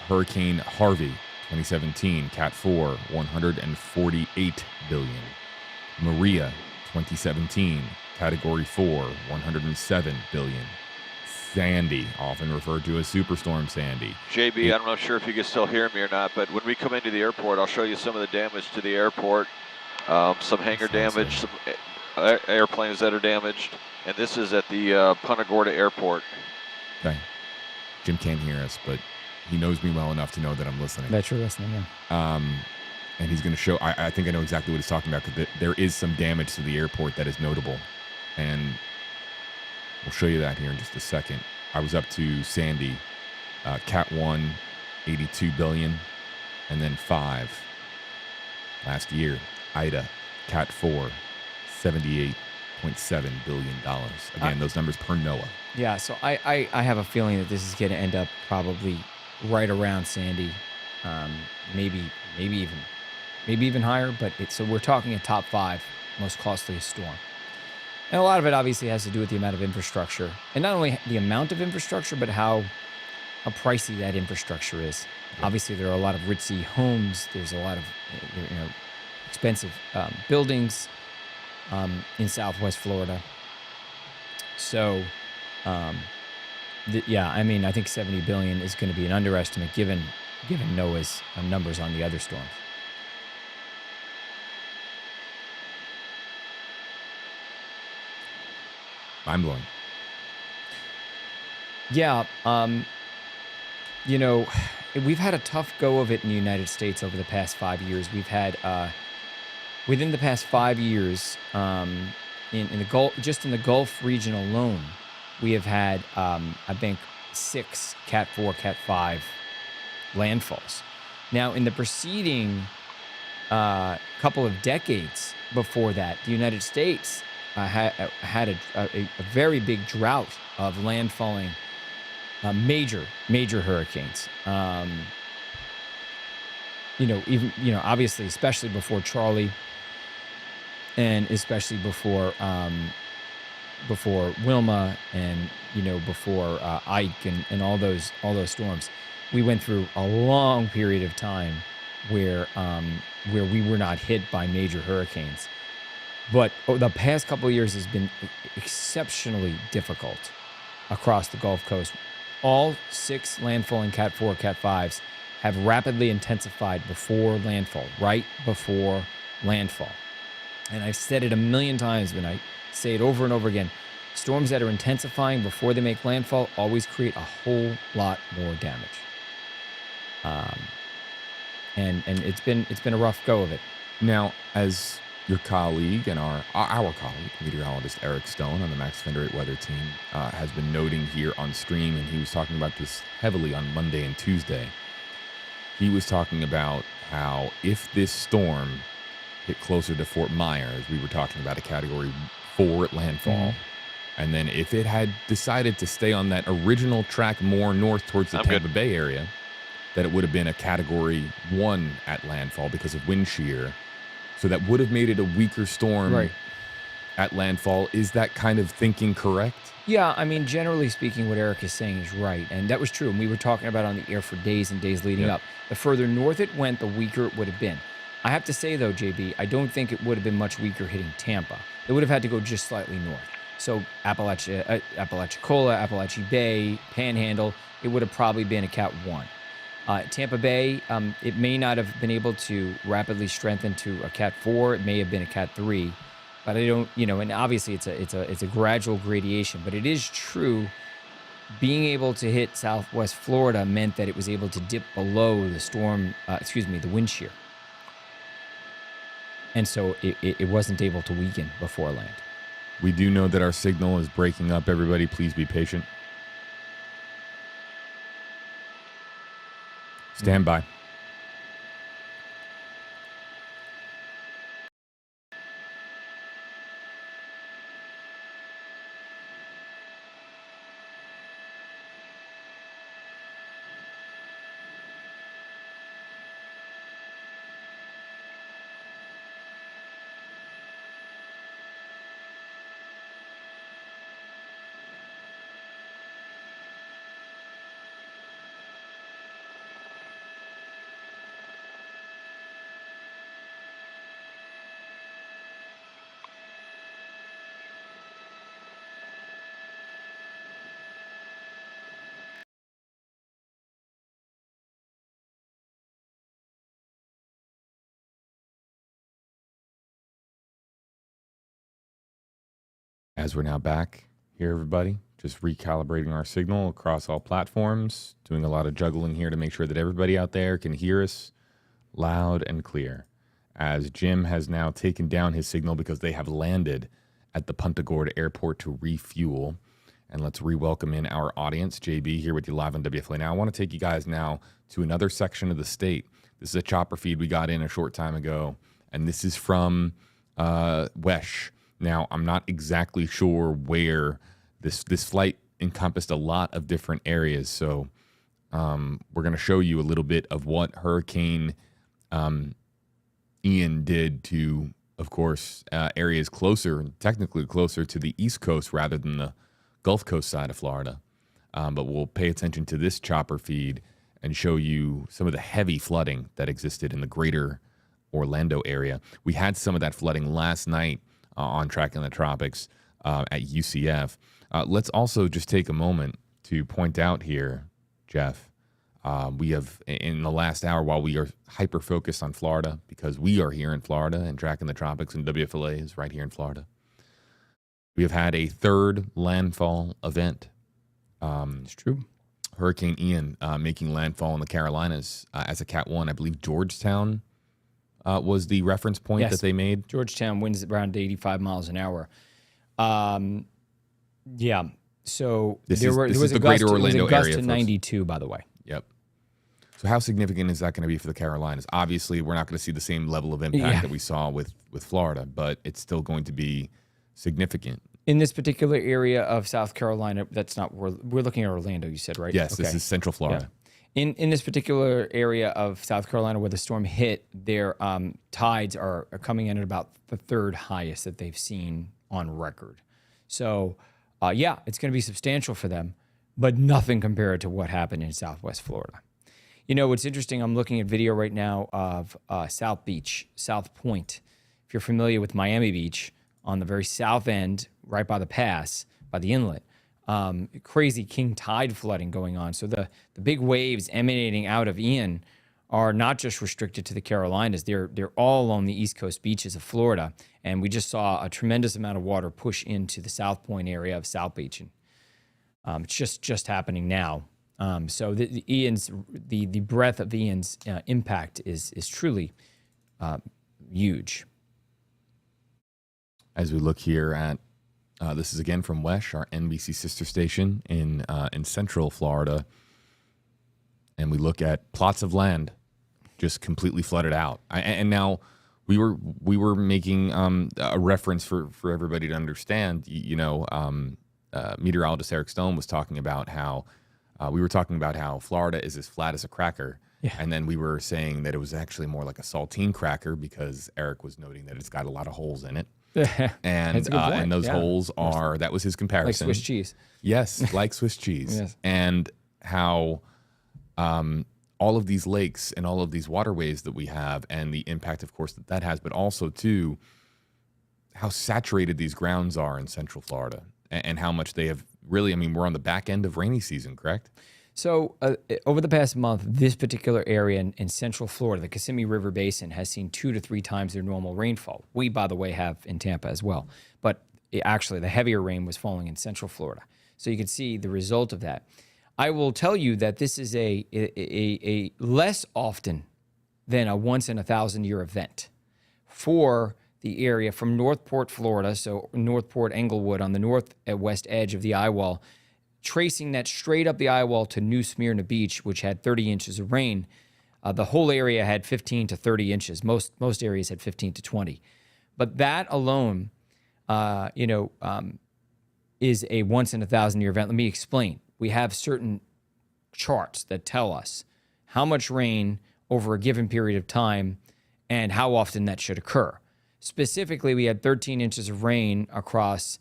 Hurricane Harvey, 2017, Cat 4, $148 billion. Maria, 2017, Category 4, $107 billion. Sandy, often referred to as Superstorm Sandy. JB, I'm not sure if you can still hear me or not, but when we come into the airport, I'll show you some of the damage to the airport, some hangar damage, some airplanes that are damaged, and this is at the Punta Gorda Airport. Okay. Jim can't hear us, but he knows me well enough to know that I'm listening. That you're listening, yeah. And he's going to show, I think I know exactly what he's talking about, because there is some damage to the airport that is notable. And we'll show you that here in just a second. I was up to Sandy, Cat 1, $82 billion, and then 5 last year. Ida, Cat 4, $78.7 billion. Again, those numbers per NOAA. Yeah, so I have a feeling that this is going to end up probably right around Sandy, maybe even higher. But so we're talking a top 5 most costliest storm, and a lot of it obviously has to do with the amount of infrastructure, and not only the amount of infrastructure, but how pricey that infrastructure is. Yeah. Obviously, there are a lot of ritzy homes. There's a lot of expensive buildings in Southwest Florida. So. Yeah, I mean, I think $70 billion is going to be an underestimate given NOAA's numbers on the other storms. Mind blowing. Yeah, we've had a tough go of it in the United States over the past 5 years. We've had within the past 5 years in the Gulf, just in the Gulf region alone. We have had, I think, 6 Cat 4, Cat 5 landfalls. Now, in the preceding couple of decades before that, the United States had a very big drought of landfalling major hurricanes. Obviously, especially before Charlie, and especially before Wilma, and before Ike, and all those storms. We went through a long period of time where we were not hit by major hurricanes. But the past couple of years has been exceptionally difficult across the Gulf Coast. All 6 landfalling Cat 4, Cat 5s have rapidly intensified before landfall, right before landfall. And I've said it a million times, and I say it over and over again. Storms that are intensifying before they make landfall always create a whole lot more damage. And it's been a rough go of it. Now, as your colleague and our colleague, meteorologist Eric Stone on the Max Fender 8 weather team, has been noting here on stream, and he was talking about this heavily on Monday and Tuesday. He was talking about how if this storm hit closer to Fort Myers, we were talking about a Category 4 at landfall, and then if it had decided to stay on that original track more north towards the Tampa Bay area, that it would have been a Category 1 at landfall because of wind shear. So that would have made it a weaker storm at landfall. Is that kind of thinking correct? Yeah, I mean, generally speaking, what Eric is saying is right. And that was true. And we were talking about it on the air for days and days leading up. The further north it went, the weaker it would have been. I have to say, though, JB, I don't think it would have been much weaker hitting Tampa. It would have had to go just slightly north. So Apalachicola, Appalachia Bay, Panhandle, it would have probably been a Cat 1. Tampa Bay, it may not have been able to rapidly strengthen to a Cat 4. It may have been a Cat 3, but I don't, and obviously it's a gradual gradation. But it is true, being able to hit Southwest Florida meant that it was able to dip below the storm, the wind shear, and so it wasn't able to weaken before land. We do know that our signal is breaking up. Everybody, please be patient. Stand by. As we're now back here, everybody, just recalibrating our signal across all platforms, doing a lot of juggling here to make sure that everybody out there can hear us loud and clear. As Jim has now taken down his signal because they have landed at the Punta Gorda Airport to refuel. And let's re-welcome in our audience. JB here with you live on WFLA. Now, I want to take you guys now to another section of the state. This is a chopper feed we got in a short time ago, and this is from Wesh. Now, I'm not exactly sure where this flight encompassed a lot of different areas, so we're going to show you a little bit of what Hurricane Ian did to, of course, areas closer, technically closer to the East Coast rather than the Gulf Coast side of Florida. But we'll pay attention to this chopper feed and show you some of the heavy flooding that existed in the greater Orlando area. We had some of that flooding last night on Tracking the Tropics at UCF. Let's also just take a moment to point out here, Jeff, we have, in the last hour, while we are hyper-focused on Florida, because we are here in Florida and Tracking the Tropics and WFLA is right here in Florida, we have had a third landfall event. It's true. Hurricane Ian making landfall in the Carolinas as a Cat 1. I believe Georgetown was the reference point that they made. Georgetown winds around 85 miles an hour. Yeah. So This there is was the a greater gust, Orlando it was a gust area, to folks. 92, by the way. Yep. So how significant is that going to be for the Carolinas? Obviously, we're not going to see the same level of impact that we saw with Florida, but it's still going to be significant. In this particular area of South Carolina, that's not we're looking at Orlando. You said, right? Yes, this is Central Florida. Yeah. In this particular area of South Carolina where the storm hit, their tides are coming in at about the third highest that they've seen on record. So, it's going to be substantial for them, but nothing compared to what happened in Southwest Florida. You know, what's interesting, I'm looking at video right now of South Beach, South Point. If you're familiar with Miami Beach, on the very south end, right by the pass, by the inlet, crazy king tide flooding going on. So the big waves emanating out of Ian are not just restricted to the Carolinas. They're all along the East Coast beaches of Florida. And we just saw a tremendous amount of water push into the South Point area of South Beach. And it's just happening now. So the breadth of Ian's impact is truly huge. As we look here at, this is again from Wesh, our NBC sister station in Central Florida, and we look at plots of land just completely flooded out. And now we were making a reference for everybody to understand. Meteorologist Eric Stone was talking about how we were talking about how Florida is as flat as a cracker. Yeah. And then we were saying that it was actually more like a saltine cracker because Eric was noting that it's got a lot of holes in it. And those holes are, that was his comparison. Like Swiss cheese. Yes, like Swiss cheese. Yes. And how all of these lakes and all of these waterways that we have and the impact, of course, that has, but also, too, how saturated these grounds are in Central Florida and how much they have really, we're on the back end of rainy season, correct? So over the past month, this particular area in Central Florida, the Kissimmee River Basin, has seen 2 to 3 times their normal rainfall. We, by the way, have in Tampa as well. But actually, the heavier rain was falling in Central Florida. So you can see the result of that. I will tell you that this is a less often than a once-in-a-thousand-year event for the area from Northport, Florida, so Northport, Englewood on the northwest edge of the eye wall, tracing that straight up the eye wall to New Smyrna Beach, which had 30 inches of rain. The whole area had 15 to 30 inches. Most areas had 15 to 20. But that alone, is a once-in-a-thousand-year event. Let me explain. We have certain charts that tell us how much rain over a given period of time and how often that should occur. Specifically, we had 13 inches of rain across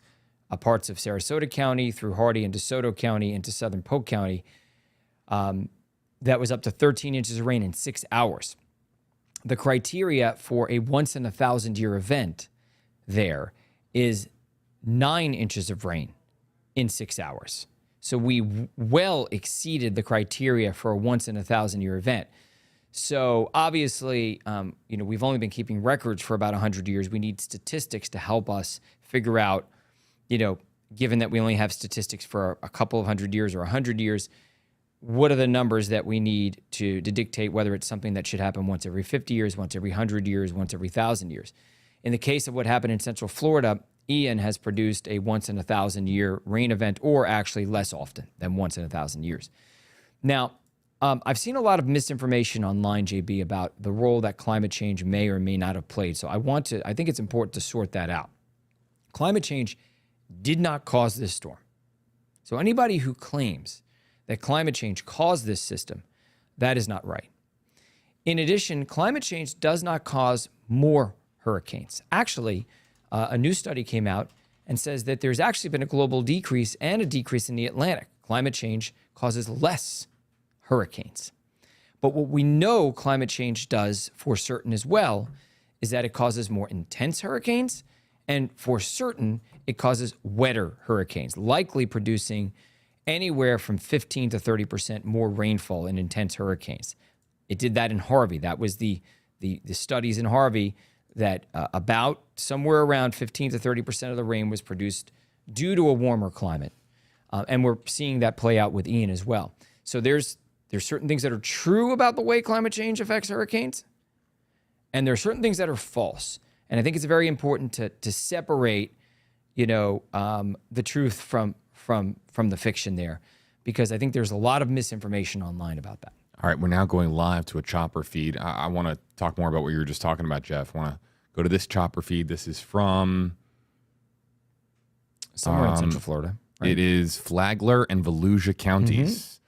parts of Sarasota County through Hardy and DeSoto County into southern Polk County. That was up to 13 inches of rain in 6 hours. The criteria for a once-in-a-thousand-year event there is 9 inches of rain in 6 hours. So we well exceeded the criteria for a once-in-a-thousand-year event. So obviously, we've only been keeping records for about 100 years. We need statistics to help us figure out given that we only have statistics for a couple of 100 years or 100 years, what are the numbers that we need to dictate whether it's something that should happen once every 50 years, once every 100 years, once every 1,000 years? In the case of what happened in Central Florida, Ian has produced a once in 1,000-year rain event, or actually less often than once in 1,000 years. Now, I've seen a lot of misinformation online, JB, about the role that climate change may or may not have played. So I think it's important to sort that out. Climate change did not cause this storm. So anybody who claims that climate change caused this system, that is not right. In addition, climate change does not cause more hurricanes. Actually, a new study came out and says that there's actually been a global decrease and a decrease in the Atlantic. Climate change causes less hurricanes. But what we know climate change does for certain as well is that it causes more intense hurricanes, and for certain, it causes wetter hurricanes, likely producing anywhere from 15 to 30% more rainfall in intense hurricanes. It did that in Harvey. That was the studies in Harvey that about somewhere around 15 to 30% of the rain was produced due to a warmer climate. And we're seeing that play out with Ian as well. So there's certain things that are true about the way climate change affects hurricanes, and there are certain things that are false. And I think it's very important to separate, the truth from the fiction there, because I think there's a lot of misinformation online about that. All right, we're now going live to a chopper feed. I want to talk more about what you were just talking about, Jeff. I want to go to this chopper feed. This is from somewhere in Central Florida. Right? It is Flagler and Volusia counties.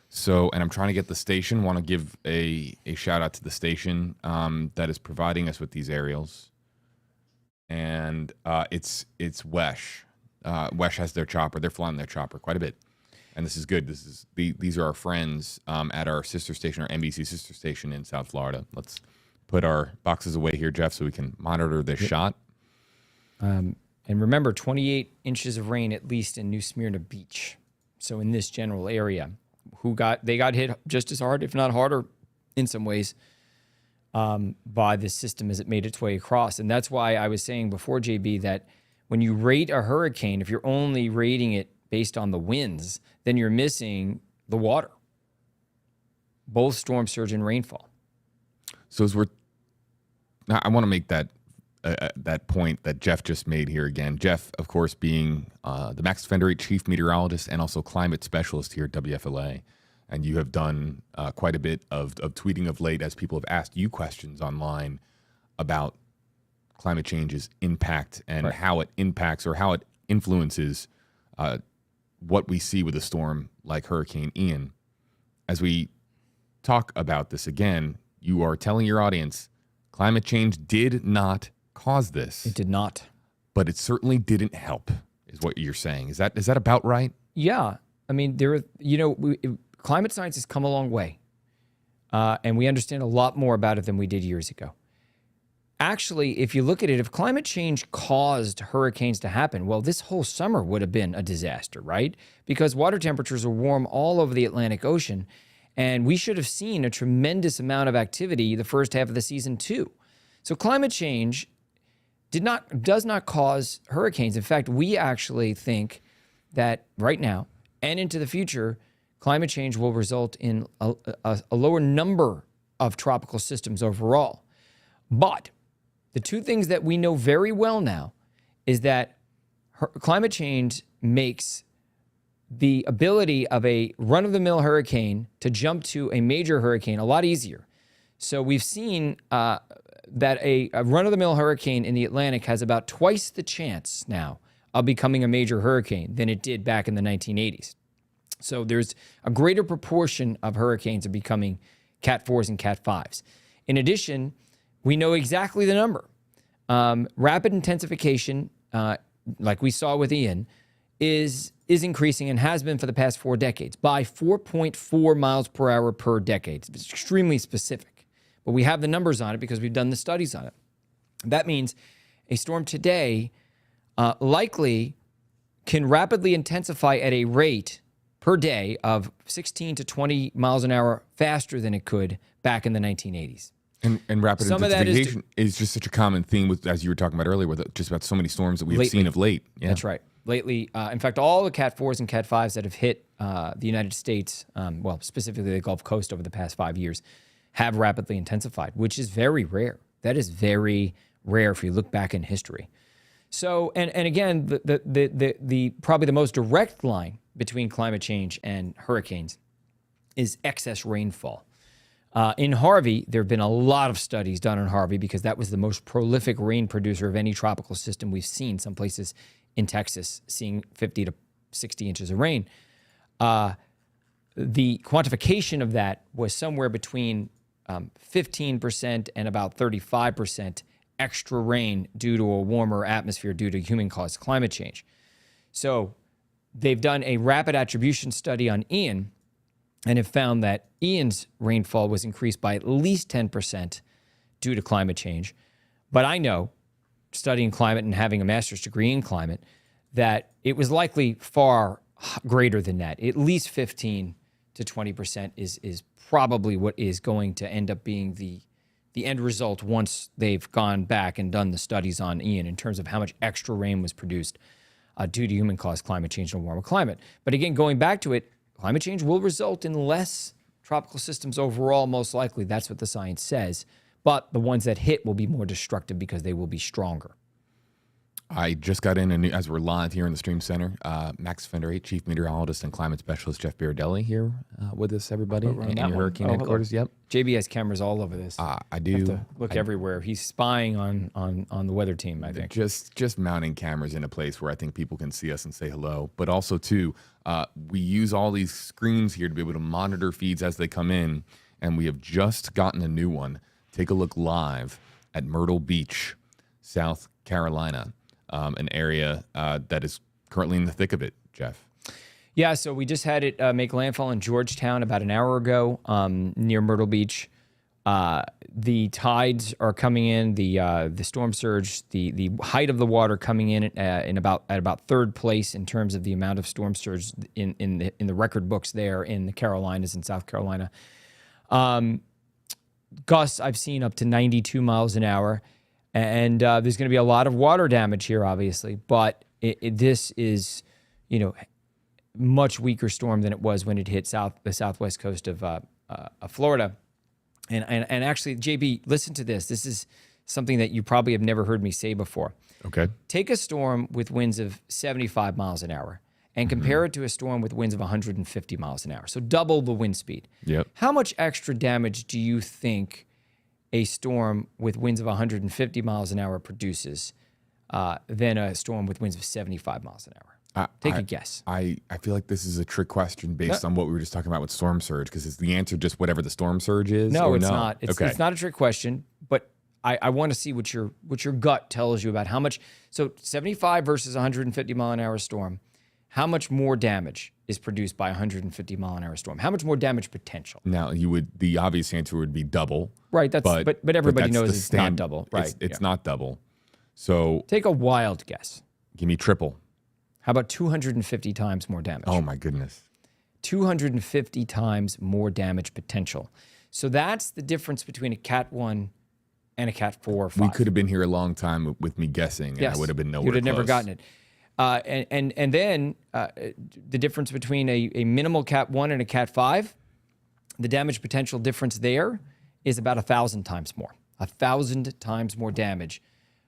So, and I'm trying to get the station. Want to give a shout out to the station that is providing us with these aerials. And it's Wesh. Wesh has their chopper. They're flying their chopper quite a bit. And this is good. These are our friends at our sister station, our NBC sister station in South Florida. Let's put our boxes away here, Jeff, so we can monitor this shot. And remember, 28 inches of rain at least in New Smyrna Beach. So in this general area, they got hit just as hard, if not harder, in some ways, by this system as it made its way across. And that's why I was saying before, JB, that when you rate a hurricane, if you're only rating it based on the winds, then you're missing the water, both storm surge and rainfall. So I want to make that point that Jeff just made here again. Jeff, of course, being the Max Defender chief meteorologist and also climate specialist here at WFLA. And you have done quite a bit of tweeting of late as people have asked you questions online about climate change's impact and how it impacts or how it influences what we see with a storm like Hurricane Ian. As we talk about this again, you are telling your audience climate change did not cause this. It did not. But it certainly didn't help, is what you're saying. Is that about right? Yeah. I mean, climate science has come a long way, and we understand a lot more about it than we did years ago. Actually, if you look at it, if climate change caused hurricanes to happen, well, this whole summer would have been a disaster, right? Because water temperatures are warm all over the Atlantic Ocean, and we should have seen a tremendous amount of activity the first half of the season too. So climate change does not cause hurricanes. In fact, we actually think that right now and into the future, climate change will result in a lower number of tropical systems overall. But the two things that we know very well now is that climate change makes the ability of a run-of-the-mill hurricane to jump to a major hurricane a lot easier. So we've seen that a run-of-the-mill hurricane in the Atlantic has about twice the chance now of becoming a major hurricane than it did back in the 1980s. So there's a greater proportion of hurricanes are becoming Cat 4s and Cat 5s. In addition, we know exactly the number. Rapid intensification, like we saw with Ian, is increasing and has been for the past 4 decades by 4.4 miles per hour per decade. It's extremely specific, but we have the numbers on it because we've done the studies on it. That means a storm today likely can rapidly intensify at a rate per day of 16 to 20 miles an hour faster than it could back in the 1980s. And rapid intensification is just such a common theme with, as you were talking about earlier, with just about so many storms that we have seen of late. Yeah. That's right. lately. In fact, all the Cat 4s and Cat 5s that have hit the United States, well, specifically the Gulf Coast over the past 5 years, have rapidly intensified, which is very rare. That is very rare if you look back in history. So, and again, the probably the most direct line between climate change and hurricanes is excess rainfall. In Harvey, there have been a lot of studies done on Harvey because that was the most prolific rain producer of any tropical system we've seen. Some places in Texas seeing 50 to 60 inches of rain. The quantification of that was somewhere between 15% and about 35% extra rain due to a warmer atmosphere due to human-caused climate change. So they've done a rapid attribution study on Ian and have found that Ian's rainfall was increased by at least 10% due to climate change. But I know, studying climate and having a master's degree in climate, that it was likely far greater than that. At least 15 to 20% is probably what is going to end up being the end result once they've gone back and done the studies on Ian in terms of how much extra rain was produced due to human-caused climate change and a warmer climate. But again, going back to it, climate change will result in less tropical systems overall, most likely. That's what the science says. But the ones that hit will be more destructive because they will be stronger. I just got in, as we're live here in the Stream Center, Max Fender, Chief Meteorologist and Climate Specialist Jeff Berardelli here with us, everybody, in your hurricane headquarters. Yep. JB has cameras all over this. I do. Have to look everywhere. He's spying on the weather team, I think. Just mounting cameras in a place where I think people can see us and say hello. But also, too, we use all these screens here to be able to monitor feeds as they come in, and we have just gotten a new one. Take a look live at Myrtle Beach, South Carolina. An area that is currently in the thick of it, Jeff. Yeah, so we just had it make landfall in Georgetown about an hour ago near Myrtle Beach. The tides are coming in, the storm surge, the height of the water coming in at about third place in terms of the amount of storm surge in the record books there in the Carolinas and South Carolina. Gusts I've seen up to 92 miles an hour. And there's going to be a lot of water damage here, obviously, but this is, much weaker storm than it was when it hit the southwest coast of Florida. And actually, JB, listen to this. This is something that you probably have never heard me say before. Okay. Take a storm with winds of 75 miles an hour and compare it to a storm with winds of 150 miles an hour. So double the wind speed. Yep. How much extra damage do you think a storm with winds of 150 miles an hour produces than a storm with winds of 75 miles an hour? Take a guess. I feel like this is a trick question based on what we were just talking about with storm surge, because is the answer just whatever the storm surge is? No, or it's no? not. It's not a trick question, but I want to see what your gut tells you about how much. So 75 versus 150 mile an hour storm, how much more damage is produced by a 150 mile an hour storm? How much more damage potential? Now, the obvious answer would be double. Right, but everybody knows it's not double. Right. It's not double. So take a wild guess. Give me triple. How about 250 times more damage? Oh my goodness. 250 times more damage potential. So that's the difference between a Cat 1 and a Cat 4 or 5. We could have been here a long time with me guessing, and I would have been nowhere close. You'd have never gotten it. And then the difference between a minimal Cat 1 and a Cat 5, the damage potential difference there is about 1,000 times more. 1,000 times more damage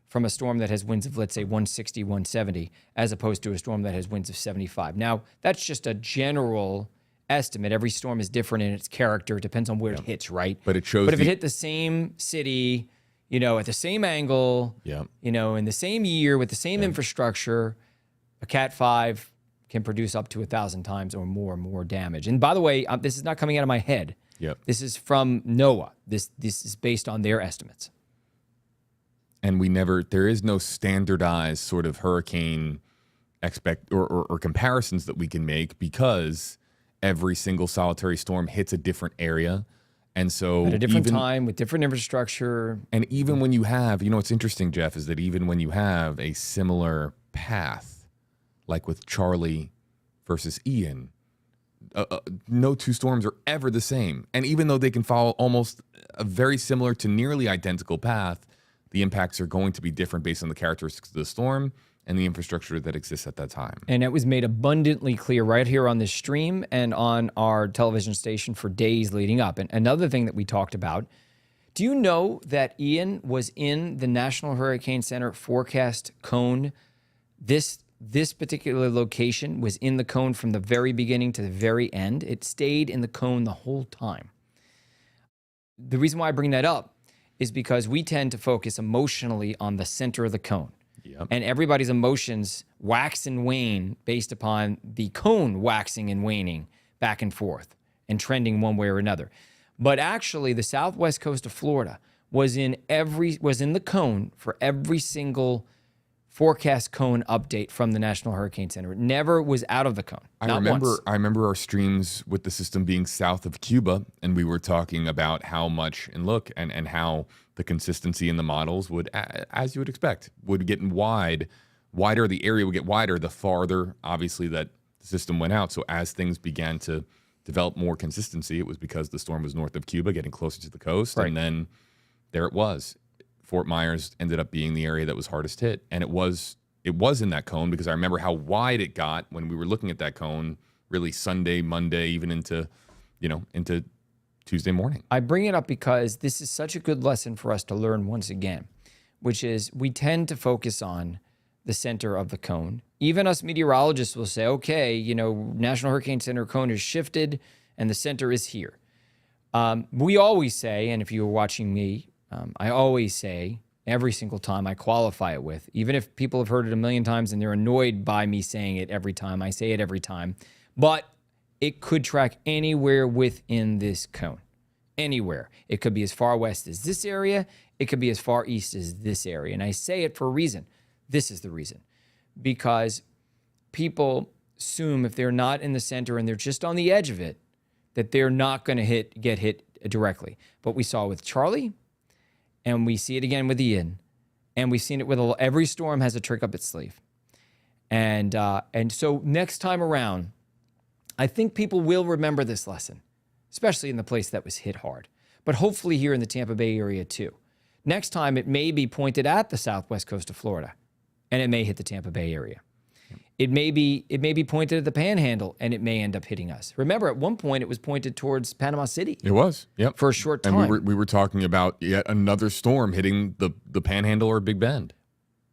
from a storm that has winds of, let's say, 160, 170, as opposed to a storm that has winds of 75. Now, that's just a general estimate. Every storm is different in its character. It depends on where it hits, right? But it shows. But if it hit the same city, at the same angle, in the same year with the same infrastructure, a Cat 5 can produce up to 1,000 times or more damage. And by the way, this is not coming out of my head. Yep. This is from NOAA. This is based on their estimates. And there is no standardized sort of hurricane or comparisons that we can make, because every single solitary storm hits a different area. And so at a different time with different infrastructure. And even when you have, what's interesting, Jeff, is that even when you have a similar path, like with Charlie versus Ian, no two storms are ever the same. And even though they can follow almost a very similar to nearly identical path, the impacts are going to be different based on the characteristics of the storm and the infrastructure that exists at that time. And it was made abundantly clear right here on this stream and on our television station for days leading up. And another thing that we talked about, do you know that Ian was in the National Hurricane Center forecast cone? This particular location was in the cone from the very beginning to the very end. It stayed in the cone the whole time. The reason why I bring that up is because we tend to focus emotionally on the center of the cone. Yep. And everybody's emotions wax and wane based upon the cone waxing and waning back and forth and trending one way or another. But actually, the southwest coast of Florida was in the cone for every single forecast cone update from the National Hurricane Center. It never was out of the cone. I remember our streams with the system being south of Cuba, and we were talking about how much and how the consistency in the models would, as you would expect, would get wider. The area would get wider the farther, obviously, that the system went out. So as things began to develop more consistency, it was because the storm was north of Cuba, getting closer to the coast, right. And then there it was. Fort Myers ended up being the area that was hardest hit, and it was in that cone because I remember how wide it got when we were looking at that cone. Really, Sunday, Monday, even into Tuesday morning. I bring it up because this is such a good lesson for us to learn once again, which is we tend to focus on the center of the cone. Even us meteorologists will say, okay, National Hurricane Center cone is shifted and the center is here. We always say, and if you were watching me, I always say every single time I qualify it with, even if people have heard it a million times and they're annoyed by me saying it every time, I say it every time, but it could track anywhere within this cone, anywhere. It could be as far west as this area. It could be as far east as this area. And I say it for a reason. This is the reason. Because people assume if they're not in the center and they're just on the edge of it, that they're not going to get hit directly. But we saw with Charlie, and we see it again with Ian, and we've seen it with every storm has a trick up its sleeve. And so next time around, I think people will remember this lesson, especially in the place that was hit hard, but hopefully here in the Tampa Bay area too. Next time, it may be pointed at the southwest coast of Florida, and it may hit the Tampa Bay area. It may be pointed at the Panhandle, and it may end up hitting us. Remember, at one point, it was pointed towards Panama City. It was, yep, for a short time. And we were talking about yet another storm hitting the Panhandle or Big Bend.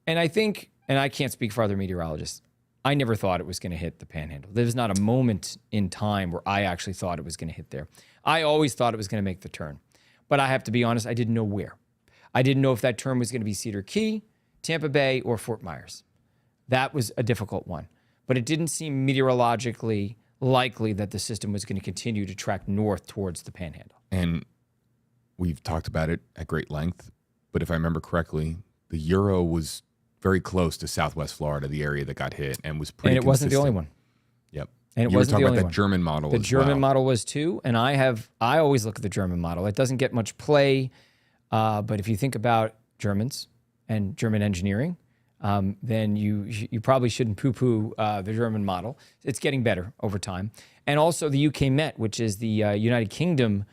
And I think, and I can't speak for other meteorologists, I never thought it was going to hit the Panhandle. There was not a moment in time where I actually thought it was going to hit there. I always thought it was going to make the turn. But I have to be honest, I didn't know where. I didn't know if that turn was going to be Cedar Key, Tampa Bay, or Fort Myers. That was a difficult one. But it didn't seem meteorologically likely that the system was going to continue to track north towards the Panhandle. And we've talked about it at great length. But if I remember correctly, the Euro was very close to Southwest Florida, the area that got hit, and was pretty consistent. Wasn't the only one. Yep. And you wasn't were talking the only about one. that German model The as German well. model was too, and I always look at the German model. It doesn't get much play, but if you think about Germans and German engineering, then you probably shouldn't poo-poo the German model. It's getting better over time. And also the UK Met, which is the United Kingdom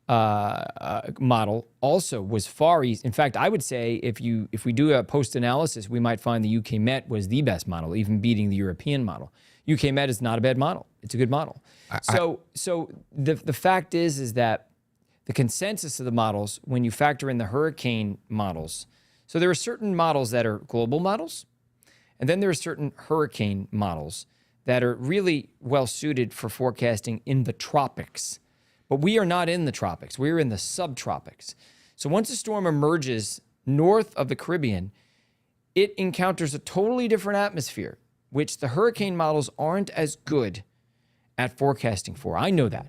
model, also was far east. In fact, I would say if we do a post-analysis, we might find the UK Met was the best model, even beating the European model. UK Met is not a bad model. It's a good model. So the fact is that the consensus of the models, when you factor in the hurricane models, so there are certain models that are global models, and then there are certain hurricane models that are really well suited for forecasting in the tropics. But we are not in the tropics. We're in the subtropics. So once a storm emerges north of the Caribbean, it encounters a totally different atmosphere, which the hurricane models aren't as good at forecasting for. I know that.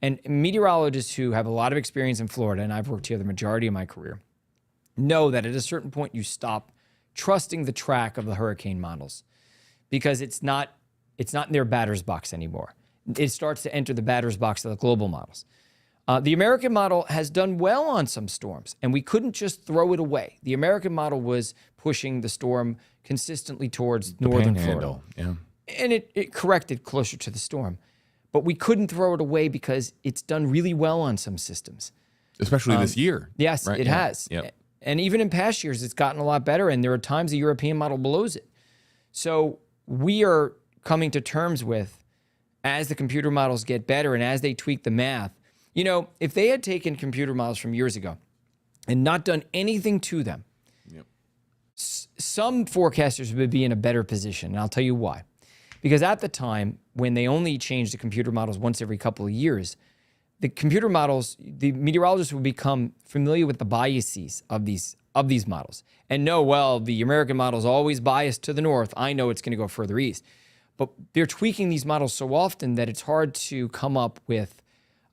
And meteorologists who have a lot of experience in Florida, and I've worked here the majority of my career, know that at a certain point you stop trusting the track of the hurricane models because it's not in their batter's box anymore. It starts to enter the batter's box of the global models. The American model has done well on some storms, and we couldn't just throw it away. The American model was pushing the storm consistently towards The northern Panhandle, Florida. yeah. And it corrected closer to the storm. But we couldn't throw it away because it's done really well on some systems. Especially this year. Yes, right? it has. Yep. And even in past years, it's gotten a lot better, and there are times the European model blows it. So we are coming to terms with, as the computer models get better and as they tweak the math, you know, if they had taken computer models from years ago and not done anything to them, some forecasters would be in a better position. And I'll tell you why. Because at the time, when they only changed the computer models once every couple of years, the computer models, the meteorologists would become familiar with the biases of these models and know, well, the American model is always biased to the north. I know it's going to go further east. But they're tweaking these models so often that it's hard to come up with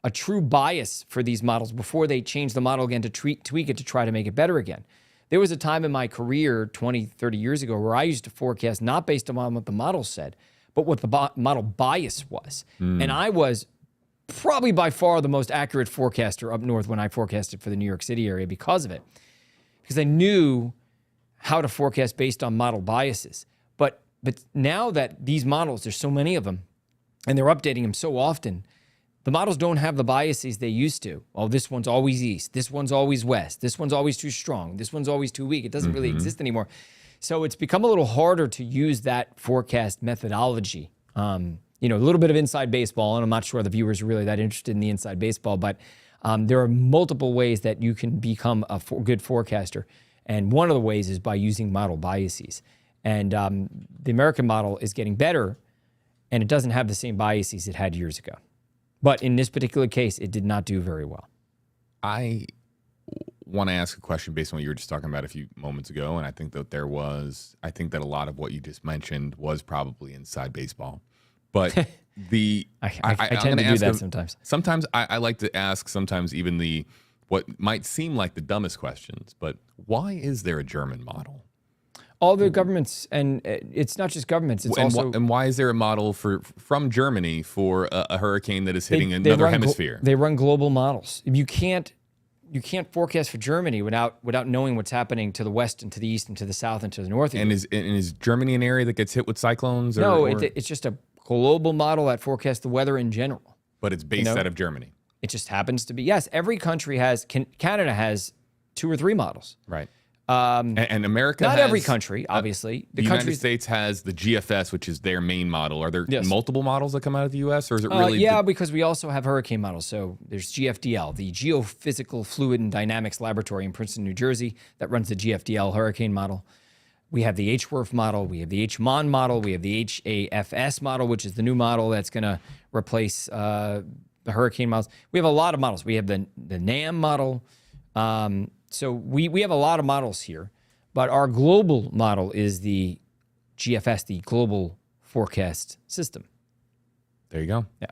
a true bias for these models before they change the model again to tweak it to try to make it better again. There was a time in my career 20, 30 years ago where I used to forecast not based on what the model said, but what the model bias was. And I was probably by far the most accurate forecaster up north when I forecasted for the New York City area because of it. Because I knew how to forecast based on model biases. But now that these models, there's so many of them, and they're updating them so often, the models don't have the biases they used to. Oh, this one's always east. This one's always west. This one's always too strong. This one's always too weak. It doesn't really exist anymore. So it's become a little harder to use that forecast methodology. You know, a little bit of inside baseball, and I'm not sure the viewers are really that interested in the inside baseball, but there are multiple ways that you can become a good forecaster. And one of the ways is by using model biases. And the American model is getting better, and it doesn't have the same biases it had years ago. But in this particular case, it did not do very well. I want to ask a question based on what you were just talking about a few moments ago, and I think that a lot of what you just mentioned was probably inside baseball. But I tend to do that sometimes. Sometimes I like to ask, sometimes even what might seem like the dumbest questions, but why is there a German model? All the governments, and it's not just governments, it's also... And why is there a model from Germany for a hurricane that is hitting another hemisphere? They run global models. You can't forecast for Germany without knowing what's happening to the west and to the east and to the south and to the north. And is Germany an area that gets hit with cyclones? No, it's just a global model that forecasts the weather in general. But it's based out of Germany. It just happens to be. Yes, every country has... Canada has 2 or 3 models. Right. And America not has, every country, obviously. The United States has the GFS, which is their main model. Are there multiple models that come out of the U.S., or is it really... because we also have hurricane models. So there's GFDL, the Geophysical Fluid and Dynamics Laboratory in Princeton, New Jersey, that runs the GFDL hurricane model. We have the HWRF model. We have the HMON model. We have the HAFS model, which is the new model that's going to replace the hurricane models. We have a lot of models. We have the NAM model. So we have a lot of models here, but our global model is the GFS, the Global Forecast System. There you go. Yeah.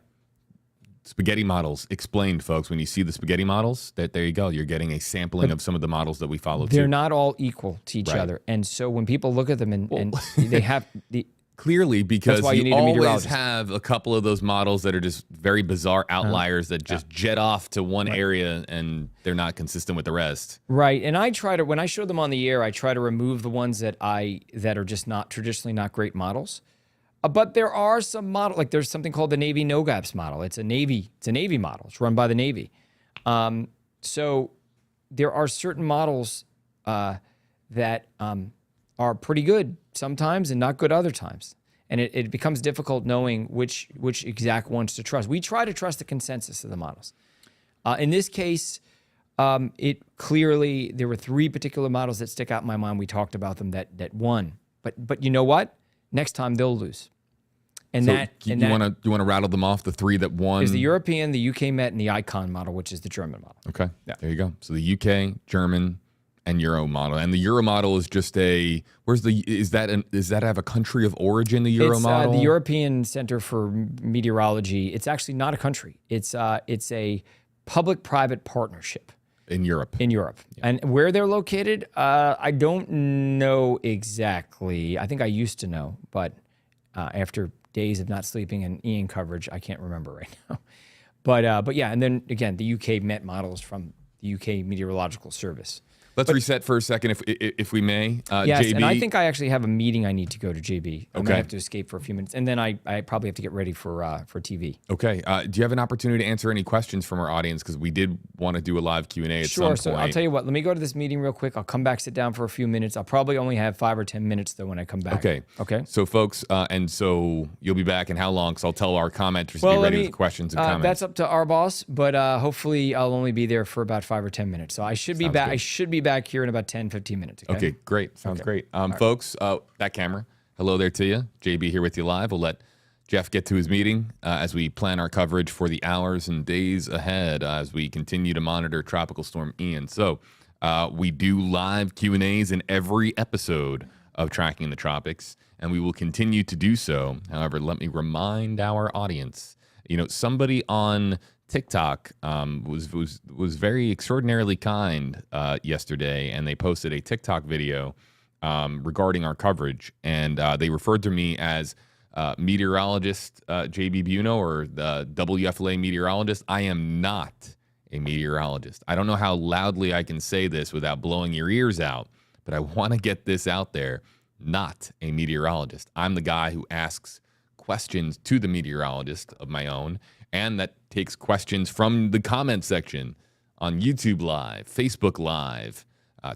Spaghetti models explained, folks. When you see the spaghetti models, there you go. You're getting a sampling of some of the models that we follow. They're not all equal to each other. And so when people look at them and they have the... Clearly, because that's why you need a always meteorologist. have a couple of those models that are just very bizarre outliers that just jet off to one area and they're not consistent with the rest. Right. And I try to, when I show them on the air, I try to remove the ones that are just not traditionally not great models. But there are some models, like there's something called the Navy NOGAPS model. It's a Navy model. It's run by the Navy. So there are certain models that are pretty good sometimes and not good other times. And it becomes difficult knowing which exact ones to trust. We try to trust the consensus of the models. In this case, it clearly, there were 3 particular models that stick out in my mind. We talked about them that won. But you know what? Next time they'll lose. And so you want to rattle them off, the 3 that won? Is the European, the UK Met, and the ICON model, which is the German model. Okay. Yeah. There you go. So the UK, German, and Euro model. And the Euro model is just does that have a country of origin, the Euro model? The European Center for Meteorology. It's actually not a country. It's a public-private partnership. In Europe. Yeah. And where they're located, I don't know exactly. I think I used to know, but after days of not sleeping and Ian coverage, I can't remember right now. But yeah, and then again, the UK Met model is from the UK Meteorological Service. Let's reset for a second, if we may. Yes, JB, and I think I actually have a meeting I need to go to, JB. I might Okay. have to escape for a few minutes, and then I probably have to get ready for TV. Okay. Do you have an opportunity to answer any questions from our audience? Because we did want to do a live Q&A at some Sure. point. So I'll tell you what. Let me go to this meeting real quick. I'll come back, sit down for a few minutes. I'll probably only have 5 or 10 minutes though when I come back. Okay. Okay. So, folks, and so you'll be back in how long? Because I'll tell our commenters to be ready with questions and comments. That's up to our boss, but hopefully I'll only be there for about 5 or 10 minutes. So I should be back. good. I should be back here in about 10, 15 minutes. Okay. Okay, great. Sounds great. Folks, that camera, hello there to you. JB here with you live. We'll let Jeff get to his meeting as we plan our coverage for the hours and days ahead as we continue to monitor Tropical Storm Ian. So we do live Q&As in every episode of Tracking the Tropics, and we will continue to do so. However, let me remind our audience, somebody on TikTok was very extraordinarily kind yesterday, and they posted a TikTok video regarding our coverage, and they referred to me as meteorologist JB Biunno, or the WFLA meteorologist. I am not a meteorologist. I don't know how loudly I can say this without blowing your ears out, but I want to get this out there. Not a meteorologist. I'm the guy who asks questions to the meteorologist of my own, and that takes questions from the comment section on YouTube Live, Facebook Live,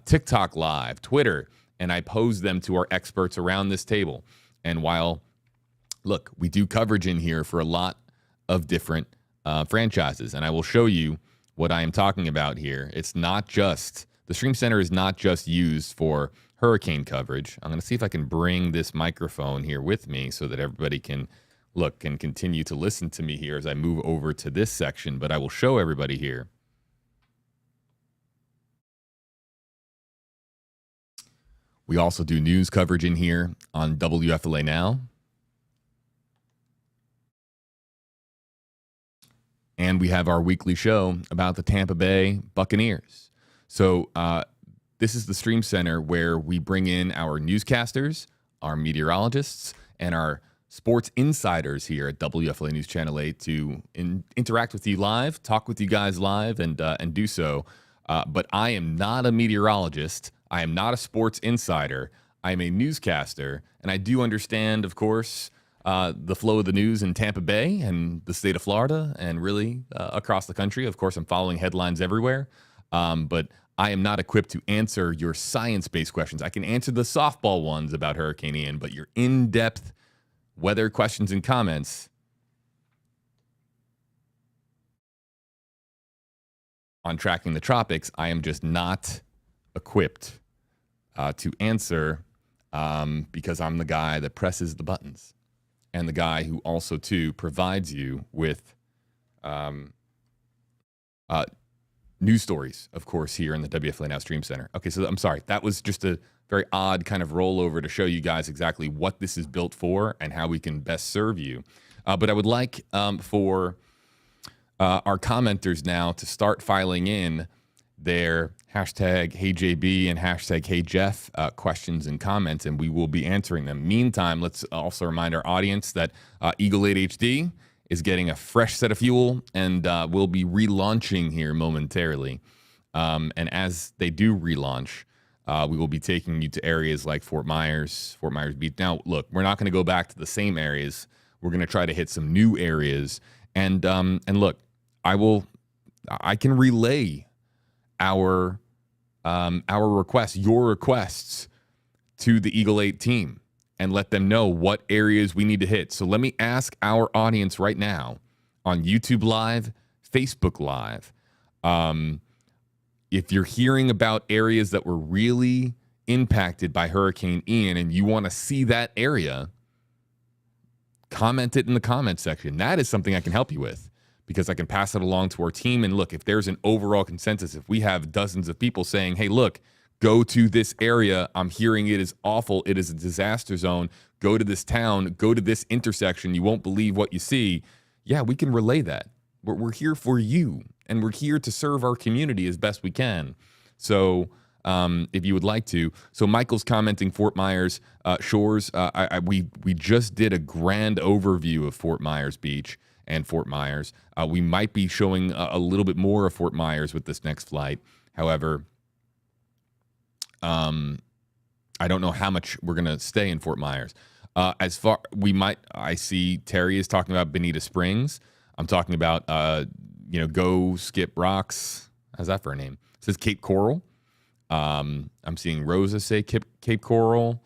TikTok Live, Twitter, and I pose them to our experts around this table. And while, look, we do coverage in here for a lot of different franchises, and I will show you what I am talking about here. It's not just, the Stream Center is not just used for hurricane coverage. I'm going to see if I can bring this microphone here with me so that everybody can look and continue to listen to me here as I move over to this section, but I will show everybody here. We also do news coverage in here on WFLA Now. And we have our weekly show about the Tampa Bay Buccaneers. So this is the Stream Center where we bring in our newscasters, our meteorologists, and our sports insiders here at WFLA News Channel 8 to interact with you live, talk with you guys live, and do so. But I am not a meteorologist. I am not a sports insider. I am a newscaster, and I do understand, of course, the flow of the news in Tampa Bay and the state of Florida and really across the country. Of course, I'm following headlines everywhere, but I am not equipped to answer your science-based questions. I can answer the softball ones about Hurricane Ian, but your in-depth weather questions and comments on Tracking the Tropics, I am just not equipped to answer because I'm the guy that presses the buttons and the guy who also, too, provides you with news stories, of course, here in the WFLA Now Stream Center. Okay, so I'm sorry. That was just a very odd kind of rollover to show you guys exactly what this is built for and how we can best serve you. But I would like for our commenters now to start filing in their hashtag HeyJB and hashtag HeyJeff questions and comments, and we will be answering them. Meantime, let's also remind our audience that Eagle 8 HD is getting a fresh set of fuel and will be relaunching here momentarily. And as they do relaunch, we will be taking you to areas like Fort Myers Beach. Now, look, we're not going to go back to the same areas. We're going to try to hit some new areas. And look, I can relay our requests, your requests to the Eagle 8 team and let them know what areas we need to hit. So let me ask our audience right now on YouTube Live, Facebook Live, if you're hearing about areas that were really impacted by Hurricane Ian and you want to see that area, comment it in the comment section. That is something I can help you with because I can pass it along to our team. And look, if there's an overall consensus, if we have dozens of people saying, hey, look, go to this area. I'm hearing it is awful. It is a disaster zone. Go to this town. Go to this intersection. You won't believe what you see. Yeah, we can relay that. We're here for you, and we're here to serve our community as best we can. So if you would like to. So Michael's commenting Fort Myers Shores. We just did a grand overview of Fort Myers Beach, and Fort Myers. We might be showing a little bit more of Fort Myers with this next flight. However, I don't know how much we're going to stay in Fort Myers. I see Terry is talking about Bonita Springs. I'm talking about, Go Skip Rocks. How's that for a name? It says Cape Coral. I'm seeing Rosa say Cape Coral.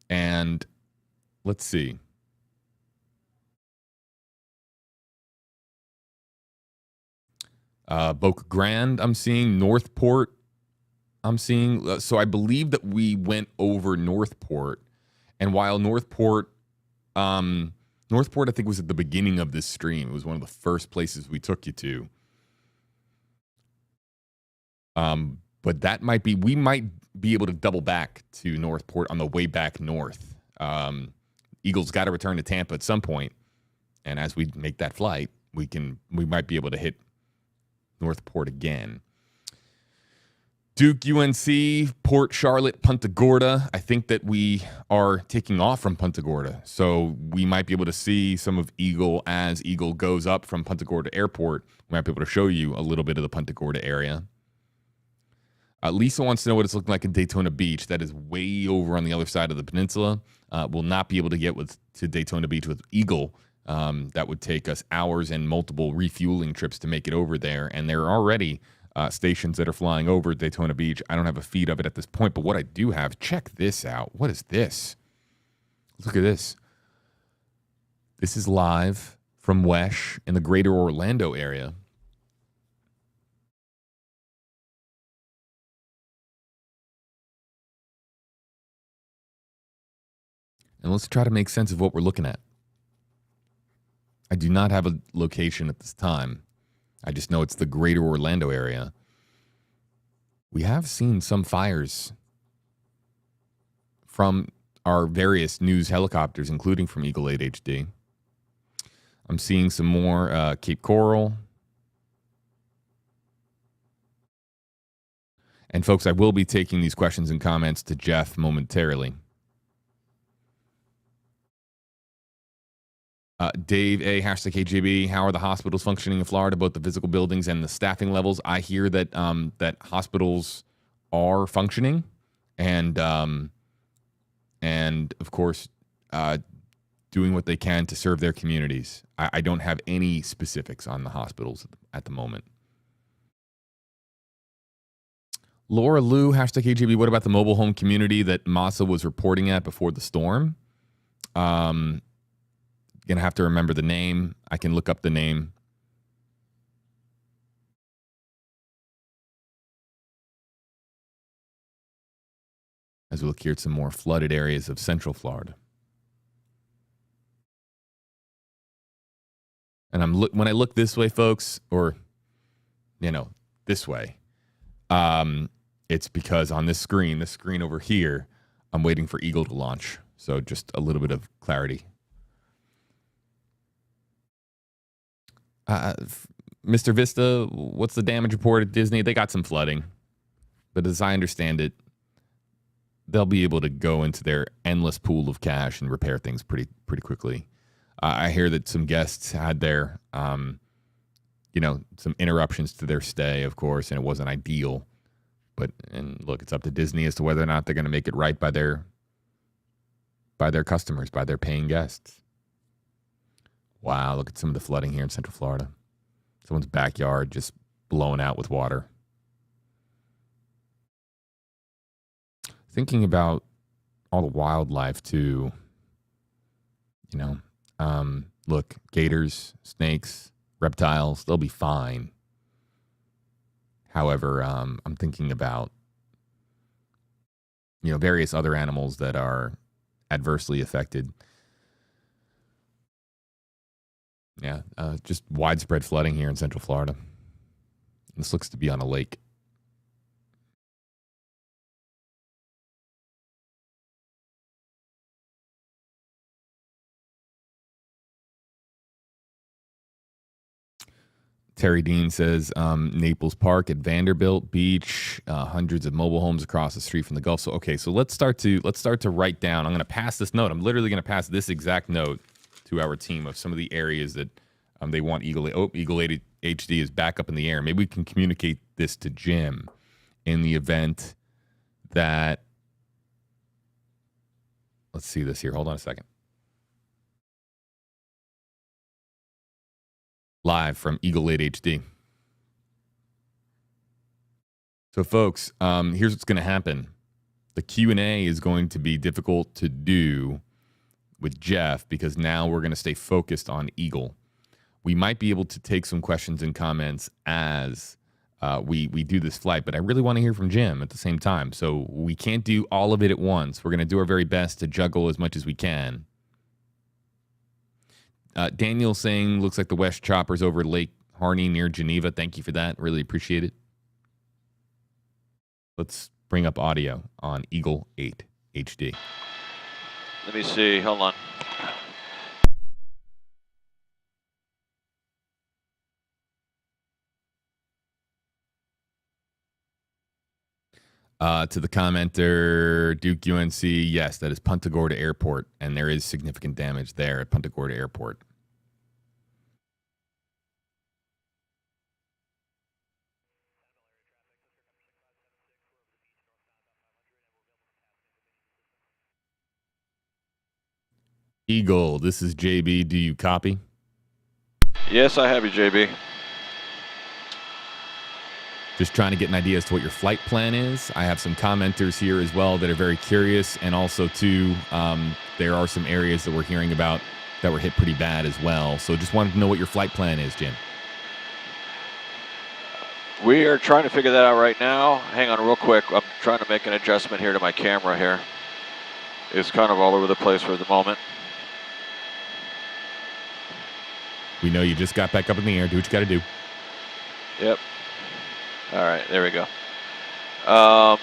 And let's see. Boca Grande, I'm seeing. Northport, I'm seeing. So I believe that we went over Northport. And while Northport, I think, was at the beginning of this stream. It was one of the first places we took you to. But that might be, we might be able to double back to Northport on the way back north. Eagles got to return to Tampa at some point. And as we make that flight, we might be able to hit Northport again. Duke, UNC, Port Charlotte, Punta Gorda. I think that we are taking off from Punta Gorda. So we might be able to see some of Eagle as Eagle goes up from Punta Gorda Airport. We might be able to show you a little bit of the Punta Gorda area. Lisa wants to know what it's looking like in Daytona Beach. That is way over on the other side of the peninsula. We'll not be able to get to Daytona Beach with Eagle. That would take us hours and multiple refueling trips to make it over there. And there are already stations that are flying over Daytona Beach. I don't have a feed of it at this point, but what I do have, check this out. What is this? Look at this. This is live from WESH in the greater Orlando area. And let's try to make sense of what we're looking at. I do not have a location at this time. I just know it's the greater Orlando area. We have seen some fires from our various news helicopters, including from Eagle 8 HD. I'm seeing some more Cape Coral. And folks, I will be taking these questions and comments to Jeff momentarily. Dave A, #KGB, how are the hospitals functioning in Florida, both the physical buildings and the staffing levels? I hear that that hospitals are functioning and of course, doing what they can to serve their communities. I don't have any specifics on the hospitals at the moment. Laura Lou, #KGB, what about the mobile home community that Massa was reporting at before the storm? Gonna have to remember the name. I can look up the name. As we look here at some more flooded areas of Central Florida. And when I look this way, folks, or this way, it's because on this screen over here, I'm waiting for Eagle to launch. So just a little bit of clarity. Mr. Vista, what's the damage report at Disney? They got some flooding, but as I understand it, they'll be able to go into their endless pool of cash and repair things pretty quickly. I hear that some guests had their, some interruptions to their stay, of course, and it wasn't ideal. And look, it's up to Disney as to whether or not they're going to make it right by their customers, by their paying guests. Wow, look at some of the flooding here in Central Florida. Someone's backyard just blown out with water. Thinking about all the wildlife too. Look, gators, snakes, reptiles, they'll be fine. However, I'm thinking about, various other animals that are adversely affected. Yeah, just widespread flooding here in Central Florida. This looks to be on a lake. Terry Dean says Naples Park at Vanderbilt Beach, hundreds of mobile homes across the street from the Gulf. So okay, so let's start to write down. I'm going to pass this note. I'm literally going to pass this exact note to our team of some of the areas that they want Eagle. Oh, Eagle 8 HD is back up in the air. Maybe we can communicate this to Jim in the event that. Let's see this here. Hold on a second. Live from Eagle 8 HD. So, folks, here's what's going to happen. The Q&A is going to be difficult to do with Jeff because now we're going to stay focused on Eagle. We might be able to take some questions and comments as we do this flight, but I really want to hear from Jim at the same time. So we can't do all of it at once. We're going to do our very best to juggle as much as we can. Daniel saying, looks like the West Chopper's over Lake Harney near Geneva. Thank you for that. Really appreciate it. Let's bring up audio on Eagle 8 HD. Let me see. Hold on. To the commenter, Duke UNC, yes, that is Punta Gorda Airport, and there is significant damage there at Punta Gorda Airport. Eagle, this is JB. Do you copy? Yes, I have you, JB. Just trying to get an idea as to what your flight plan is. I have some commenters here as well that are very curious, and also, too, there are some areas that we're hearing about that were hit pretty bad as well. So just wanted to know what your flight plan is, Jim. We are trying to figure that out right now. Hang on real quick. I'm trying to make an adjustment here to my camera here. It's kind of all over the place for the moment. We know you just got back up in the air. Do what you got to do. Yep. All right, there we go. I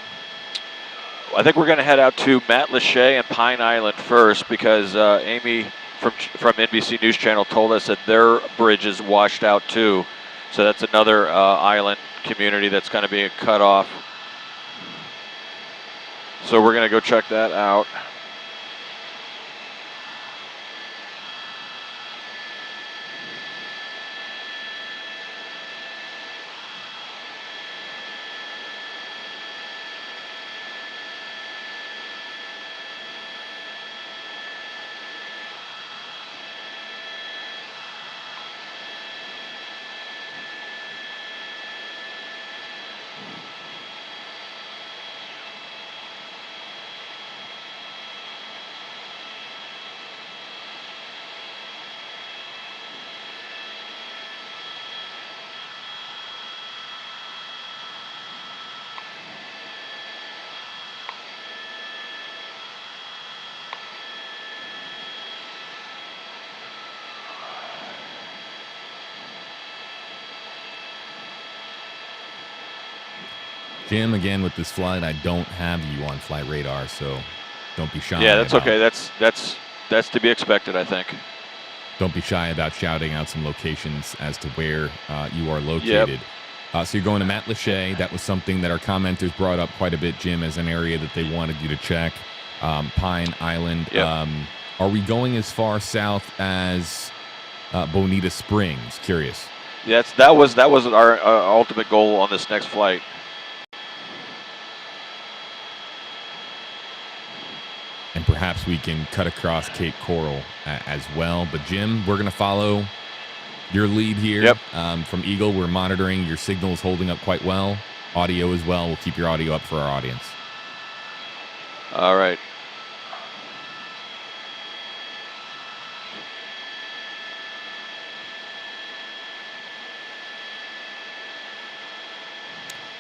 think we're going to head out to Matlacha and Pine Island first because Amy from NBC News Channel told us that their bridge is washed out too. So that's another island community that's kind of being cut off. So we're going to go check that out. Jim, again, with this flight, I don't have you on flight radar, so don't be shy. Yeah, that's okay. That's to be expected, I think. Don't be shy about shouting out some locations as to where you are located. Yep. So you're going to Matlacha. That was something that our commenters brought up quite a bit, Jim, as an area that they wanted you to check. Pine Island. Yep. Are we going as far south as Bonita Springs? Curious. Yes, that was our ultimate goal on this next flight. And perhaps we can cut across Cape Coral as well. But, Jim, we're going to follow your lead here. Yep. From Eagle, we're monitoring. Your signal is holding up quite well. Audio as well. We'll keep your audio up for our audience. All right.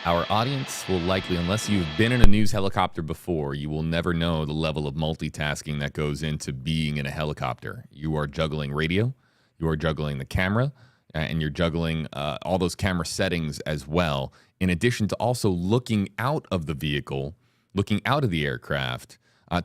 Our audience will likely, unless you've been in a news helicopter before, you will never know the level of multitasking that goes into being in a helicopter. You are juggling radio, you are juggling the camera, and you're juggling all those camera settings as well, in addition to also looking out of the vehicle, looking out of the aircraft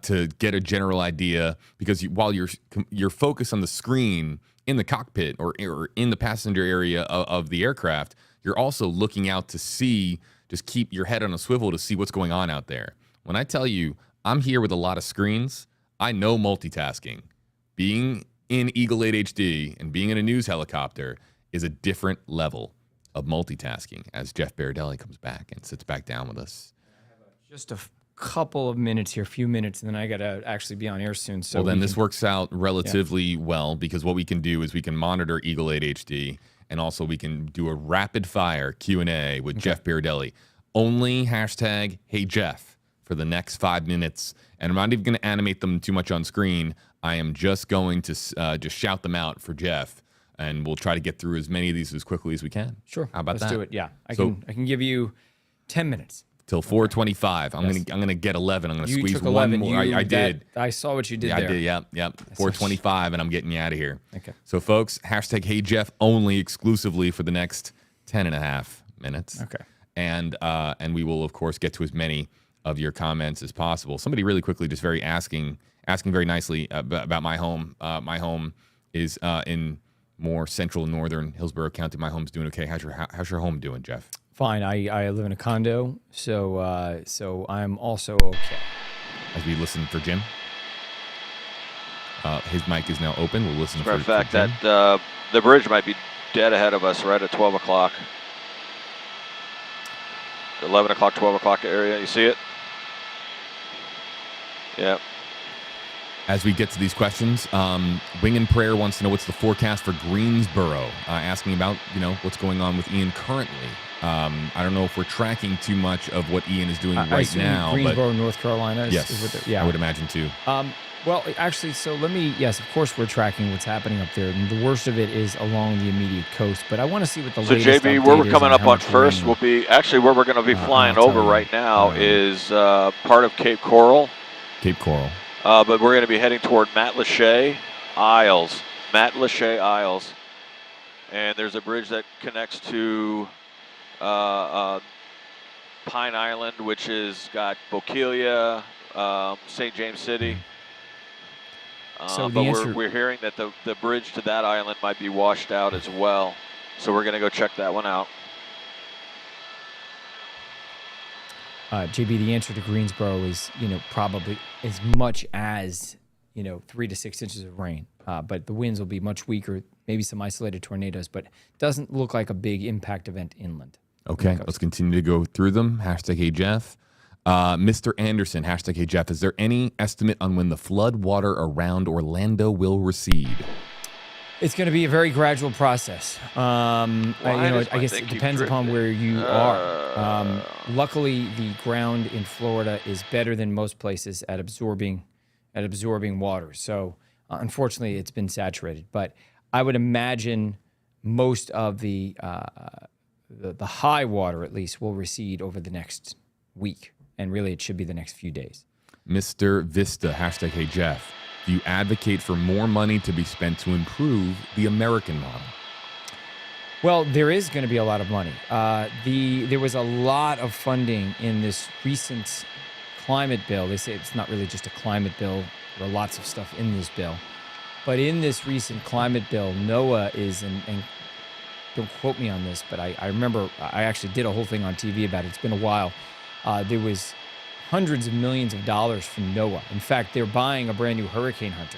to get a general idea, because while you're focused on the screen in the cockpit or in the passenger area of the aircraft, you're also looking out to see, just keep your head on a swivel to see what's going on out there. When I tell you I'm here with a lot of screens, I know multitasking. Being in Eagle 8 HD and being in a news helicopter is a different level of multitasking as Jeff Berardelli comes back and sits back down with us. Just a couple of minutes here, few minutes, and then I got to actually be on air soon. So well, then this works out relatively well because what we can do is we can monitor Eagle 8 HD and also we can do a rapid fire Q&A with Jeff Berardelli. Only hashtag Hey Jeff for the next 5 minutes. And I'm not even going to animate them too much on screen. I am just going to just shout them out for Jeff. And we'll try to get through as many of these as quickly as we can. Sure. How about Let's that? do it. Yeah. I can give you 10 minutes. Till 4:25. I'm gonna get 11. I'm gonna You squeeze took one 11. more. I did. I saw what you did Yeah, there. I did. Yep. 4:25, and I'm getting you out of here. Okay. So, folks, hashtag Hey Jeff only exclusively for the next 10 and a half minutes. Okay. And we will of course get to as many of your comments as possible. Somebody really quickly, just very asking very nicely about my home. My home is in more central northern Hillsborough County. My home's doing okay. How's your home doing, Jeff? Fine. I live in a condo, so I'm also okay. As we listen for Jim. His mic is now open. We'll listen Matter of for fact, Jim. that the bridge might be dead ahead of us right at 12 o'clock. 11 o'clock, 12 o'clock area. You see it? Yeah. As we get to these questions, Wing and Prayer wants to know what's the forecast for Greensboro, asking about what's going on with Ian currently. I don't know if we're tracking too much of what Ian is doing right now. Greensboro, North Carolina. Yes, yeah, I would imagine too. Well, actually, so yes, of course we're tracking what's happening up there. And the worst of it is along the immediate coast. But I want to see what the latest JB, update where we're is coming on up how on much first rain. will be actually where we're going to be flying I'll tell over you. right now is part of Cape Coral. Cape Coral. But we're going to be heading toward Matlacha Isles. Matlacha Isles. And there's a bridge that connects to Pine Island, which has got Bokeelia, St. James City. So but we're hearing that the bridge to that island might be washed out as well. So we're going to go check that one out. JB, the answer to Greensboro is, probably as much as, 3 to 6 inches of rain. But the winds will be much weaker, maybe some isolated tornadoes, but doesn't look like a big impact event inland. Okay, let's continue to go through them. Hashtag Hey Jeff. Mr. Anderson, hashtag Hey Jeff. Is there any estimate on when the flood water around Orlando will recede? It's going to be a very gradual process. I guess it depends upon where you are. Luckily, the ground in Florida is better than most places at absorbing water. So, unfortunately, it's been saturated. But I would imagine most of the high water, at least, will recede over the next week, and really, it should be the next few days. Mr. Vista, hashtag Hey Jeff. Do you advocate for more money to be spent to improve the American model? Well, there is going to be a lot of money. There was a lot of funding in this recent climate bill. They say it's not really just a climate bill. There are lots of stuff in this bill. But in this recent climate bill, NOAA is, and don't quote me on this, but I remember I actually did a whole thing on TV about it. It's been a while. There was hundreds of millions of dollars from NOAA. In fact, they're buying a brand new hurricane hunter.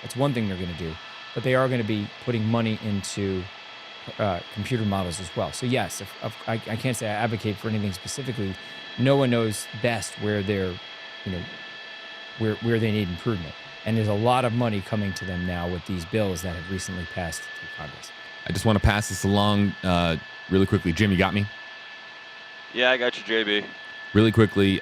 That's one thing they're going to do. But they are going to be putting money into computer models as well. So yes, I can't say I advocate for anything specifically. NOAA knows best where they're, where they need improvement. And there's a lot of money coming to them now with these bills that have recently passed through Congress. I just want to pass this along really quickly. Jim, you got me? Yeah, I got you, JB. Really quickly,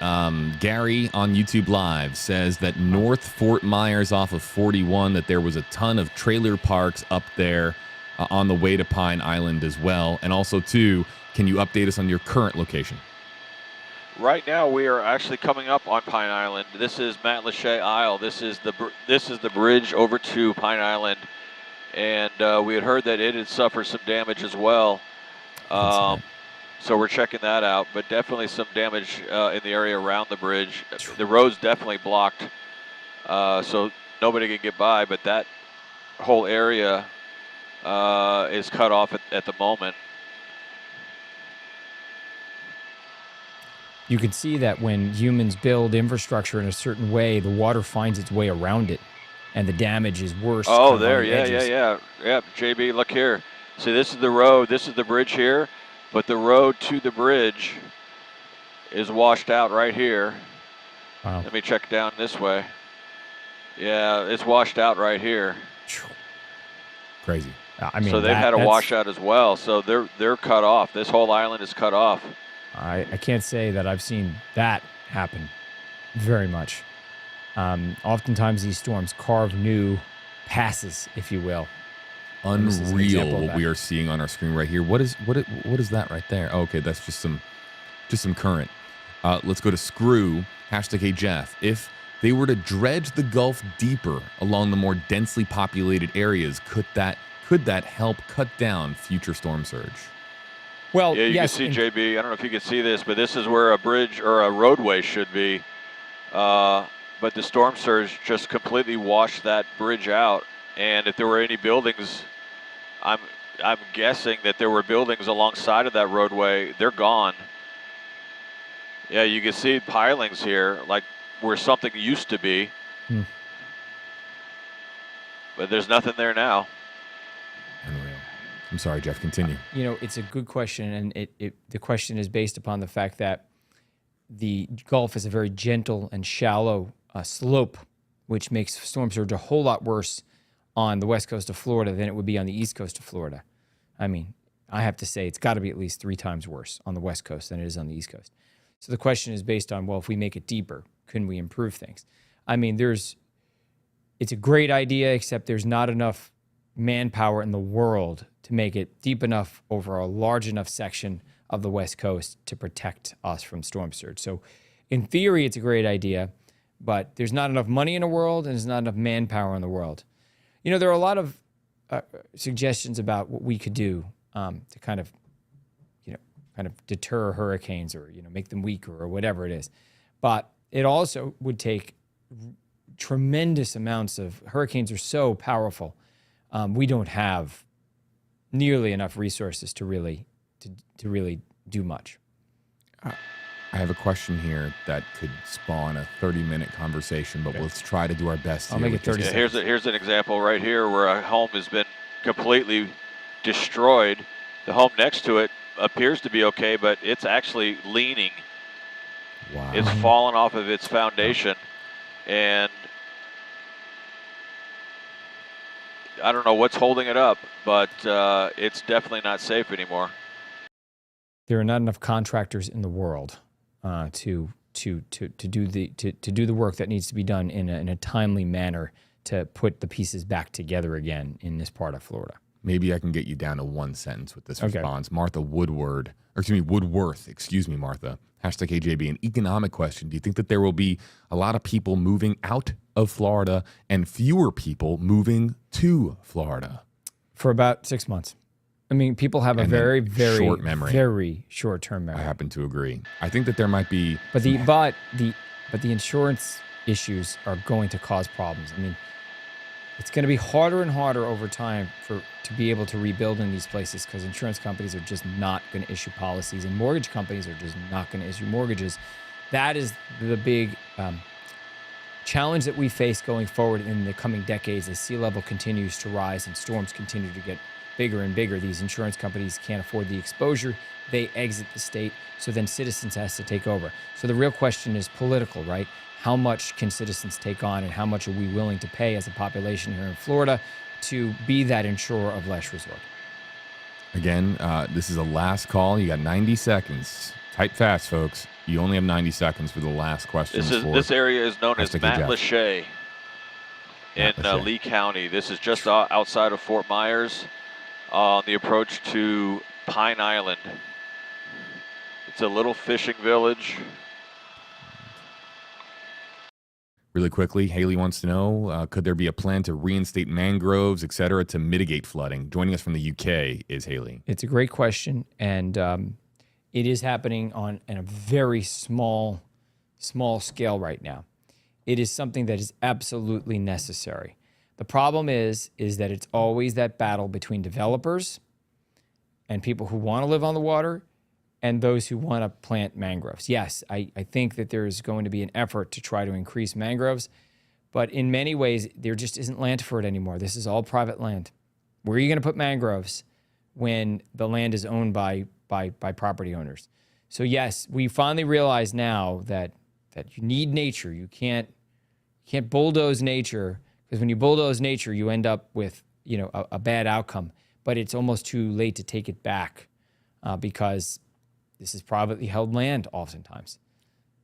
Gary on YouTube Live says that North Fort Myers off of 41, that there was a ton of trailer parks up there on the way to Pine Island as well. And also, too, can you update us on your current location? Right now, we are actually coming up on Pine Island. This is Matlacha Isle. This is the bridge over to Pine Island, and we had heard that it had suffered some damage as well. So we're checking that out, but definitely some damage in the area around the bridge. The road's definitely blocked, so nobody can get by, but that whole area is cut off at the moment. You can see that when humans build infrastructure in a certain way, the water finds its way around it. and the damage is worse. Oh, kind of there, on the yeah, edges. yeah. JB, look here. See, this is the road. This is the bridge here, but the road to the bridge is washed out right here. Wow. Let me check down this way. Yeah, it's washed out right here. Crazy. I mean, so they've had a washout as well. So they're cut off. This whole island is cut off. I can't say that I've seen that happen very much. Oftentimes these storms carve new passes, if you will. Unreal what we are seeing on our screen right here. What is that right there? Oh, okay, that's just some current. Let's go to Screw, #Hey Jeff. If they were to dredge the Gulf deeper along the more densely populated areas, could that help cut down future storm surge? Well, yeah, you yes, can see, JB, I don't know if you can see this, but this is where a bridge or a roadway should be. But the storm surge just completely washed that bridge out. And if there were any buildings, I'm guessing that there were buildings alongside of that roadway. They're gone. Yeah, you can see pilings here, like where something used to be. But there's nothing there now. Unreal. I'm sorry, Jeff, continue. You know, it's a good question, and the question is based upon the fact that the Gulf is a very gentle and shallow slope, which makes storm surge a whole lot worse on the west coast of Florida than it would be on the east coast of Florida. I mean, I have to say it's got to be at least 3 times worse on the west coast than it is on the east coast. So the question is based on, well, if we make it deeper, can we improve things? I mean, it's a great idea, except there's not enough manpower in the world to make it deep enough over a large enough section of the west coast to protect us from storm surge. So in theory, it's a great idea, but there's not enough money in the world and there's not enough manpower in the world. You know, there are a lot of suggestions about what we could do to kind of deter hurricanes or, make them weaker or whatever it is. But it also would take tremendous amounts of, hurricanes are so powerful. We don't have nearly enough resources to really do much. I have a question here that could spawn a 30-minute conversation, but let's try to do our best. I'll make it 30 seconds. Here's an example right here where a home has been completely destroyed. The home next to it appears to be okay, but it's actually leaning. Wow. It's fallen off of its foundation, and I don't know what's holding it up, but it's definitely not safe anymore. There are not enough contractors in the world to do the work that needs to be done in a timely manner to put the pieces back together again in this part of Florida. Maybe I can get you down to one sentence with this response. Martha Woodworth, Martha. #KJB, an economic question. Do you think that there will be a lot of people moving out of Florida and fewer people moving to Florida? For about 6 months. I mean, people have a very, very short memory. Very short-term memory. I happen to agree. I think that there might be, but the insurance issues are going to cause problems. I mean, it's going to be harder and harder over time to be able to rebuild in these places because insurance companies are just not going to issue policies and mortgage companies are just not going to issue mortgages. That is the big challenge that we face going forward in the coming decades as sea level continues to rise and storms continue to get bigger and bigger. These insurance companies can't afford the exposure. They exit the state. So then Citizens has to take over. So the real question is political, right? How much can Citizens take on and how much are we willing to pay as a population here in Florida to be that insurer of last resort? Again, this is a last call. You got 90 seconds. Type fast, folks. You only have 90 seconds for the last question. This area is known as Matlacha in Leigh County. This is just outside of Fort Myers on the approach to Pine Island. It's a little fishing village. Really quickly, Haley wants to know, could there be a plan to reinstate mangroves, et cetera, to mitigate flooding? Joining us from the UK is Haley. It's a great question, and it is happening on a very small scale right now. It is something that is absolutely necessary. The problem is that it's always that battle between developers and people who want to live on the water and those who want to plant mangroves. Yes, I think that there is going to be an effort to try to increase mangroves, But in many ways, there just isn't land for it anymore. This is all private land. Where are you going to put mangroves when the land is owned by property owners? So yes, we finally realize now that you need nature. You can't bulldoze nature, because when you bulldoze nature, you end up with a bad outcome. But it's almost too late to take it back because this is privately held land oftentimes.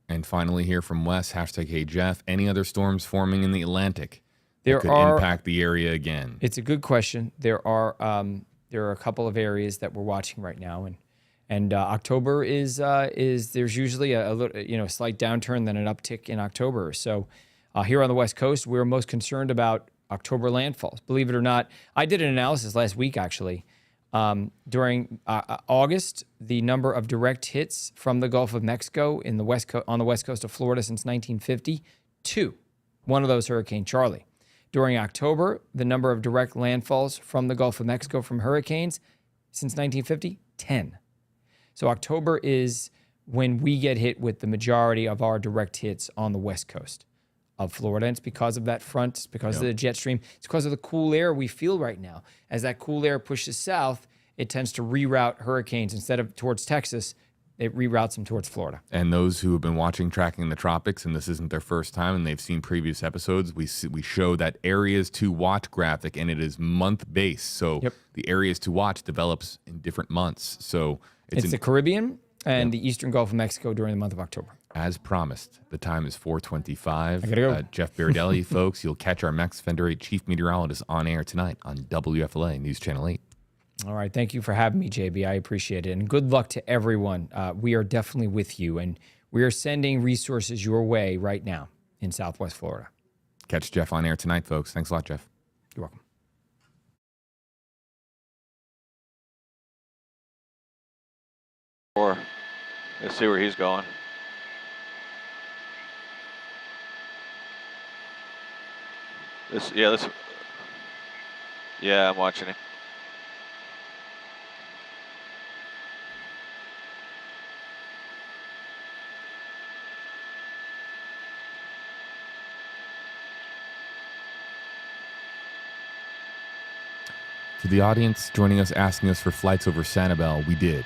And finally, here from Wes, #Hey Jeff, any other storms forming in the Atlantic There that could are impact the area again? It's a good question. There are a couple of areas that we're watching right now, and October is there's usually a little, a slight downturn, then an uptick in October. So here on the West Coast, we're most concerned about October landfalls. Believe it or not, I did an analysis last week actually. During August, the number of direct hits from the Gulf of Mexico on the West Coast of Florida since 1950, 2. One of those Hurricane Charlie. During October, the number of direct landfalls from the Gulf of Mexico from hurricanes since 1950, 10. So October is when we get hit with the majority of our direct hits on the West Coast of Florida. And it's because of that front, it's because of the jet stream, it's because of the cool air we feel right now. As that cool air pushes south, it tends to reroute hurricanes. Instead of towards Texas, it reroutes them towards Florida. And those who have been watching Tracking the Tropics, and this isn't their first time, and they've seen previous episodes, we show that areas to watch graphic, and it is month-based. So the areas to watch develops in different months. So it's the Caribbean and the Eastern Gulf of Mexico during the month of October. As promised, the time is 4:25. I gotta go. Jeff Berardelli, folks, you'll catch our Max Fender 8 Chief Meteorologist on air tonight on WFLA News Channel 8. All right. Thank you for having me, JB. I appreciate it. And good luck to everyone. We are definitely with you, and we are sending resources your way right now in Southwest Florida. Catch Jeff on air tonight, folks. Thanks a lot, Jeff. You're welcome. Let's see where he's going. Yeah, I'm watching him. To the audience joining us, asking us for flights over Sanibel, we did.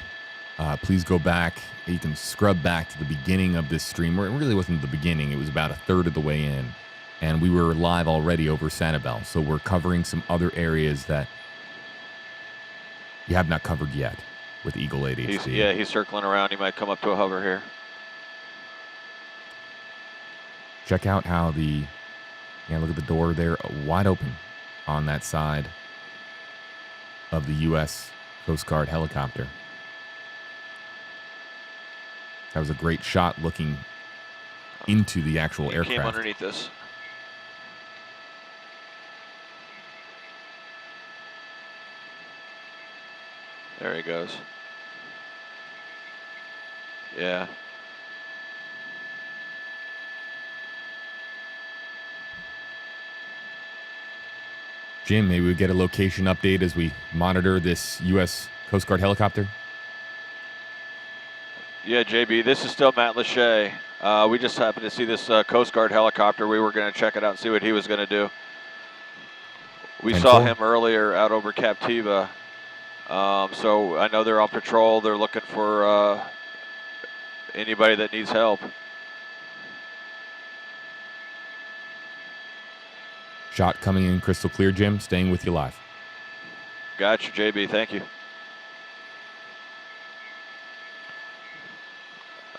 Please go back. You can scrub back to the beginning of this stream, where it really wasn't the beginning. It was about a third of the way in. And we were live already over Sanibel. So we're covering some other areas that you have not covered yet with Eagle 8 HD. He's circling around. He might come up to a hover here. Check out how look at the door there, wide open on that side of the U.S. Coast Guard helicopter. That was a great shot looking into the actual aircraft. He came underneath this. There he goes. Yeah. Jim, maybe we get a location update as we monitor this U.S. Coast Guard helicopter. Yeah, JB, this is still Matt Lachey. We just happened to see this Coast Guard helicopter. We were going to check it out and see what he was going to do. We saw him earlier out over Captiva. So I know they're on patrol. They're looking for anybody that needs help. Shot coming in crystal clear, Jim. Staying with you live. Gotcha, JB. Thank you.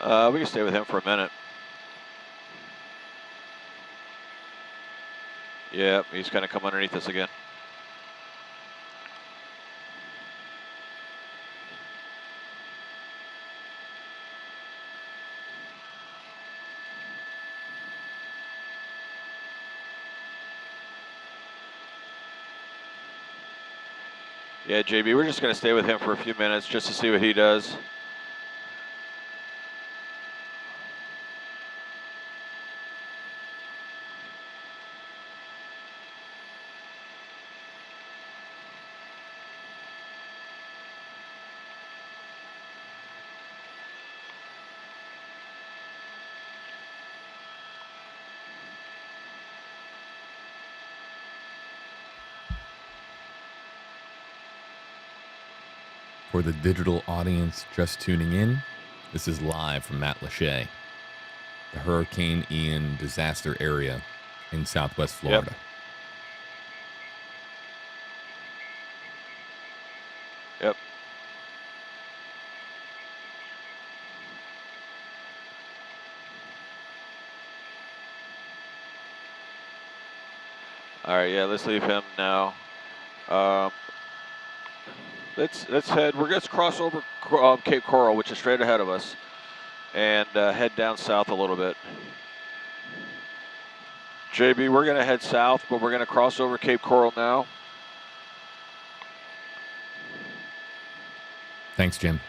We can stay with him for a minute. Yeah, he's going to come underneath us again. Yeah, JB, we're just going to stay with him for a few minutes just to see what he does. For the digital audience just tuning in, this is live from Matt Lachey, the Hurricane Ian disaster area in Southwest Florida. Yep. All right, yeah, let's leave him now. Let's head. We're going to cross over Cape Coral, which is straight ahead of us, and head down south a little bit. JB, we're going to head south, but we're going to cross over Cape Coral now. Thanks, Jim.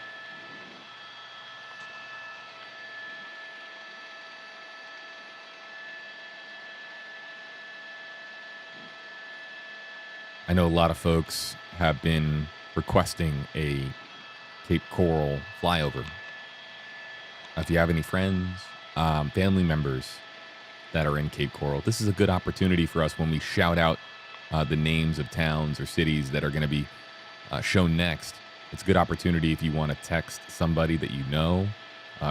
I know a lot of folks have been requesting a Cape Coral flyover. If you have any friends, family members that are in Cape Coral, this is a good opportunity for us when we shout out the names of towns or cities that are going to be shown next. It's a good opportunity if you want to text somebody that you know,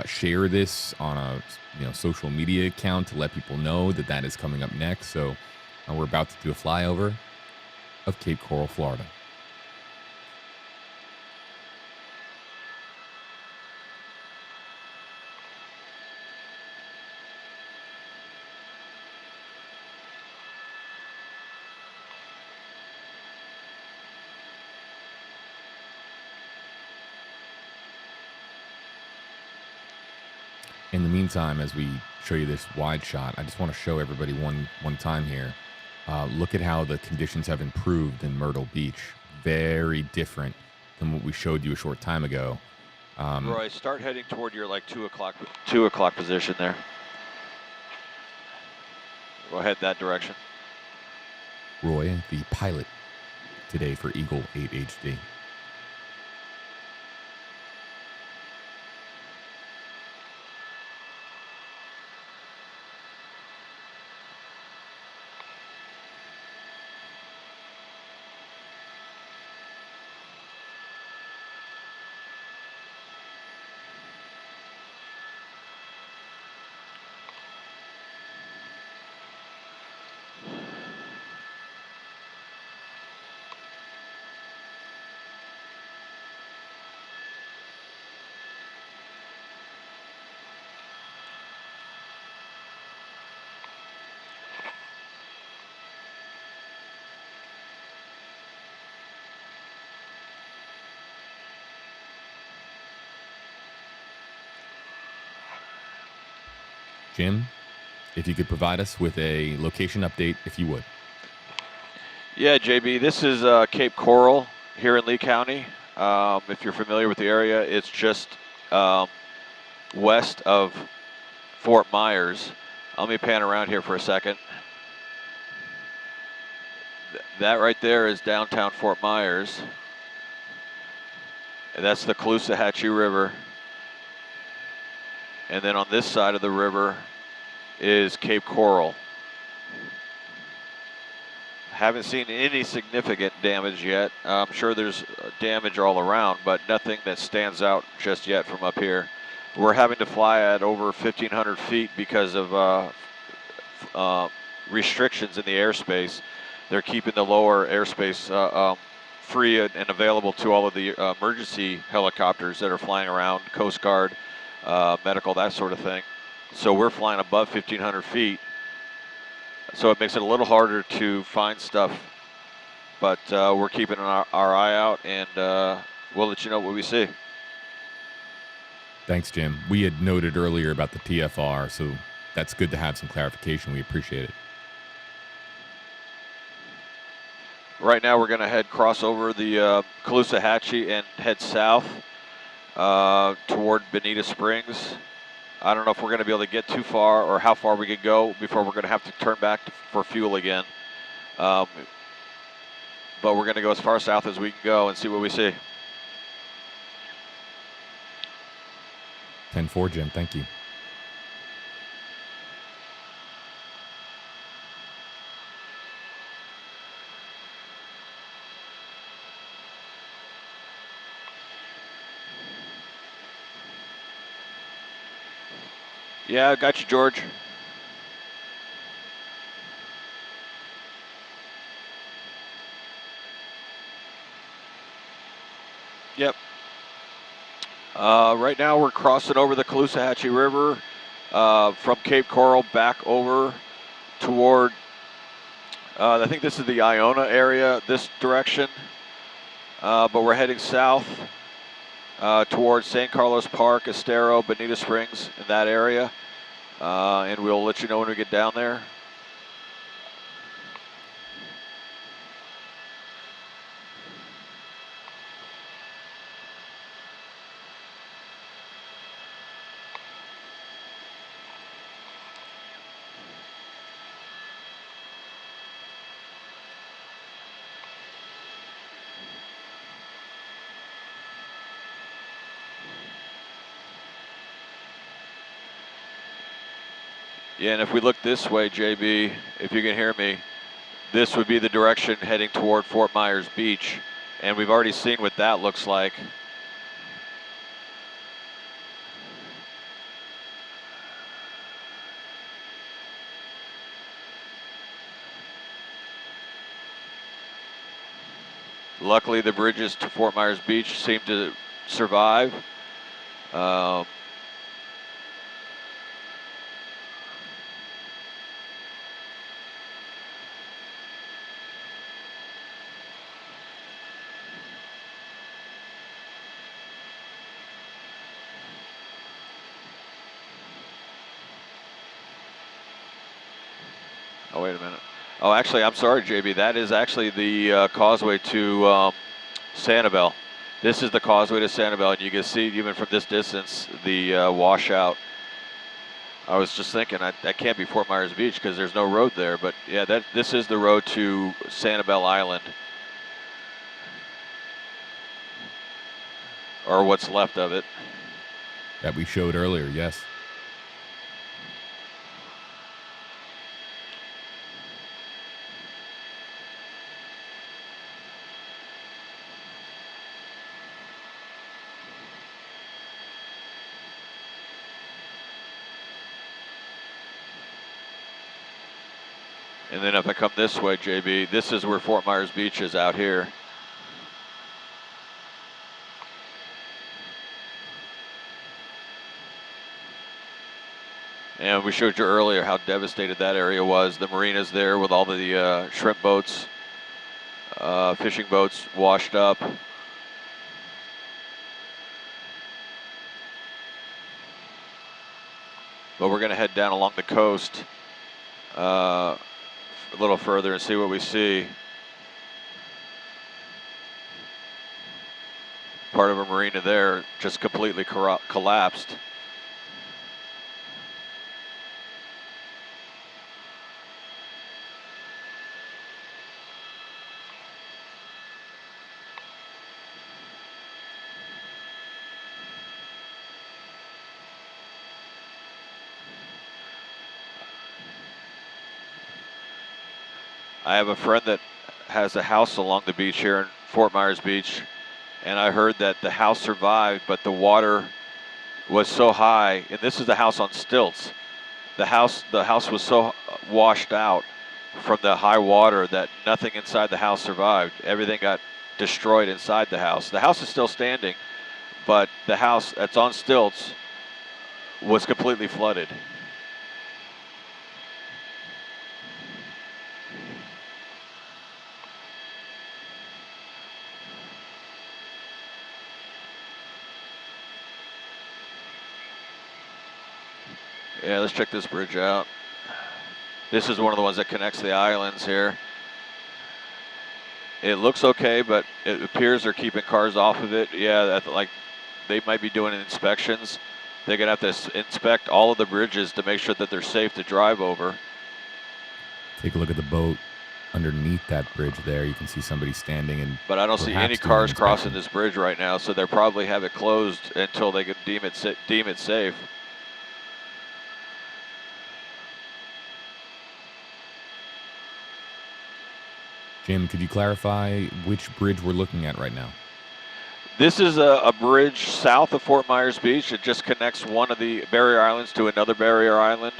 share this on a social media account to let people know that that is coming up next. So we're about to do a flyover of Cape Coral, Florida. In the meantime, as we show you this wide shot, I just want to show everybody one time here. Look at how the conditions have improved in Myrtle Beach. Very different than what we showed you a short time ago. Roy, start heading toward your 2 o'clock position there. We'll head that direction. Roy, the pilot today for Eagle 8 HD. Jim, if you could provide us with a location update, if you would. Yeah, JB, this is Cape Coral here in Leigh County. If you're familiar with the area, it's just west of Fort Myers. Let me pan around here for a second. That right there is downtown Fort Myers. And that's the Caloosahatchee River. And then on this side of the river is Cape Coral. Haven't seen any significant damage yet. I'm sure there's damage all around, but nothing that stands out just yet from up here. We're having to fly at over 1,500 feet because of restrictions in the airspace. They're keeping the lower airspace free and available to all of the emergency helicopters that are flying around, Coast Guard, medical, that sort of thing. So we're flying above 1,500 feet. So it makes it a little harder to find stuff, but we're keeping our eye out, and we'll let you know what we see. Thanks, Jim. We had noted earlier about the TFR, so that's good to have some clarification. We appreciate it. Right now we're going to cross over the Caloosahatchee and head south toward Bonita Springs. I don't know if we're going to be able to get too far or how far we could go before we're going to have to turn back for fuel again. But we're going to go as far south as we can go and see what we see. 10-4, Jim. Thank you. Yeah, I got you, George. Yep. Right now we're crossing over the Caloosahatchee River from Cape Coral back over toward, I think this is the Iona area, this direction. But we're heading south towards San Carlos Park, Estero, Bonita Springs, in that area. And we'll let you know when we get down there. Yeah, and if we look this way, JB, if you can hear me, this would be the direction heading toward Fort Myers Beach. And we've already seen what that looks like. Luckily, the bridges to Fort Myers Beach seem to survive. Oh, wait a minute. Oh, actually, I'm sorry, JB. That is actually the causeway to Sanibel. This is the causeway to Sanibel, and you can see even from this distance the washout. I was just thinking that can't be Fort Myers Beach because there's no road there. But yeah, this is the road to Sanibel Island, or what's left of it. That we showed earlier, yes. And then if I come this way, JB, this is where Fort Myers Beach is out here. And we showed you earlier how devastated that area was. The marinas there with all the shrimp boats, fishing boats washed up. But we're going to head down along the coast a little further and see what we see. Part of a marina there just completely collapsed. I have a friend that has a house along the beach here in Fort Myers Beach, and I heard that the house survived, but the water was so high, and this is the house on stilts. The house was so washed out from the high water that nothing inside the house survived. Everything got destroyed inside the house. The house is still standing, but the house that's on stilts was completely flooded. Yeah, let's check this bridge out. This is one of the ones that connects the islands here. It looks okay, but it appears they're keeping cars off of it. Yeah, like they might be doing inspections. They're gonna have to inspect all of the bridges to make sure that they're safe to drive over. Take a look at the boat underneath that bridge there. You can see somebody standing and. But I don't see any cars crossing this bridge right now, so they'll probably have it closed until they can deem it safe. Jim, could you clarify which bridge we're looking at right now? This is a bridge south of Fort Myers Beach. It just connects one of the barrier islands to another barrier island.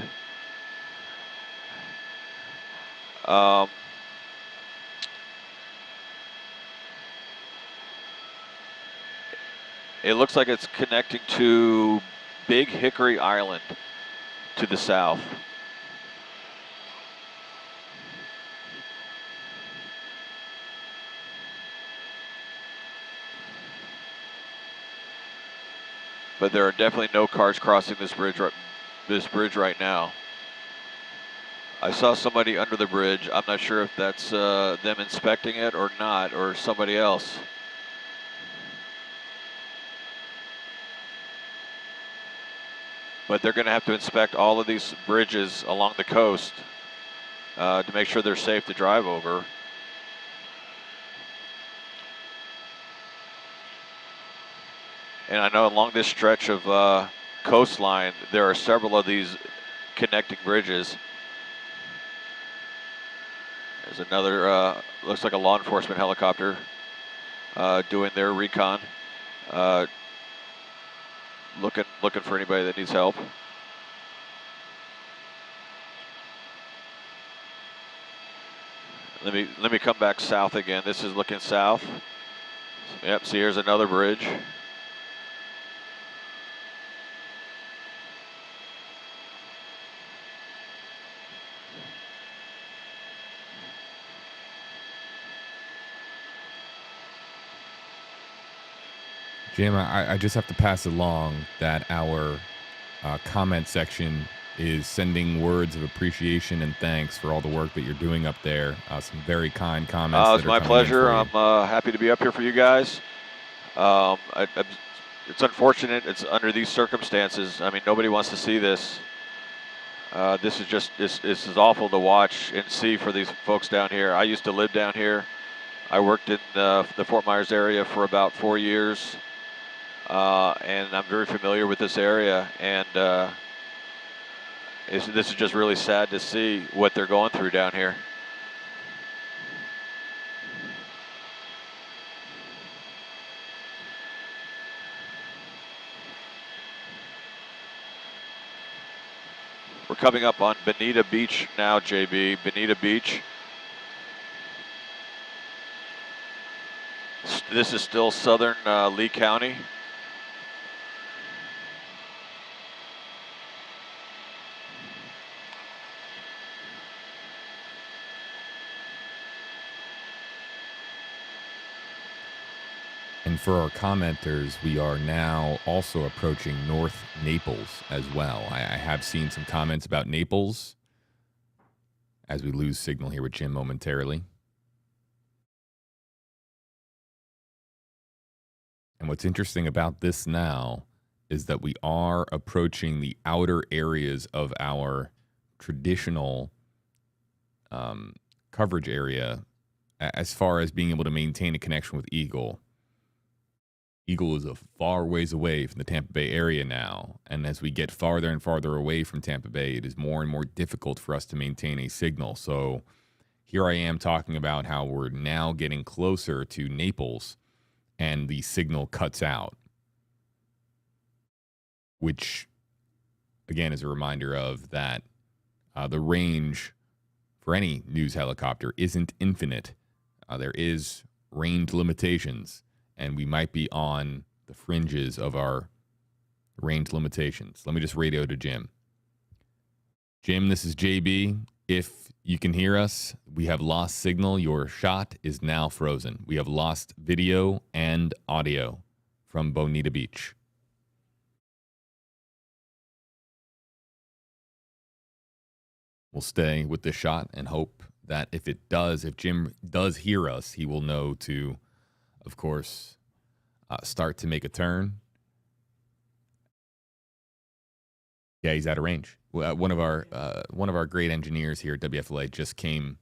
It looks like it's connecting to Big Hickory Island to the south. But there are definitely no cars crossing this bridge right now. I saw somebody under the bridge. I'm not sure if that's them inspecting it or not, or somebody else. But they're going to have to inspect all of these bridges along the coast to make sure they're safe to drive over. And I know along this stretch of coastline, there are several of these connecting bridges. There's another, looks like a law enforcement helicopter doing their recon. Looking for anybody that needs help. Let me come back south again. This is looking south. Yep, see here's another bridge. Jim, I just have to pass along that our comment section is sending words of appreciation and thanks for all the work that you're doing up there. Some very kind comments. It's my pleasure. I'm happy to be up here for you guys. It's unfortunate. It's under these circumstances. I mean, nobody wants to see this. This is awful to watch and see for these folks down here. I used to live down here. I worked in the Fort Myers area for about 4 years. And I'm very familiar with this area, and this is just really sad to see what they're going through down here. We're coming up on Bonita Beach now, JB. Bonita Beach. This is still southern Leigh County. And for our commenters, we are now also approaching North Naples as well. I have seen some comments about Naples as we lose signal here with Jim momentarily. And what's interesting about this now is that we are approaching the outer areas of our traditional coverage area as far as being able to maintain a connection with Eagle. Eagle is a far ways away from the Tampa Bay area now, and as we get farther and farther away from Tampa Bay, it is more and more difficult for us to maintain a signal. So here I am talking about how we're now getting closer to Naples, and the signal cuts out, which, again, is a reminder of that the range for any news helicopter isn't infinite. There is range limitations, and we might be on the fringes of our range limitations. Let me just radio to Jim. Jim, this is JB. If you can hear us, we have lost signal. Your shot is now frozen. We have lost video and audio from Bonita Beach. We'll stay with this shot and hope that if Jim does hear us, he will know to, of course, start to make a turn. Yeah, he's out of range. One of our great engineers here at WFLA just came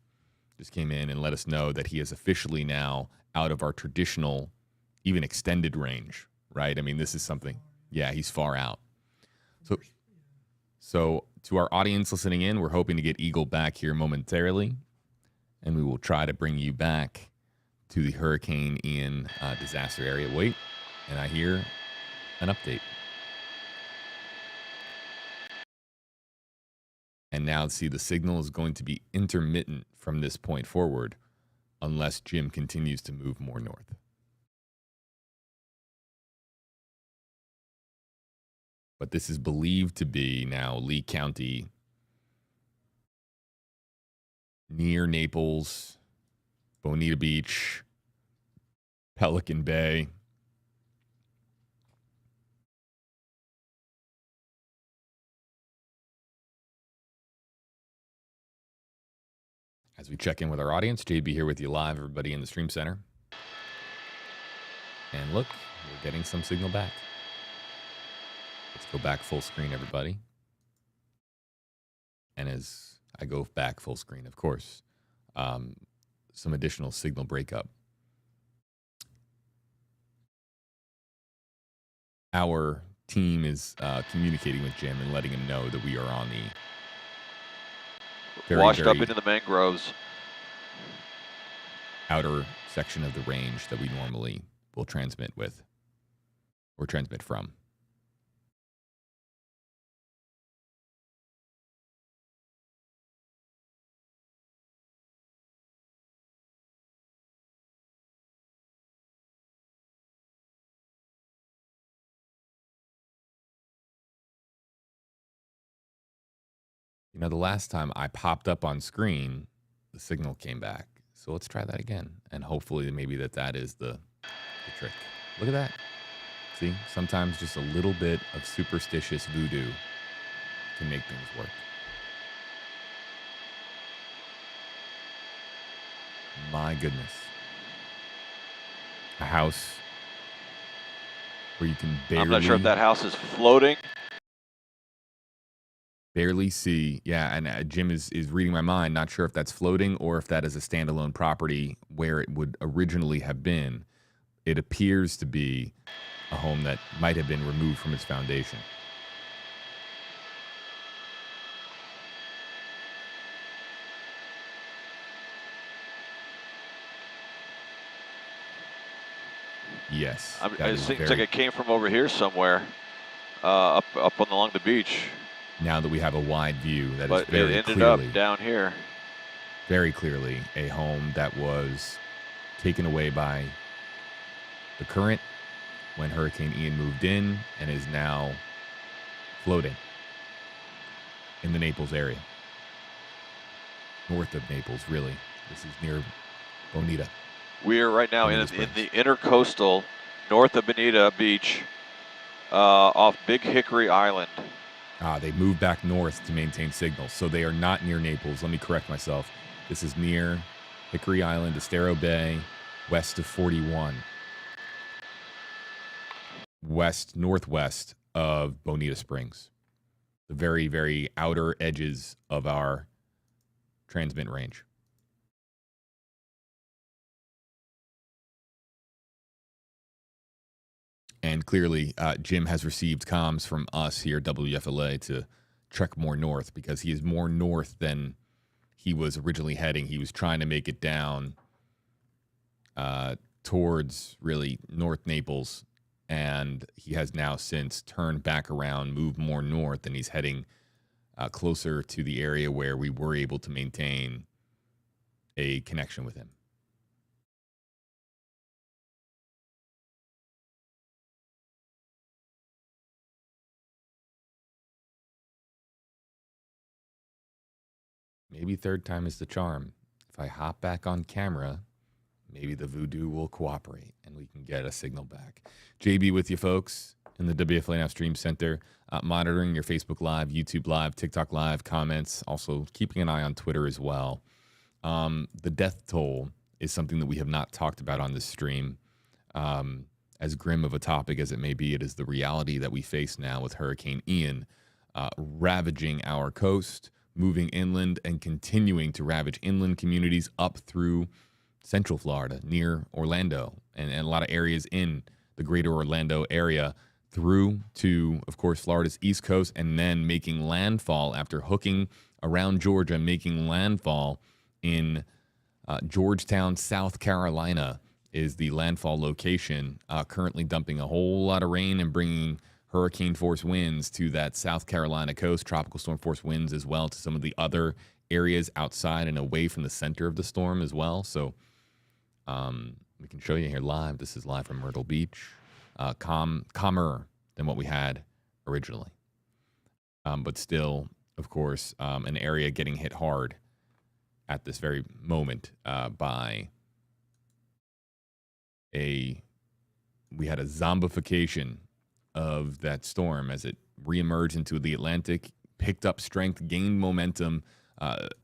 in and let us know that he is officially now out of our traditional, even extended range. Right? I mean, this is something. Yeah, he's far out. So to our audience listening in, we're hoping to get Eagle back here momentarily, and we will try to bring you back to the Hurricane Ian disaster area. Wait. And I hear an update. And now, see, the signal is going to be intermittent from this point forward unless Jim continues to move more north. But this is believed to be now Leigh County, near Naples, Bonita Beach, Pelican Bay. As we check in with our audience, JB here with you live, everybody in the Stream Center. And look, we're getting some signal back. Let's go back full screen, everybody. And as I go back full screen, of course, some additional signal breakup. Our team is communicating with Jim and letting him know that we are on the washed up into the mangroves. Outer section of the range that we normally will transmit with or transmit from. You know, the last time I popped up on screen, the signal came back. So let's try that again. And hopefully maybe that is the trick. Look at that. See, sometimes just a little bit of superstitious voodoo can make things work. My goodness. A house where you can barely... I'm not sure if that house is floating. Barely see. Yeah, and Jim is reading my mind. Not sure if that's floating or if that is a standalone property where it would originally have been. It appears to be a home that might have been removed from its foundation. Yes. It seems like it came from over here somewhere, up along the beach. Now that we have a wide view, that but is very it ended clearly, up down here. Very clearly a home that was taken away by the current when Hurricane Ian moved in and is now floating in the Naples area. North of Naples, really. This is near Bonita. We are right now in the intercoastal north of Bonita Beach, off Big Hickory Island. They moved back north to maintain signal, so they are not near Naples. Let me correct myself. This is near Hickory Island, Estero Bay, west of 41. Northwest of Bonita Springs. The very, very outer edges of our transmit range. And clearly, Jim has received comms from us here at WFLA to trek more north because he is more north than he was originally heading. He was trying to make it down towards really North Naples, and he has now since turned back around, moved more north, and he's heading closer to the area where we were able to maintain a connection with him. Maybe third time is the charm. If I hop back on camera, maybe the voodoo will cooperate and we can get a signal back. JB with you folks in the WFLA Now Stream Center, monitoring your Facebook Live, YouTube Live, TikTok Live comments, also keeping an eye on Twitter as well. The death toll is something that we have not talked about on this stream. As grim of a topic as it may be, it is the reality that we face now with Hurricane Ian ravaging our coast, moving inland and continuing to ravage inland communities up through central Florida, near Orlando, and a lot of areas in the greater Orlando area, through to, of course, Florida's East Coast, and then making landfall after hooking around Georgia, making landfall in Georgetown, South Carolina, is the landfall location, currently dumping a whole lot of rain and bringing hurricane force winds to that South Carolina coast, tropical storm force winds as well to some of the other areas outside and away from the center of the storm as well. So we can show you here live. This is live from Myrtle Beach. Calmer than what we had originally. But still, of course, an area getting hit hard at this very moment by we had a zombification of that storm as it reemerged into the Atlantic, picked up strength, gained momentum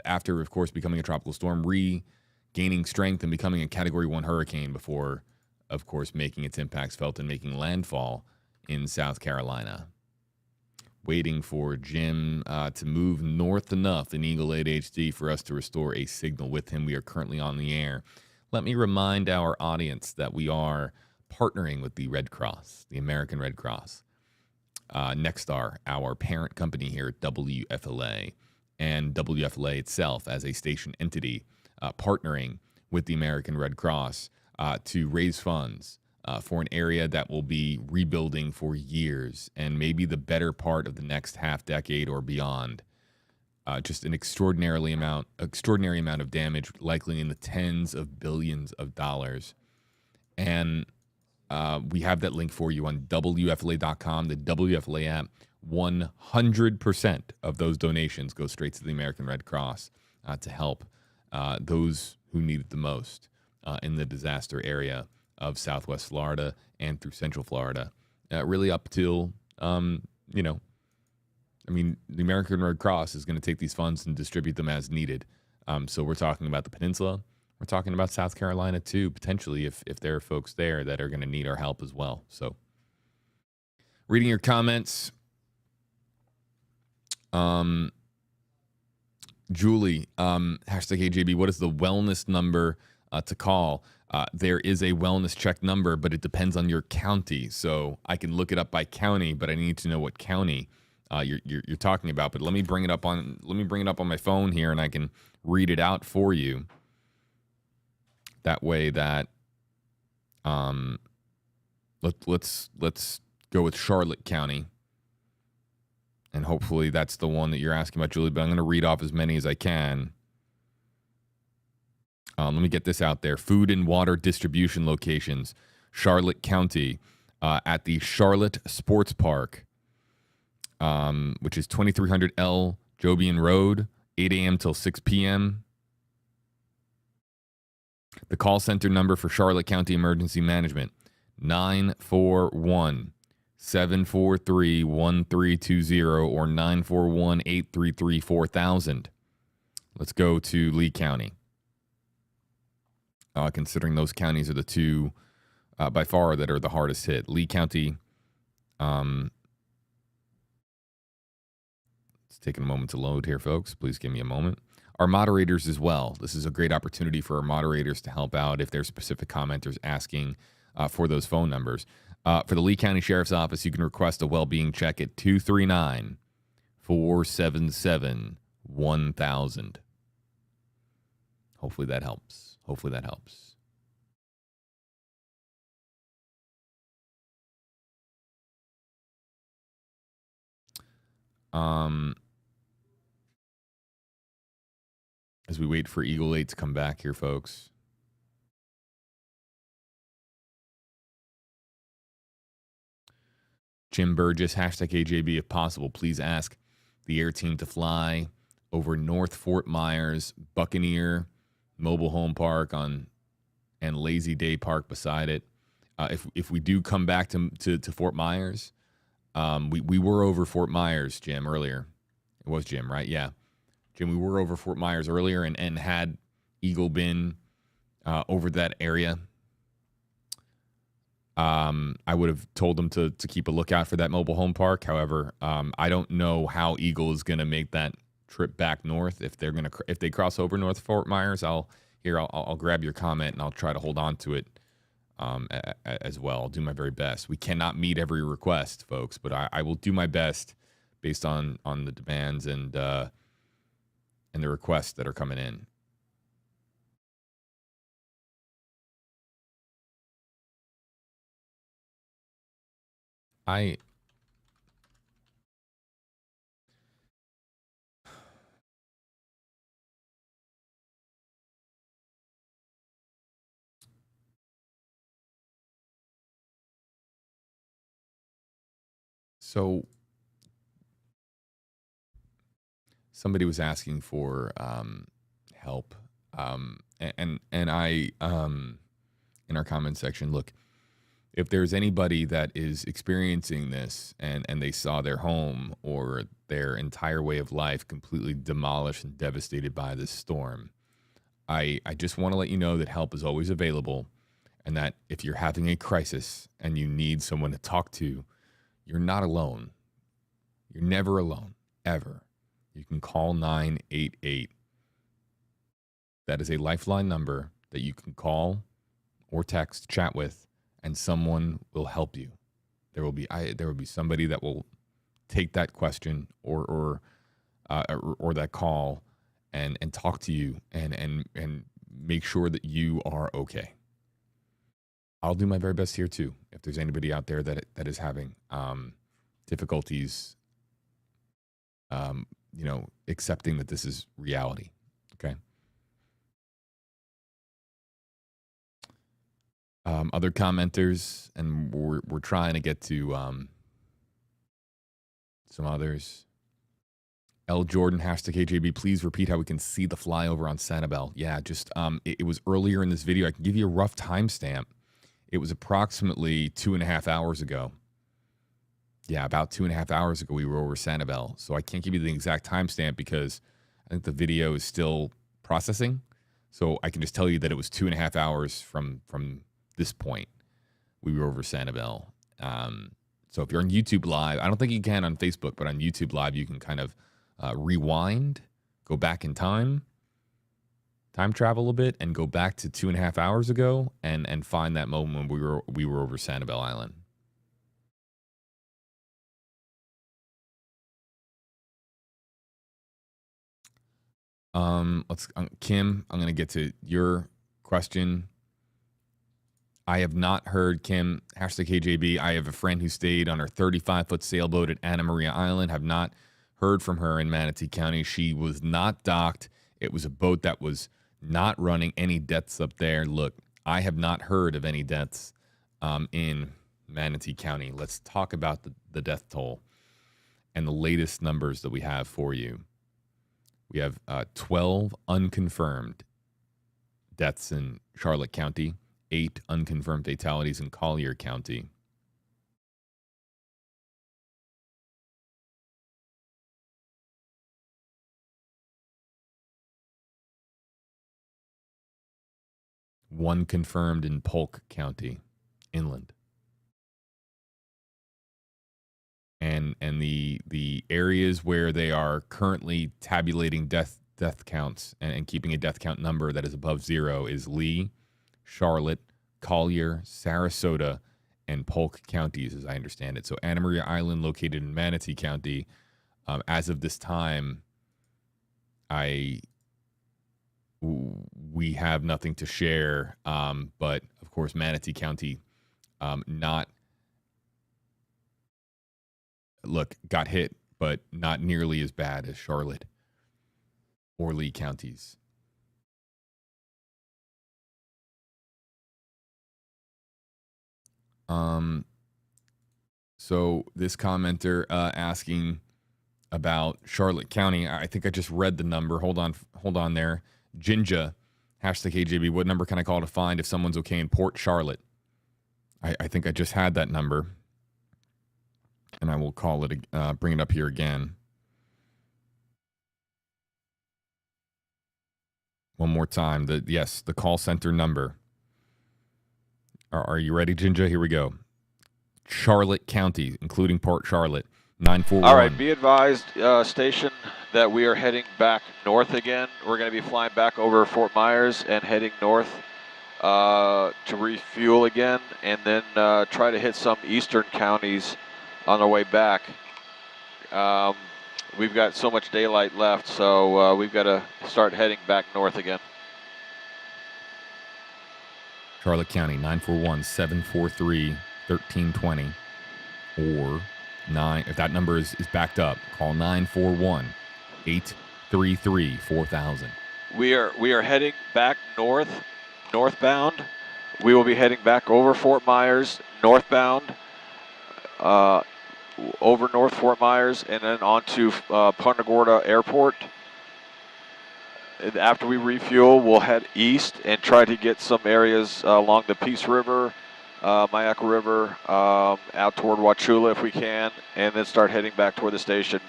after, of course, becoming a tropical storm, regaining strength and becoming a Category 1 hurricane before, of course, making its impacts felt and making landfall in South Carolina. Waiting for Jim to move north enough in Eagle 8 HD for us to restore a signal with him. We are currently on the air. Let me remind our audience that we are partnering with the Red Cross, the American Red Cross, Nexstar, our parent company here at WFLA, and WFLA itself as a station entity, partnering with the American Red Cross to raise funds for an area that will be rebuilding for years and maybe the better part of the next half decade or beyond. Just an extraordinary amount of damage, likely in the tens of billions of dollars. And we have that link for you on WFLA.com, the WFLA app. 100% of those donations go straight to the American Red Cross to help those who need it the most in the disaster area of Southwest Florida and through Central Florida, really up till, the American Red Cross is going to take these funds and distribute them as needed. So we're talking about the peninsula. We're talking about South Carolina, too, potentially, if there are folks there that are going to need our help as well. So reading your comments. Julie, hashtag AJB, what is the wellness number to call? There is a wellness check number, but it depends on your county. So I can look it up by county, but I need to know what county you're talking about. But let me bring it up on my phone here, and I can read it out for you. That way, that let's go with Charlotte County, and hopefully that's the one that you're asking about, Julie. But I'm going to read off as many as I can. Let me get this out there. Food and water distribution locations, Charlotte County, at the Charlotte Sports Park, which is 2300 L Jobian Road, 8 a.m. till 6 p.m. The call center number for Charlotte County Emergency Management, 941-743-1320 or 941-833-4000. Let's go to Leigh County. Considering those counties are the two by far that are the hardest hit. Leigh County, it's taking a moment to load here, folks. Please give me a moment. Our moderators as well. This is a great opportunity for our moderators to help out if there's specific commenters asking for those phone numbers. For the Leigh County Sheriff's Office, you can request a well-being check at 239-477-1000. Hopefully that helps. As we wait for Eagle 8 to come back here, folks. Jim Burgess, hashtag AJB, if possible, please ask the air team to fly over North Fort Myers, Buccaneer Mobile Home Park and Lazy Day Park beside it. If we do come back to Fort Myers, we were over Fort Myers, Jim, earlier. It was Jim, right? Yeah. Jim, we were over Fort Myers earlier and had Eagle been over that area, I would have told them to keep a lookout for that mobile home park. However, I don't know how Eagle is going to make that trip back north. If they cross over North Fort Myers, I'll grab your comment and I'll try to hold on to it as well. I'll do my very best. We cannot meet every request, folks, but I will do my best based on the demands and the requests that are coming in. So somebody was asking for help, and I in our comment section, look, if there's anybody that is experiencing this and they saw their home or their entire way of life completely demolished and devastated by this storm, I just want to let you know that help is always available, and that if you're having a crisis and you need someone to talk to, you're not alone. You're never alone, ever. You can call 988. That is a lifeline number that you can call or text, chat with, and someone will help you. There will be somebody that will take that question or that call and talk to you and make sure that you are okay. I'll do my very best here too. If there's anybody out there that is having difficulties, accepting that this is reality. Okay. Other commenters, and we're trying to get to some others. L. Jordan, #KJB, please repeat how we can see the flyover on Sanibel. Yeah, just it was earlier in this video. I can give you a rough timestamp. It was approximately 2.5 hours ago. Yeah, about 2.5 hours ago, we were over Sanibel. So I can't give you the exact timestamp because I think the video is still processing. So I can just tell you that it was 2.5 hours from this point. We were over Sanibel. So if you're on YouTube Live, I don't think you can on Facebook, but on YouTube Live, you can kind of rewind, go back in time travel a bit, and go back to 2.5 hours ago and find that moment when we were over Sanibel Island. Kim, I'm going to get to your question. I have not heard, Kim, #KJB. I have a friend who stayed on her 35-foot sailboat at Anna Maria Island. Have not heard from her in Manatee County. She was not docked. It was a boat that was not running. Any deaths up there? Look, I have not heard of any deaths in Manatee County. Let's talk about the death toll and the latest numbers that we have for you. We have 12 unconfirmed deaths in Charlotte County, 8 unconfirmed fatalities in Collier County. One confirmed in Polk County, inland. And the areas where they are currently tabulating death counts and keeping a death count number that is above 0 is Leigh, Charlotte, Collier, Sarasota, and Polk counties, as I understand it. So Anna Maria Island, located in Manatee County, as of this time, we have nothing to share. But of course, Manatee County, got hit, but not nearly as bad as Charlotte or Leigh counties. So this commenter asking about Charlotte County. I think I just read the number. Hold on there. Jinja, #KJB. What number can I call to find if someone's okay in Port Charlotte? I think I just had that number, and I will call it. Bring it up here again. One more time. The call center number. Are you ready, Jinja? Here we go. Charlotte County, including Port Charlotte, 941. All right, be advised, station, that we are heading back north again. We're going to be flying back over Fort Myers and heading north to refuel again, and then try to hit some eastern counties on the way back. We've got so much daylight left, so we've got to start heading back north again. Charlotte County, 941-743-1320. or 9. If that number is backed up, call 941-833-4000. We are heading back northbound. We will be heading back over Fort Myers, northbound, over North Fort Myers, and then on to Punta Gorda Airport. And after we refuel, we'll head east and try to get some areas along the Peace River, Mayaca River, out toward Wauchula if we can, and then start heading back toward the station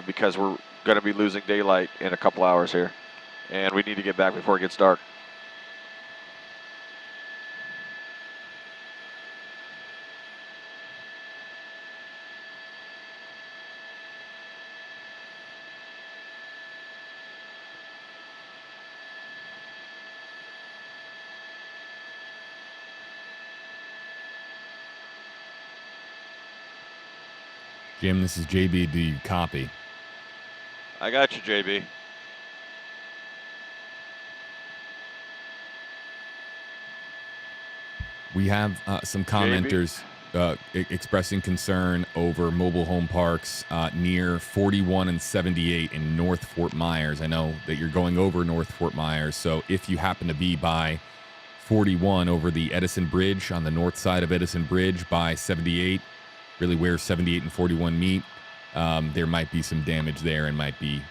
because we're going to be losing daylight in a couple hours here, and we need to get back before it gets dark. Jim, this is JB. Do you copy? I got you, JB. We have some commenters expressing concern over mobile home parks near 41 and 78 in North Fort Myers. I know that you're going over North Fort Myers, so if you happen to be by 41 over the Edison Bridge on the north side of Edison Bridge by 78, really where 78 and 41 meet, there might be some damage there and might be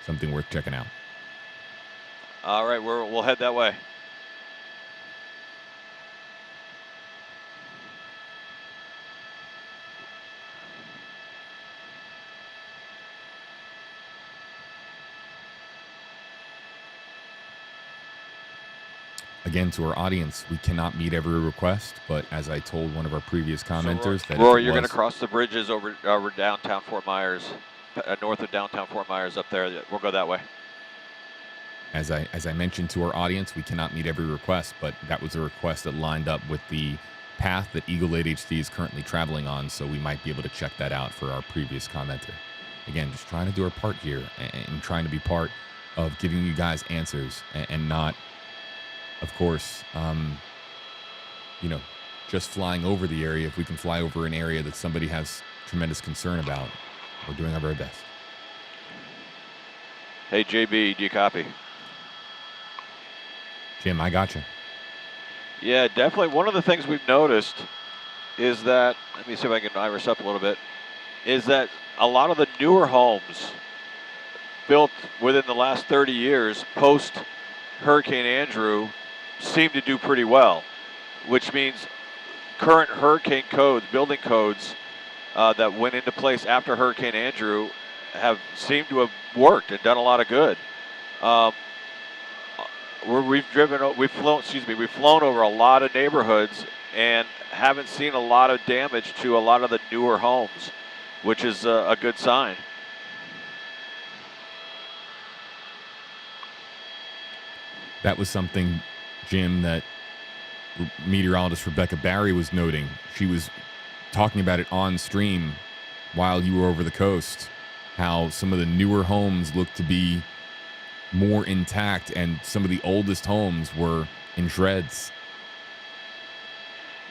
something worth checking out. All right, we'll head that way. Again, to our audience, we cannot meet every request, but as I told one of our previous commenters, that Rory, you're going to cross the bridges over downtown Fort Myers, north of downtown Fort Myers up there. We'll go that way. As I mentioned to our audience, we cannot meet every request, but that was a request that lined up with the path that Eagle 8HD is currently traveling on, so we might be able to check that out for our previous commenter. Again, just trying to do our part here and trying to be part of giving you guys answers and not, of course, just flying over the area. If we can fly over an area that somebody has tremendous concern about, we're doing our very best. Hey, JB, do you copy? Jim, I got you. Yeah, definitely. One of the things we've noticed is that, let me see if I can iris up a little bit, is that a lot of the newer homes built within the last 30 years post Hurricane Andrew seem to do pretty well, which means current hurricane codes, building codes that went into place after Hurricane Andrew have seemed to have worked and done a lot of good. We've flown over a lot of neighborhoods and haven't seen a lot of damage to a lot of the newer homes, which is a good sign. That was something, Jim, that meteorologist Rebecca Barry was noting. She was talking about it on stream while you were over the coast, how some of the newer homes look to be more intact and some of the oldest homes were in shreds.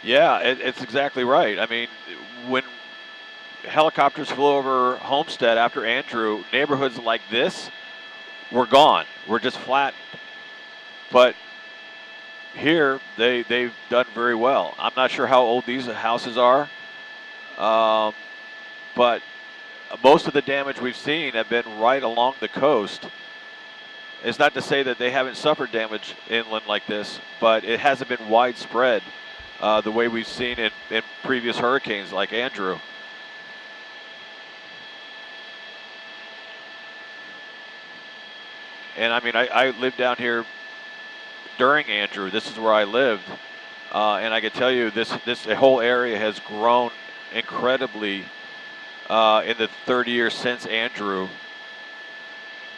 Yeah, it's exactly right. I mean, when helicopters flew over Homestead after Andrew, neighborhoods like this were gone. We're just flattened. But here, they've done very well. I'm not sure how old these houses are, but most of the damage we've seen have been right along the coast. It's not to say that they haven't suffered damage inland like this, but it hasn't been widespread the way we've seen in previous hurricanes like Andrew. And I mean, I lived down here during Andrew. This is where I lived, and I can tell you this whole area has grown incredibly in the 30 years since Andrew.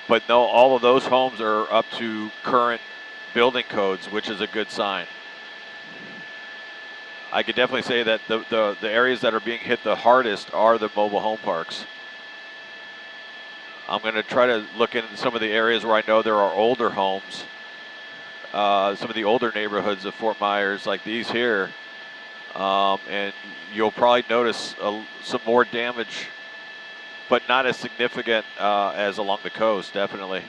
But no, all of those homes are up to current building codes, which is a good sign. I could definitely say that the areas that are being hit the hardest are the mobile home parks. I'm going to try to look into some of the areas where I know there are older homes, some of the older neighborhoods of Fort Myers, like these here. and you'll probably notice some more damage, but not as significant as along the coast, definitely.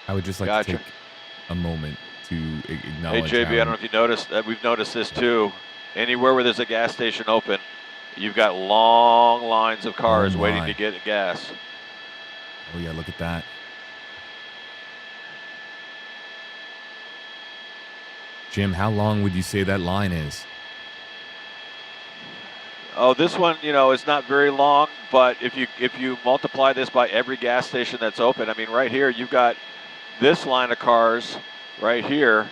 I would just like to take a moment to acknowledge. Hey, JB, I don't know if you noticed that we've noticed this too. Anywhere where there's a gas station open, you've got long lines of cars waiting to get gas. Oh, yeah, look at that. Jim, how long would you say that line is? Oh, this one, is not very long, but if you multiply this by every gas station that's open, I mean, right here, you've got this line of cars right here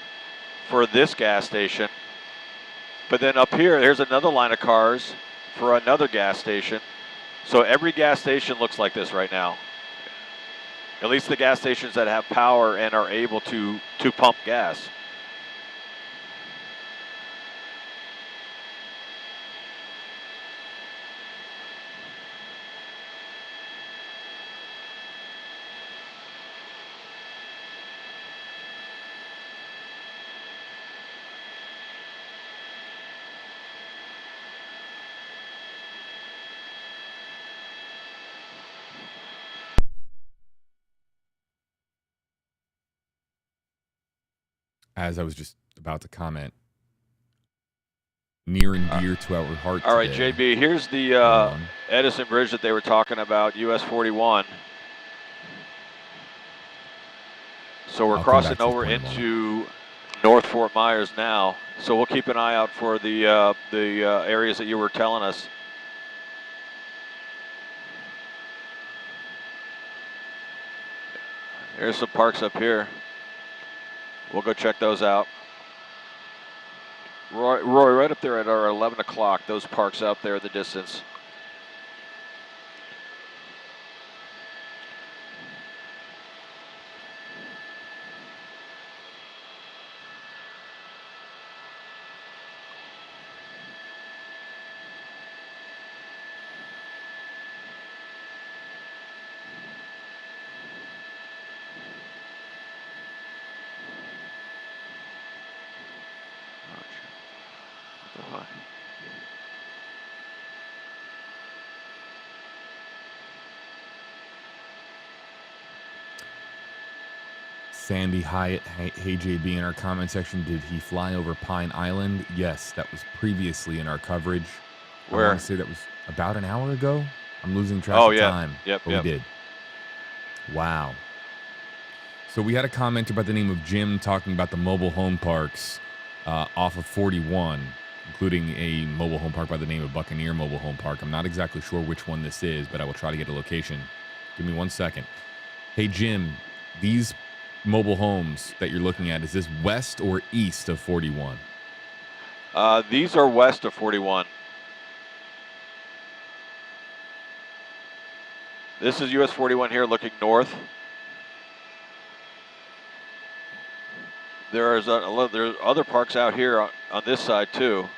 for this gas station. But then up here, there's another line of cars for another gas station. So every gas station looks like this right now. At least the gas stations that have power and are able to pump gas. As I was just about to comment, near and dear to our heart. All right, JB, here's the Edison Bridge that they were talking about, US 41. So we're crossing over into North Fort Myers now. So we'll keep an eye out for the areas that you were telling us. There's some parks up here. We'll go check those out. Roy, right up there at our 11 o'clock, those parks out there in the distance. Sandy Hyatt, hey JB, in our comment section, did he fly over Pine Island? Yes, that was previously in our coverage. Where? I want to say that was about an hour ago. I'm losing track of time. Yep, but we did. Wow. So we had a commenter by the name of Jim talking about the mobile home parks off of 41, including a mobile home park by the name of Buccaneer Mobile Home Park. I'm not exactly sure which one this is, but I will try to get a location. Give me 1 second. Hey, Jim, these mobile homes that you're looking at, is this west or east of 41? These are west of 41. This is US 41 here looking north. There's other parks out here on this side too.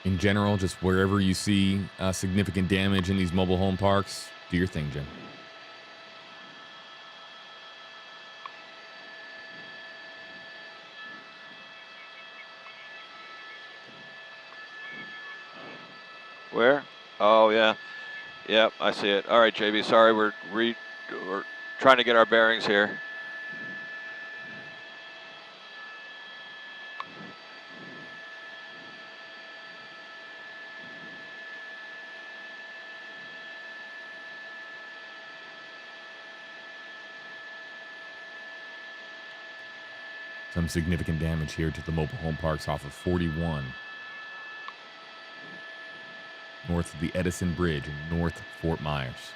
In general, just wherever you see significant damage in these mobile home parks, do your thing, Jim. Where? Oh, yeah. Yep, I see it. All right, JB, sorry, we're trying to get our bearings here. Some significant damage here to the mobile home parks off of 41. north of the Edison Bridge in North Fort Myers.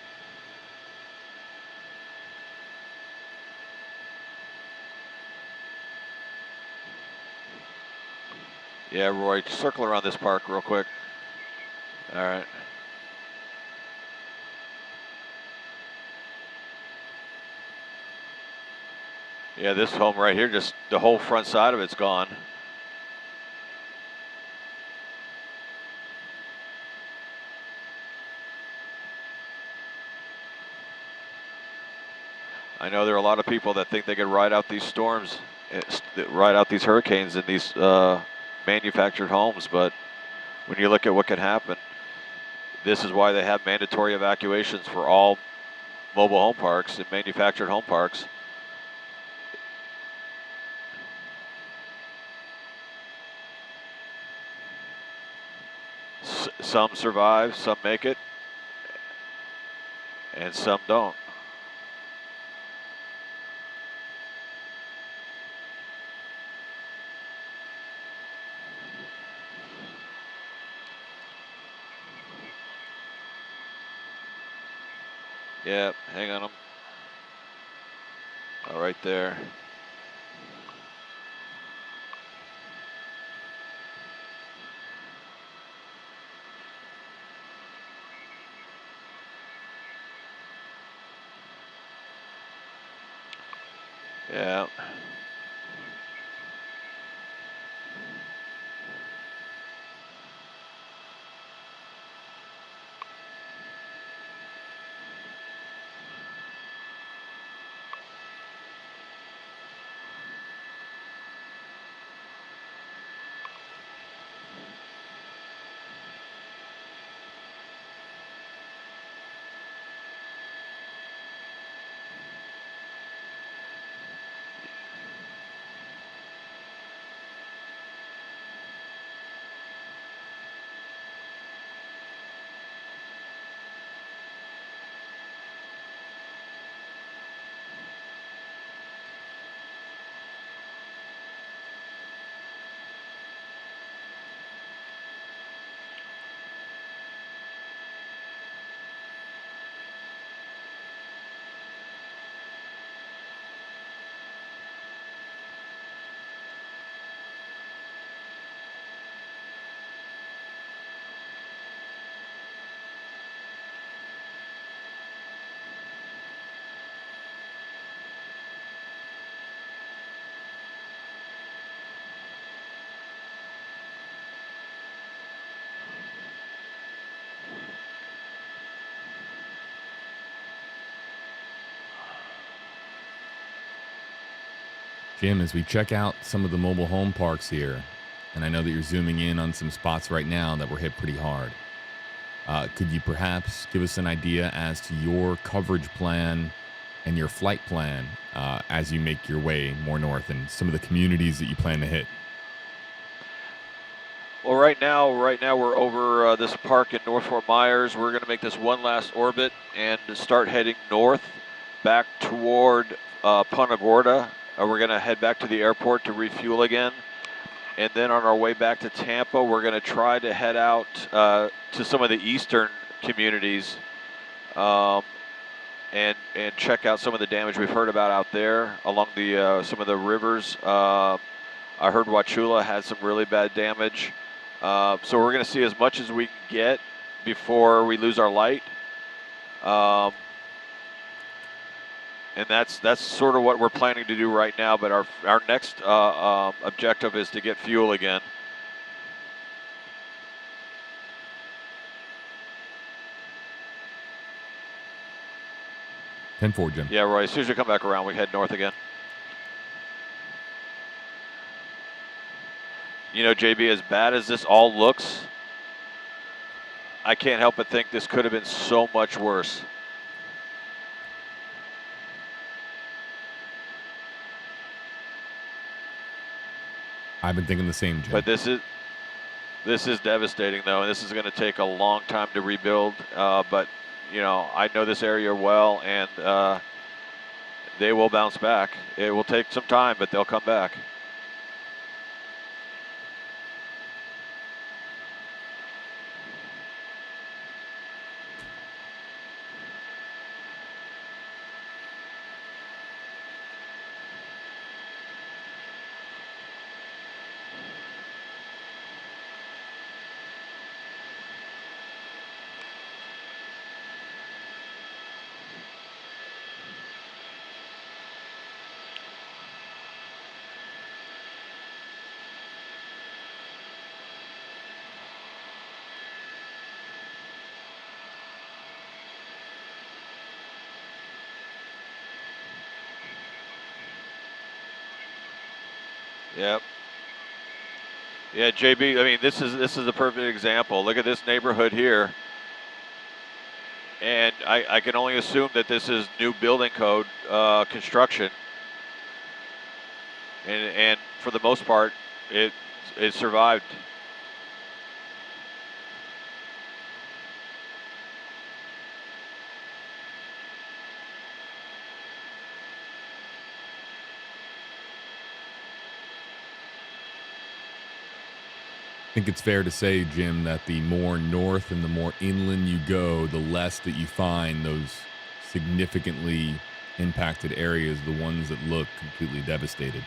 Yeah, Roy, circle around this park real quick. All right. Yeah, this home right here, just the whole front side of it's gone. I know there are a lot of people that think they could ride out these storms, ride out these hurricanes in these manufactured homes, but when you look at what can happen, this is why they have mandatory evacuations for all mobile home parks and manufactured home parks. Some survive, some make it, and some don't. Yeah, hang on them. Oh, right there. Yeah. Jim, as we check out some of the mobile home parks here, and I know that you're zooming in on some spots right now that were hit pretty hard, could you perhaps give us an idea as to your coverage plan and your flight plan as you make your way more north and some of the communities that you plan to hit? Well, right now we're over this park in North Fort Myers. We're going to make this one last orbit and start heading north back toward Punta Gorda. We're going to head back to the airport to refuel again. And then on our way back to Tampa, we're going to try to head out to some of the eastern communities and check out some of the damage we've heard about out there along the some of the rivers. I heard Wauchula had some really bad damage. So we're going to see as much as we can get before we lose our light. And that's sort of what we're planning to do right now. But our next objective is to get fuel again. (10-4), Jim. Yeah, Roy, as soon as we come back around, we head north again. You know, JB, as bad as this all looks, I can't help but think this could have been so much worse. I've been thinking the same, Jim. But this is devastating, though, and this is going to take a long time to rebuild. But you know, I know this area well, and they will bounce back. It will take some time, but they'll come back. Yep. Yeah, JB. I mean, this is a perfect example. Look at this neighborhood here, and I can only assume that this is new building code construction, and for the most part, it survived. I think it's fair to say, Jim, that the more north and the more inland you go, the less that you find those significantly impacted areas, the ones that look completely devastated.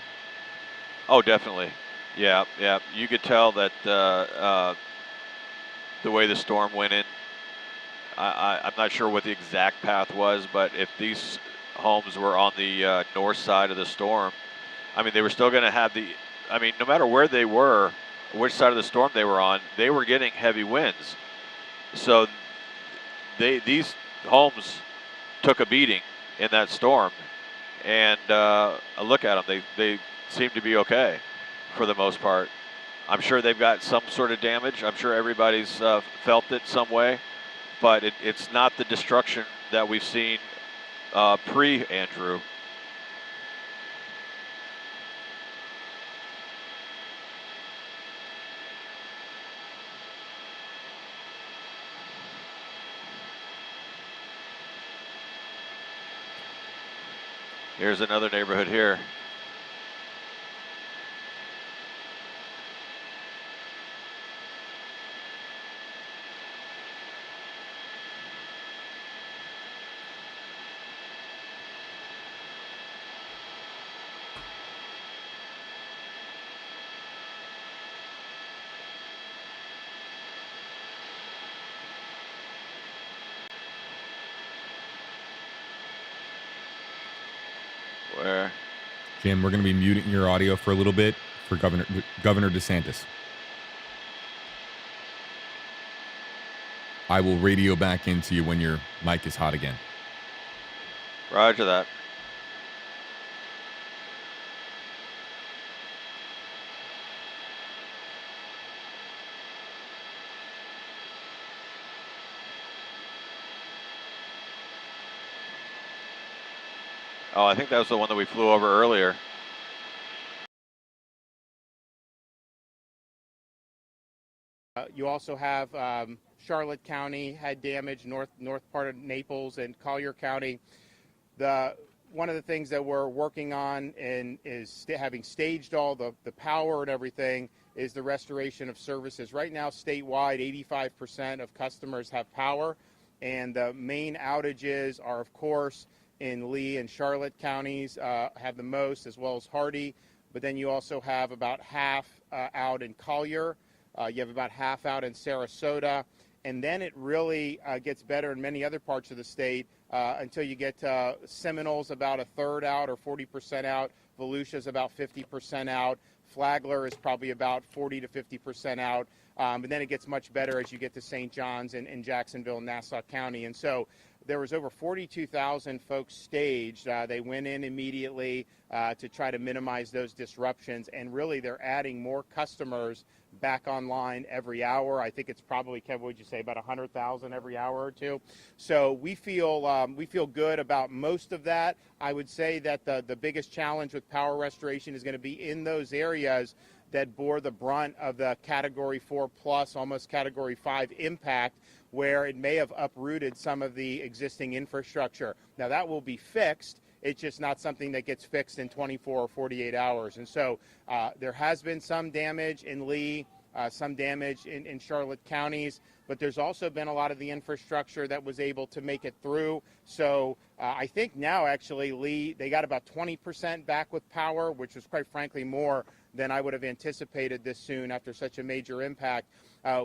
Oh, definitely. Yeah, yeah. You could tell that the way the storm went in. I'm not sure what the exact path was, but if these homes were on the north side of the storm, I mean, they were still going to have the. I mean, no matter where they were, which side of the storm they were on, they were getting heavy winds. So these homes took a beating in that storm, and a look at them, they seem to be okay for the most part. I'm sure they've got some sort of damage. I'm sure everybody's felt it some way, but it's not the destruction that we've seen pre-Andrew. Here's another neighborhood here. Where? Jim, we're going to be muting your audio for a little bit for Governor DeSantis. I will radio back into you when your mic is hot again. Roger that. Oh, I think that was the one that we flew over earlier. You also have Charlotte County had damage, north part of Naples and Collier County. One of the things that we're working on and is having staged all the power and everything is the restoration of services. Right now, statewide, 85% of customers have power, and the main outages are, of course, in Leigh and Charlotte counties have the most, as well as Hardy. But then you also have about half out in Collier. You have about half out in Sarasota. And then it really gets better in many other parts of the state until you get to Seminole's about a third out or 40% out. Volusia's about 50% out. Flagler is probably about 40 to 50% out. And then it gets much better as you get to St. John's and Jacksonville and Nassau County. And so there was over 42,000 folks staged. They went in immediately to try to minimize those disruptions. And really, they're adding more customers back online every hour. I think it's probably, Kevin, what would you say, about 100,000 every hour or two? So we feel good about most of that. I would say that the biggest challenge with power restoration is going to be in those areas that bore the brunt of the Category 4 plus, almost Category 5 impact, where it may have uprooted some of the existing infrastructure. Now, that will be fixed. It's just not something that gets fixed in 24 or 48 hours. And so there has been some damage in Leigh, some damage in Charlotte counties, but there's also been a lot of the infrastructure that was able to make it through. So I think now, actually, Leigh, they got about 20% back with power, which was quite frankly more than I would have anticipated this soon after such a major impact.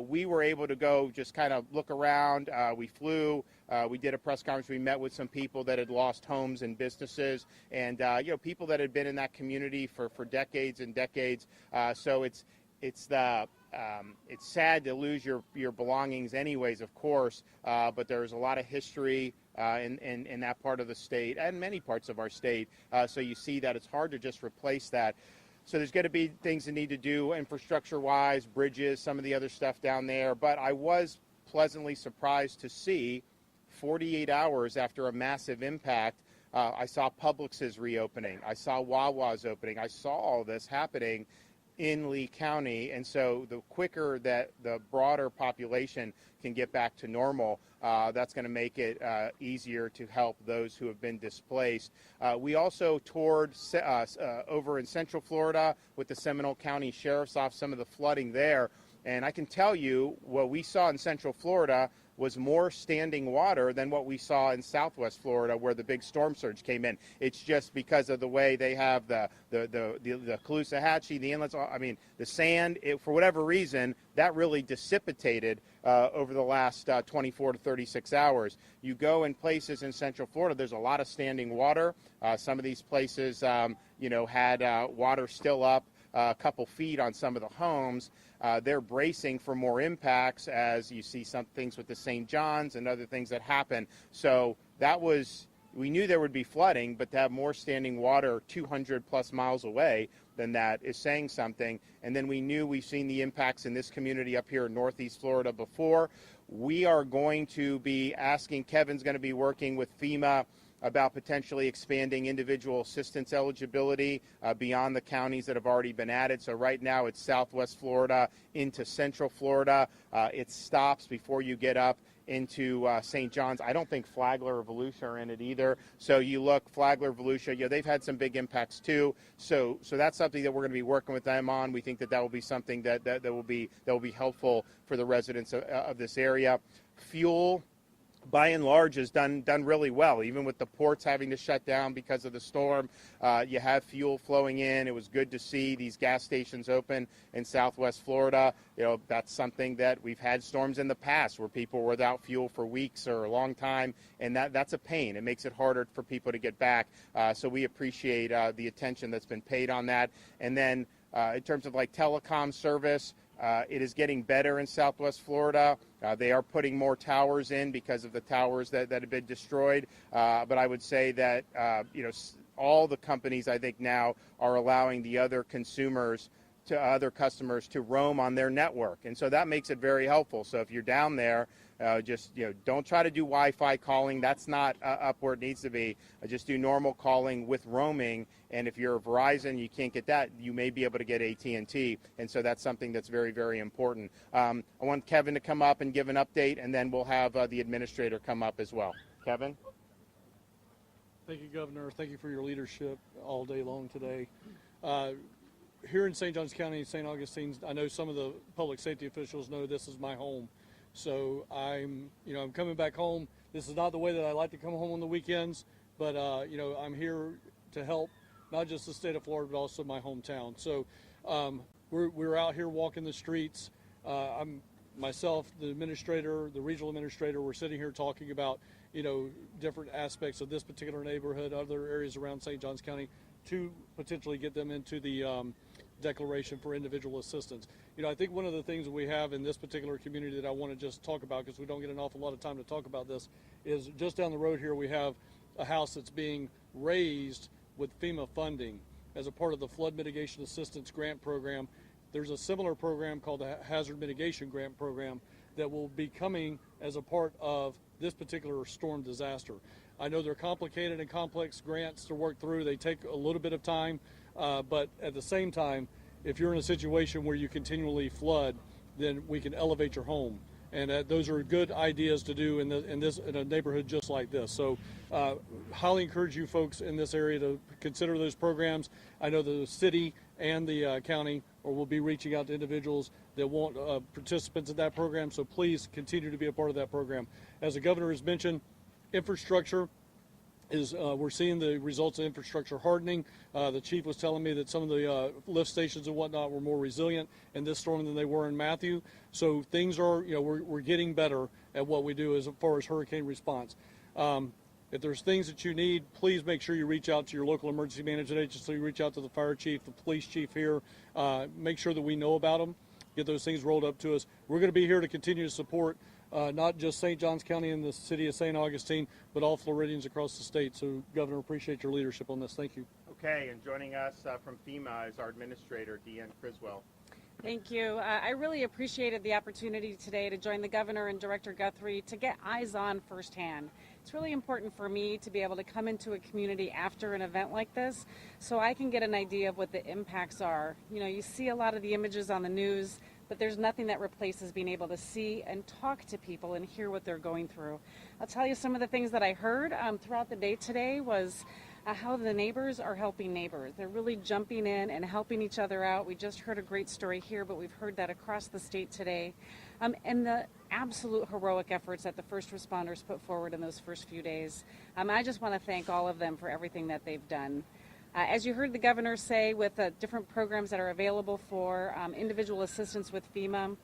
We were able to go just kind of look around. We flew. We did a press conference. We met with some people that had lost homes and businesses, and people that had been in that community for decades and decades. So it's sad to lose your belongings, anyways, of course. But there's a lot of history in that part of the state and many parts of our state. So you see that it's hard to just replace that. So there's going to be things that need to do infrastructure-wise, bridges, some of the other stuff down there. But I was pleasantly surprised to see 48 hours after a massive impact, I saw Publix's reopening. I saw Wawa's opening. I saw all this happening in Leigh County. And so the quicker that the broader population can get back to normal, that's going to make it easier to help those who have been displaced. We also toured over in Central Florida with the Seminole County Sheriff's Office, some of the flooding there. And I can tell you what we saw in Central Florida was more standing water than what we saw in Southwest Florida, where the big storm surge came in. It's just because of the way they have the Caloosahatchee, the inlets. I mean, the sand. For whatever reason, that really dissipated over the last 24 to 36 hours. You go in places in Central Florida, there's a lot of standing water. Some of these places, had water still up a couple feet on some of the homes. They're bracing for more impacts as you see some things with the St. John's and other things that happen. So we knew there would be flooding, but to have more standing water 200 plus miles away than that is saying something. And then we've seen the impacts in this community up here in Northeast Florida before. We are going to be Kevin's going to be working with FEMA about potentially expanding individual assistance eligibility beyond the counties that have already been added. So right now it's Southwest Florida into Central Florida. It stops before you get up into St. John's. I don't think Flagler or Volusia are in it either. So you look, Flagler, Volusia, they've had some big impacts too. So that's something that we're going to be working with them on. We think that will be something that will be helpful for the residents of this area. Fuel, by and large, has done really well. Even with the ports having to shut down because of the storm, you have fuel flowing in. It was good to see these gas stations open in Southwest Florida. That's something that we've had storms in the past where people were without fuel for weeks or a long time, and that's a pain. It makes it harder for people to get back. So we appreciate the attention that's been paid on that. And then in terms of like telecom service, it is getting better in Southwest Florida. They are putting more towers in because of the towers that have been destroyed. But I would say that, all the companies, I think, now are allowing the other customers to roam on their network. And so that makes it very helpful. So if you're down there, don't try to do Wi-Fi calling. That's not up where it needs to be. Just do normal calling with roaming. And if you're Verizon, you can't get that, you may be able to get AT&T. And so that's something that's very, very important. I want Kevin to come up and give an update, and then we'll have the administrator come up as well. Kevin? Thank you, Governor. Thank you for your leadership all day long today. Here in St. Johns County, St. Augustine, I know some of the public safety officials know this is my home. So I'm coming back home. This is not the way that I like to come home on the weekends, but I'm here to help not just the state of Florida, but also my hometown. So we're out here walking the streets. Myself, the administrator, the regional administrator, we're sitting here talking about different aspects of this particular neighborhood, other areas around St. Johns County, to potentially get them into the declaration for individual assistance. I think one of the things that we have in this particular community that I want to just talk about, because we don't get an awful lot of time to talk about this, is just down the road here we have a house that's being raised with FEMA funding as a part of the Flood Mitigation Assistance Grant Program. There's a similar program called the Hazard Mitigation Grant Program that will be coming as a part of this particular storm disaster. I know they're complicated and complex grants to work through. They take a little bit of time, but at the same time, if you're in a situation where you continually flood, then we can elevate your home. And those are good ideas to do in a neighborhood just like this. So highly encourage you folks in this area to consider those programs. I know the city and the county will be reaching out to individuals that want participants in that program. So please continue to be a part of that program. As the governor has mentioned, infrastructure is we're seeing the results of infrastructure hardening. The chief was telling me that some of the lift stations and whatnot were more resilient in this storm than they were in Matthew. So things are, we're getting better at what we do as far as hurricane response. If there's things that you need, please make sure you reach out to your local emergency management agency, reach out to the fire chief, the police chief here. Make sure that we know about them, get those things rolled up to us. We're going to be here to continue to support not just St. Johns County and the city of St. Augustine, but all Floridians across the state. So, Governor, appreciate your leadership on this. Thank you. Okay, and joining us from FEMA is our administrator, Deanne Criswell. Thank you. I really appreciated the opportunity today to join the governor and Director Guthrie to get eyes on firsthand. It's really important for me to be able to come into a community after an event like this so I can get an idea of what the impacts are. You know, you see a lot of the images on the news, but there's nothing that replaces being able to see and talk to people and hear what they're going through. I'll tell you some of the things that I heard throughout the day today was how the neighbors are helping neighbors. They're really jumping in and helping each other out. We just heard a great story here, but we've heard that across the state today. And the absolute heroic efforts that the first responders put forward in those first few days. I just want to thank all of them for everything that they've done. As you heard the governor say, with different programs that are available for individual assistance with FEMA,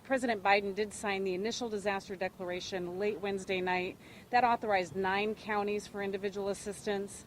President Biden did sign the initial disaster declaration late Wednesday night. That authorized 9 counties for individual assistance.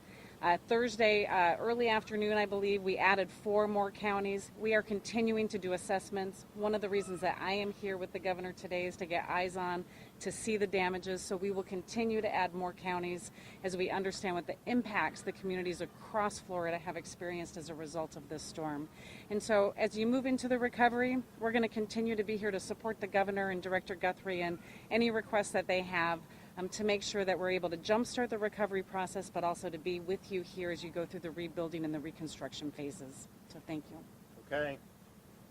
Thursday, early afternoon, I believe, we added 4 more counties. We are continuing to do assessments. One of the reasons that I am here with the governor today is to get eyes on, to see the damages. So we will continue to add more counties as we understand what the impacts the communities across Florida have experienced as a result of this storm. And so as you move into the recovery, we're going to continue to be here to support the governor and Director Guthrie and any requests that they have, to make sure that we're able to jumpstart the recovery process, but also to be with you here as you go through the rebuilding and the reconstruction phases. So thank you. Okay.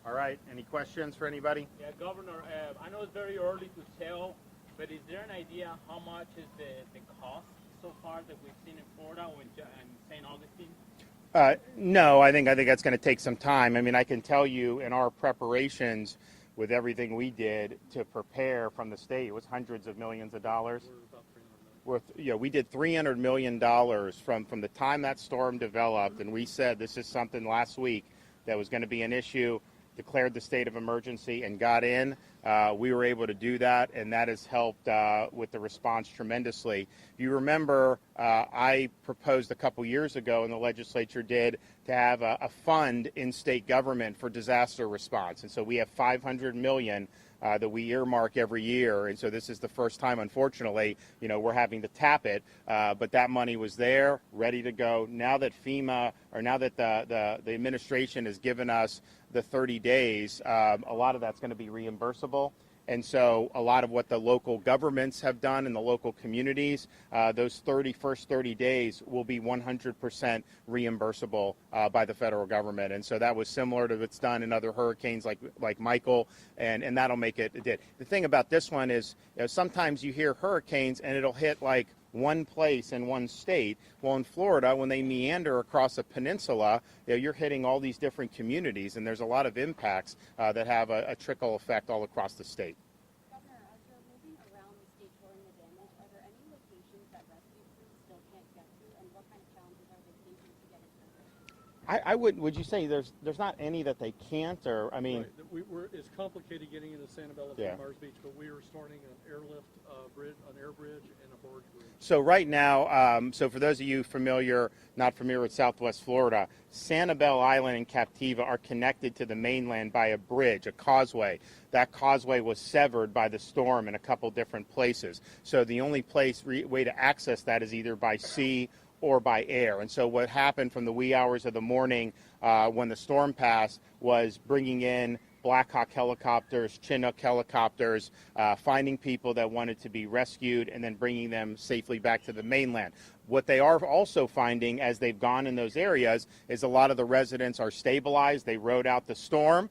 All right. Any questions for anybody? Yeah, Governor, I know it's very early to tell, but is there an idea how much is the cost so far that we've seen in Florida and St. Augustine? No, I think that's going to take some time. I mean, I can tell you in our preparations with everything we did to prepare from the state, it was hundreds of millions of dollars. We did $300 million from the time that storm developed, and we said this is something last week that was going to be an issue, declared the state of emergency and got in. We were able to do that, and that has helped with the response tremendously. If you remember, I proposed a couple years ago, and the legislature did, to have a fund in state government for disaster response. And so we have $500 million that we earmark every year. And so this is the first time, unfortunately, we're having to tap it. But that money was there, ready to go. Now that FEMA, or now that the administration has given us the 30 days, a lot of that's going to be reimbursable. And so a lot of what the local governments have done in the local communities, those first 30 days will be 100% reimbursable by the federal government. And so that was similar to what's done in other hurricanes like Michael, and that'll make it did. The thing about this one is, sometimes you hear hurricanes and it'll hit like one place in one state. Well, in Florida, when they meander across a peninsula, you're hitting all these different communities, and there's a lot of impacts that have a trickle effect all across the state. Governor, as you're moving around the state touring the damage, are there any locations that rescue crews still can't get to, and what kind of challenges are they facing to get into? Would you say there's not any that they can't, or I mean? Right. It's complicated getting into Sanibel and Mars Beach, but we are starting an airlift bridge, an air bridge, and a barge bridge. So right now, so for those of you not familiar with Southwest Florida, Sanibel Island and Captiva are connected to the mainland by a bridge, a causeway. That causeway was severed by the storm in a couple different places. So the only way to access that is either by sea or by air. And so what happened from the wee hours of the morning when the storm passed was bringing in Black Hawk helicopters, Chinook helicopters, finding people that wanted to be rescued and then bringing them safely back to the mainland. What they are also finding as they've gone in those areas is a lot of the residents are stabilized. They rode out the storm.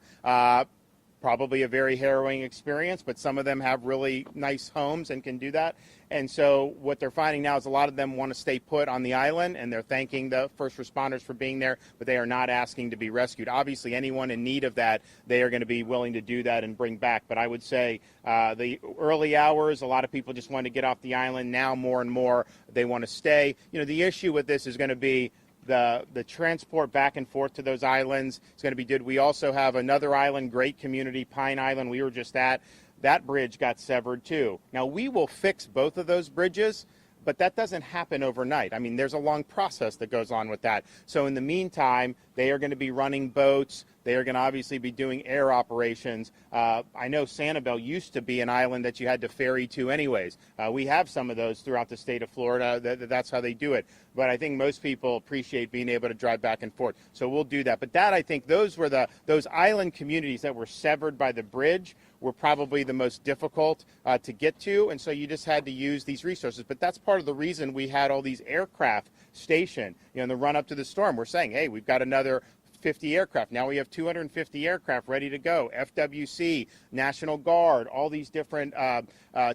Probably a very harrowing experience, but some of them have really nice homes and can do that. And so what they're finding now is a lot of them want to stay put on the island, and they're thanking the first responders for being there, but they are not asking to be rescued. Obviously, anyone in need of that, they are going to be willing to do that and bring back. But I would say the early hours, a lot of people just want to get off the island. Now more and more, they want to stay. The issue with this is going to be the transport back and forth to those islands. Is going to be good. We also have another island, great community, Pine Island, we were just at. That bridge got severed too. Now we will fix both of those bridges, But that doesn't happen overnight. I mean, there's a long process that goes on with that. So in the meantime, they are going to be running boats. They are going to obviously be doing air operations. I know Sanibel used to be an island that you had to ferry to anyways. We have some of those throughout the state of Florida. That's how they do it. But I think most people appreciate being able to drive back and forth. So we'll do that. But that, I think, those island communities that were severed by the bridge were probably the most difficult to get to, and so you just had to use these resources. But that's part of the reason we had all these aircraft stationed. In the run up to the storm, we're saying, hey, we've got another 50 aircraft. Now we have 250 aircraft ready to go. FWC, National Guard, all these different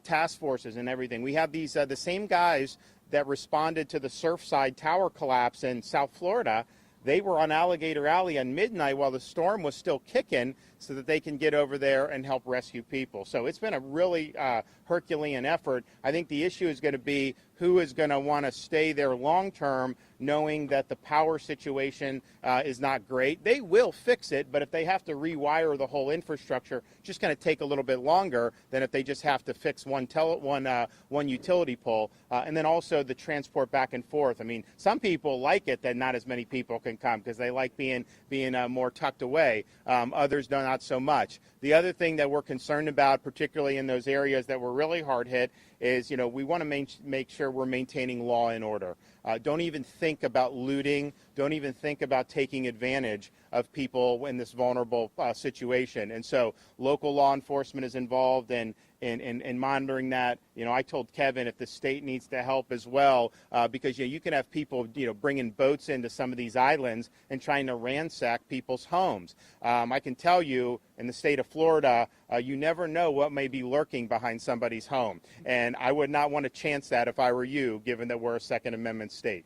task forces and everything. We have these the same guys that responded to the Surfside Tower collapse in South Florida. They were on Alligator Alley on midnight while the storm was still kicking so that they can get over there and help rescue people. So it's been a really Herculean effort. I think the issue is going to be who is going to want to stay there long term, knowing that the power situation is not great. They will fix it, but if they have to rewire the whole infrastructure, it's just going to take a little bit longer than if they just have to fix one utility pole. And then also the transport back and forth. I mean, some people like it that not as many people can come because they like being more tucked away. Others do not so much. The other thing that we're concerned about, particularly in those areas that were really hard hit, is we want to make sure we're maintaining law and order. Don't even think about looting. Don't even think about taking advantage of people in this vulnerable situation. And so local law enforcement is involved in monitoring that. I told Kevin if the state needs to help as well, because you can have people bringing boats into some of these islands and trying to ransack people's homes. I can tell you in the state of Florida, you never know what may be lurking behind somebody's home. And I would not want to chance that if I were you, given that we're a Second Amendment state.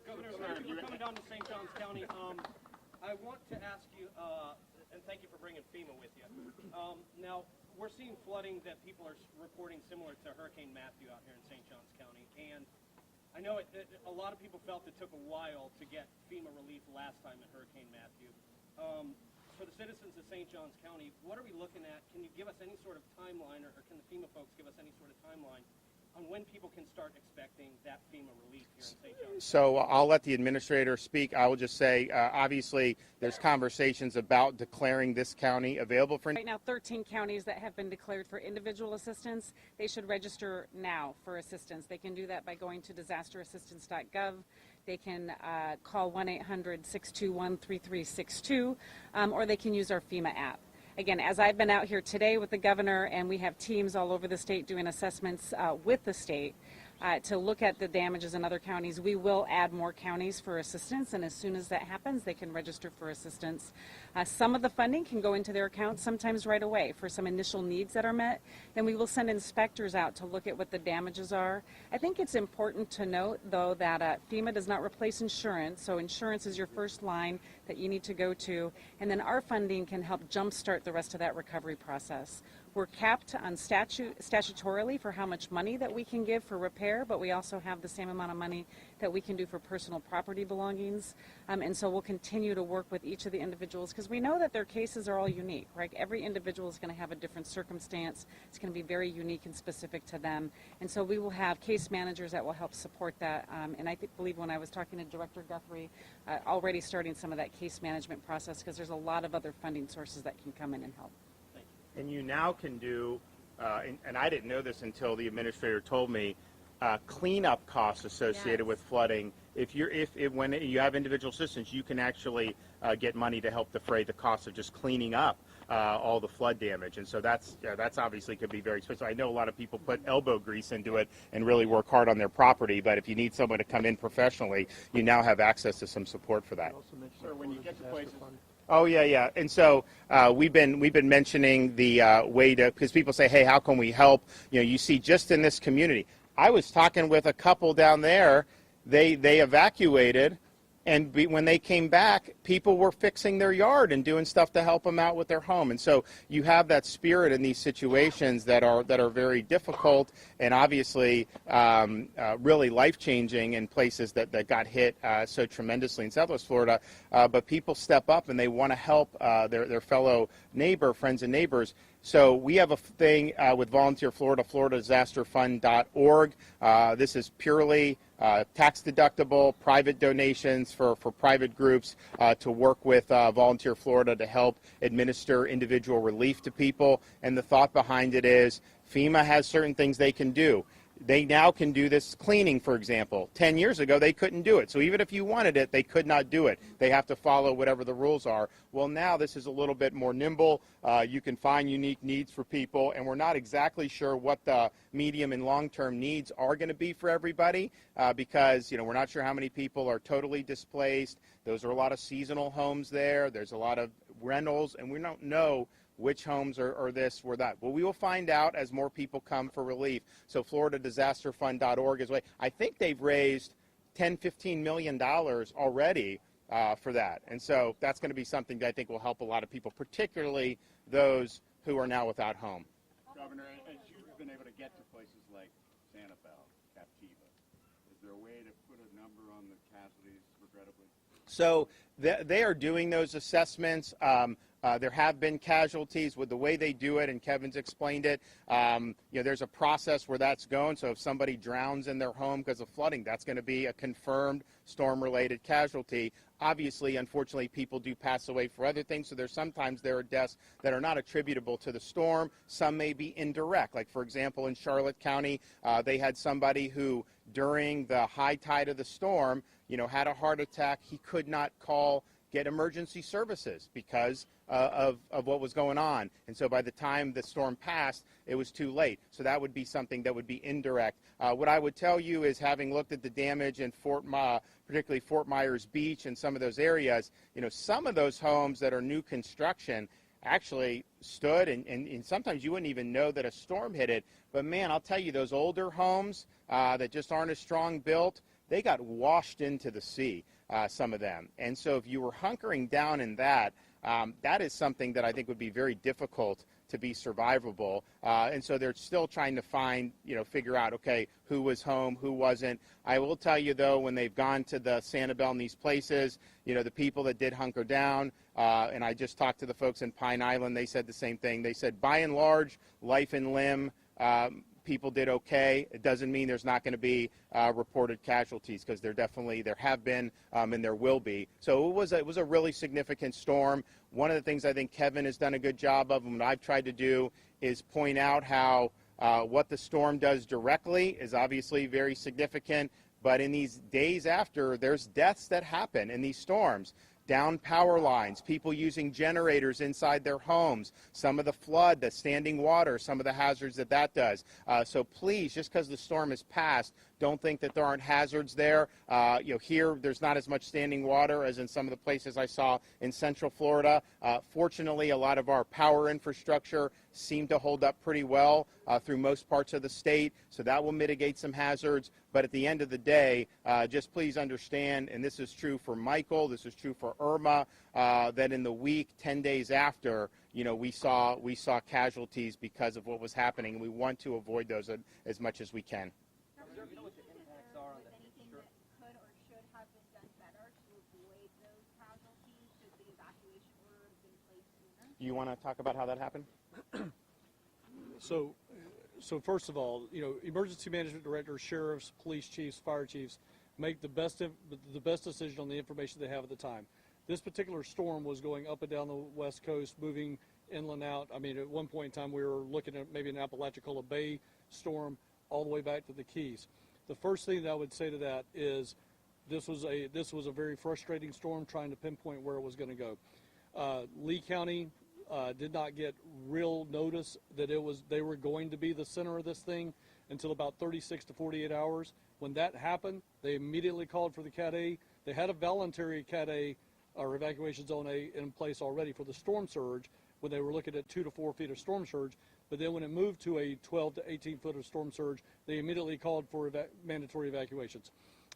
Governor, you're coming down to St. Johns County. I want to ask you, and thank you for bringing FEMA with you. Now, we're seeing flooding that people are reporting similar to Hurricane Matthew out here in St. Johns County. And I know a lot of people felt it took a while to get FEMA relief last time at Hurricane Matthew. For the citizens of St. Johns County, what are we looking at? Can you give us any sort of timeline, or can the FEMA folks give us any sort of timeline on when people can start expecting that FEMA relief here in St. John's? So I'll let the administrator speak. I will just say, obviously, there's conversations about declaring this county available for... Right now, 13 counties that have been declared for individual assistance. They should register now for assistance. They can do that by going to disasterassistance.gov. They can call 1-800-621-3362, or they can use our FEMA app. Again, as I've been out here today with the governor, and we have teams all over the state doing assessments with the state to look at the damages in other counties, we will add more counties for assistance, and as soon as that happens, they can register for assistance. Some of the funding can go into their accounts sometimes right away for some initial needs that are met. Then we will send inspectors out to look at what the damages are. I think it's important to note, though, that FEMA does not replace insurance, so insurance is your first line that you need to go to, and then our funding can help jumpstart the rest of that recovery process. We're capped on statutorily for how much money that we can give for repair, but we also have the same amount of money that we can do for personal property belongings. And so we'll continue to work with each of the individuals because we know that their cases are all unique, right? Every individual is going to have a different circumstance. It's going to be very unique and specific to them. And so we will have case managers that will help support that. And I believe when I was talking to Director Guthrie, already starting some of that case management process because there's a lot of other funding sources that can come in and help. And you now can do, and I didn't know this until the administrator told me, cleanup costs associated with flooding. When you have individual assistance, you can actually get money to help defray the cost of just cleaning up all the flood damage. And so that's obviously could be very expensive. I know a lot of people put elbow grease into it and really work hard on their property, but if you need someone to come in professionally, you now have access to some support for that. Sir, when you get to places... Oh yeah. And so we've been mentioning the way to, because people say, hey, how can we help? You see just in this community. I was talking with a couple down there. They evacuated, and when they came back, people were fixing their yard and doing stuff to help them out with their home. And so you have that spirit in these situations that are very difficult and obviously really life-changing in places that got hit so tremendously in Southwest Florida. But people step up and they want to help their fellow friends and neighbors. So we have a thing with Volunteer Florida, FloridaDisasterFund.org. This is purely tax deductible, private donations for private groups to work with Volunteer Florida to help administer individual relief to people. And the thought behind it is FEMA has certain things they can do. They now can do this cleaning, for example. 10 years ago, they couldn't do it. So even if you wanted it, they could not do it. They have to follow whatever the rules are. Well, now this is a little bit more nimble. You can find unique needs for people, and we're not exactly sure what the medium and long-term needs are going to be for everybody because, we're not sure how many people are totally displaced. Those are a lot of seasonal homes there. There's a lot of rentals, and we don't know which homes are this or that. Well, we will find out as more people come for relief. So FloridaDisasterFund.org is way. I think they've raised $10-15 million already for that. And so that's going to be something that I think will help a lot of people, particularly those who are now without home. Governor, as you've been able to get to places like Sanibel, Captiva, is there a way to put a number on the casualties, regrettably? So they are doing those assessments. There have been casualties with the way they do it, and Kevin's explained it. There's a process where that's going. So if somebody drowns in their home because of flooding, that's going to be a confirmed storm-related casualty. Obviously, unfortunately, people do pass away for other things. So sometimes there are deaths that are not attributable to the storm. Some may be indirect. Like, for example, in Charlotte County, they had somebody who, during the high tide of the storm, had a heart attack. He could not get emergency services because of what was going on. And so by the time the storm passed, it was too late. So that would be something that would be indirect. What I would tell you is, having looked at the damage in particularly Fort Myers Beach and some of those areas, some of those homes that are new construction actually stood, and sometimes you wouldn't even know that a storm hit it. But man, I'll tell you, those older homes that just aren't as strong built, they got washed into the sea, some of them. And so if you were hunkering down in that, that is something that I think would be very difficult to be survivable. And so they're still trying to figure out, okay, who was home, who wasn't. I will tell you, though, when they've gone to the Sanibel and these places, the people that did hunker down, and I just talked to the folks in Pine Island, they said the same thing. They said, by and large, life and limb, people did okay. It doesn't mean there's not going to be reported casualties, because there have been, and there will be. So it was a really significant storm. One of the things I think Kevin has done a good job of, and what I've tried to do, is point out how what the storm does directly is obviously very significant, but in these days after, there's deaths that happen in these storms. Down power lines, people using generators inside their homes, some of the flood, the standing water, some of the hazards that does. So please, just because the storm has passed, don't think that there aren't hazards there. Here, there's not as much standing water as in some of the places I saw in Central Florida. Fortunately, a lot of our power infrastructure seemed to hold up pretty well through most parts of the state, so that will mitigate some hazards. But at the end of the day, just please understand, and this is true for Michael, this is true for Irma, that in the week, 10 days after, we saw casualties because of what was happening, and we want to avoid those as much as we can. You want to talk about how that happened? So first of all, emergency management directors, sheriffs, police chiefs, fire chiefs make the best decision on the information they have at the time. This particular storm was going up and down the West Coast, moving inland out. I mean, at one point in time, we were looking at maybe an Apalachicola Bay storm all the way back to the Keys. The first thing that I would say to that is this was a very frustrating storm, trying to pinpoint where it was going to go. Leigh County did not get real notice that they were going to be the center of this thing until about 36 to 48 hours. When that happened, they immediately called for the Cat A. They had a voluntary Cat A or evacuation zone A in place already for the storm surge when they were looking at 2 to 4 feet of storm surge. But then when it moved to a 12 to 18 foot of storm surge, they immediately called for mandatory evacuations.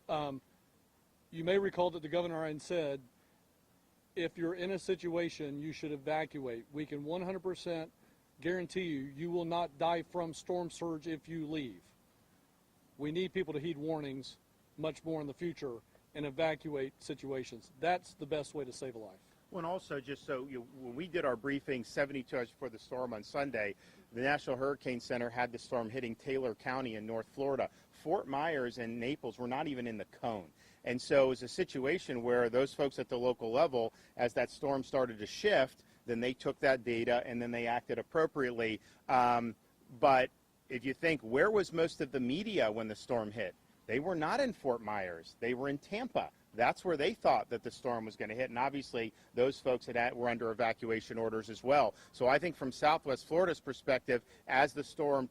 You may recall that the governor had said, if you're in a situation, you should evacuate. We can 100% guarantee you will not die from storm surge if you leave. We need people to heed warnings much more in the future and evacuate situations. That's the best way to save a life. Well, and also, just so when we did our briefing 72 hours before the storm on Sunday, the National Hurricane Center had the storm hitting Taylor County in North Florida. Fort Myers and Naples were not even in the cone. And so it was a situation where those folks at the local level, as that storm started to shift, then they took that data and then they acted appropriately. But if you think, where was most of the media when the storm hit? They were not in Fort Myers. They were in Tampa. That's where they thought that the storm was going to hit. And obviously, those folks were under evacuation orders as well. So I think from Southwest Florida's perspective, as the storm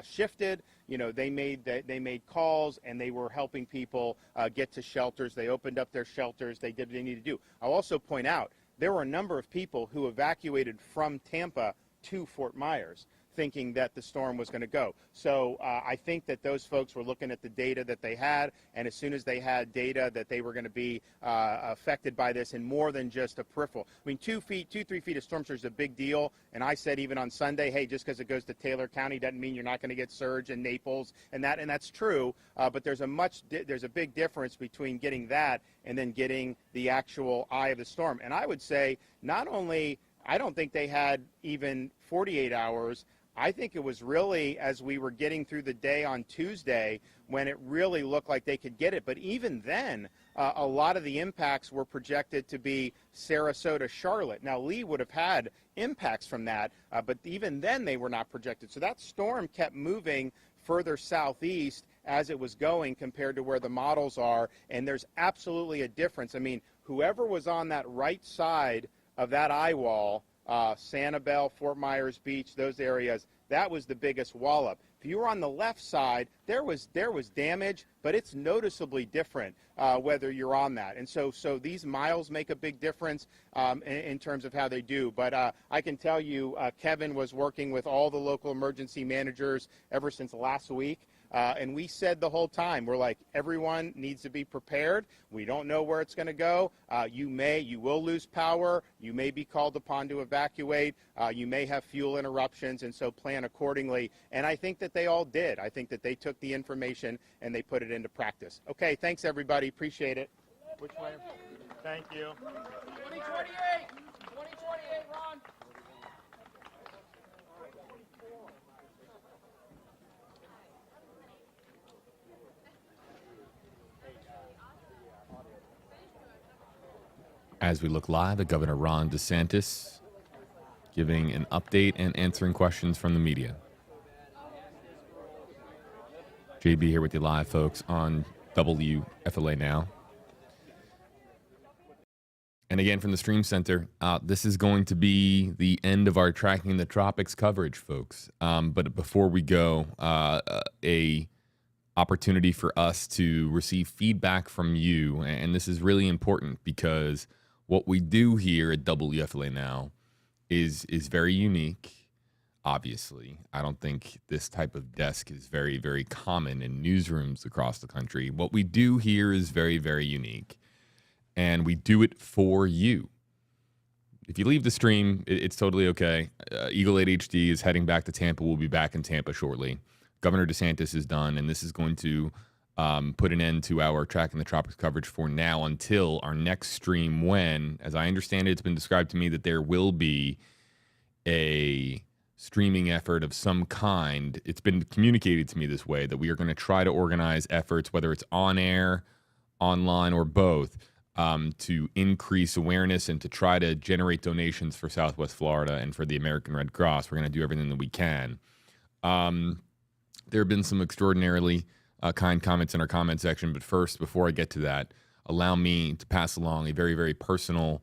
shifted, they made calls and they were helping people get to shelters. They opened up their shelters. They did what they needed to do. I'll also point out there were a number of people who evacuated from Tampa to Fort Myers, thinking that the storm was going to go. So I think that those folks were looking at the data that they had, and as soon as they had data that they were going to be affected by this, and more than just a peripheral. I mean, 3 feet of storm surge is a big deal, and I said even on Sunday, hey, just because it goes to Taylor County doesn't mean you're not going to get surge in Naples, and that's true, but there's a big difference between getting that and then getting the actual eye of the storm. And I would say not only, I don't think they had even 48 hours, I think it was really as we were getting through the day on Tuesday when it really looked like they could get it. But even then, a lot of the impacts were projected to be Sarasota, Charlotte. Now, Leigh would have had impacts from that, but even then they were not projected. So that storm kept moving further southeast as it was going compared to where the models are. And there's absolutely a difference. I mean, whoever was on that right side of that eye wall, Sanibel, Fort Myers Beach, those areas, that was the biggest wallop. If you were on the left side, there was damage, but it's noticeably different whether you're on that. And so these miles make a big difference in terms of how they do. But I can tell you, Kevin was working with all the local emergency managers ever since last week. And we said the whole time, we're like, everyone needs to be prepared. We don't know where it's going to go. You will lose power. You may be called upon to evacuate. You may have fuel interruptions, and so plan accordingly. And I think that they all did. I think that they took the information and they put it into practice. Okay, thanks everybody. Appreciate it. Which way? Thank you. 2028, Ron. As we look live at Governor Ron DeSantis giving an update and answering questions from the media. JB here with you live, folks, on WFLA Now. And again, from the Stream Center, this is going to be the end of our Tracking the Tropics coverage, folks. But before we go, a opportunity for us to receive feedback from you. And this is really important because what we do here at WFLA Now is very unique, obviously. I don't think this type of desk is very, very common in newsrooms across the country. What we do here is very, very unique, and we do it for you. If you leave the stream, it's totally okay. Eagle 8 HD is heading back to Tampa. We'll be back in Tampa shortly. Governor DeSantis is done, and this is going to put an end to our Tracking the Tropics coverage for now until our next stream when, as I understand it, it's been described to me that there will be a streaming effort of some kind. It's been communicated to me this way, that we are going to try to organize efforts, whether it's on air, online, or both, to increase awareness and to try to generate donations for Southwest Florida and for the American Red Cross. We're going to do everything that we can. There have been some extraordinarily kind comments in our comment section, but first, before I get to that, allow me to pass along a very, very personal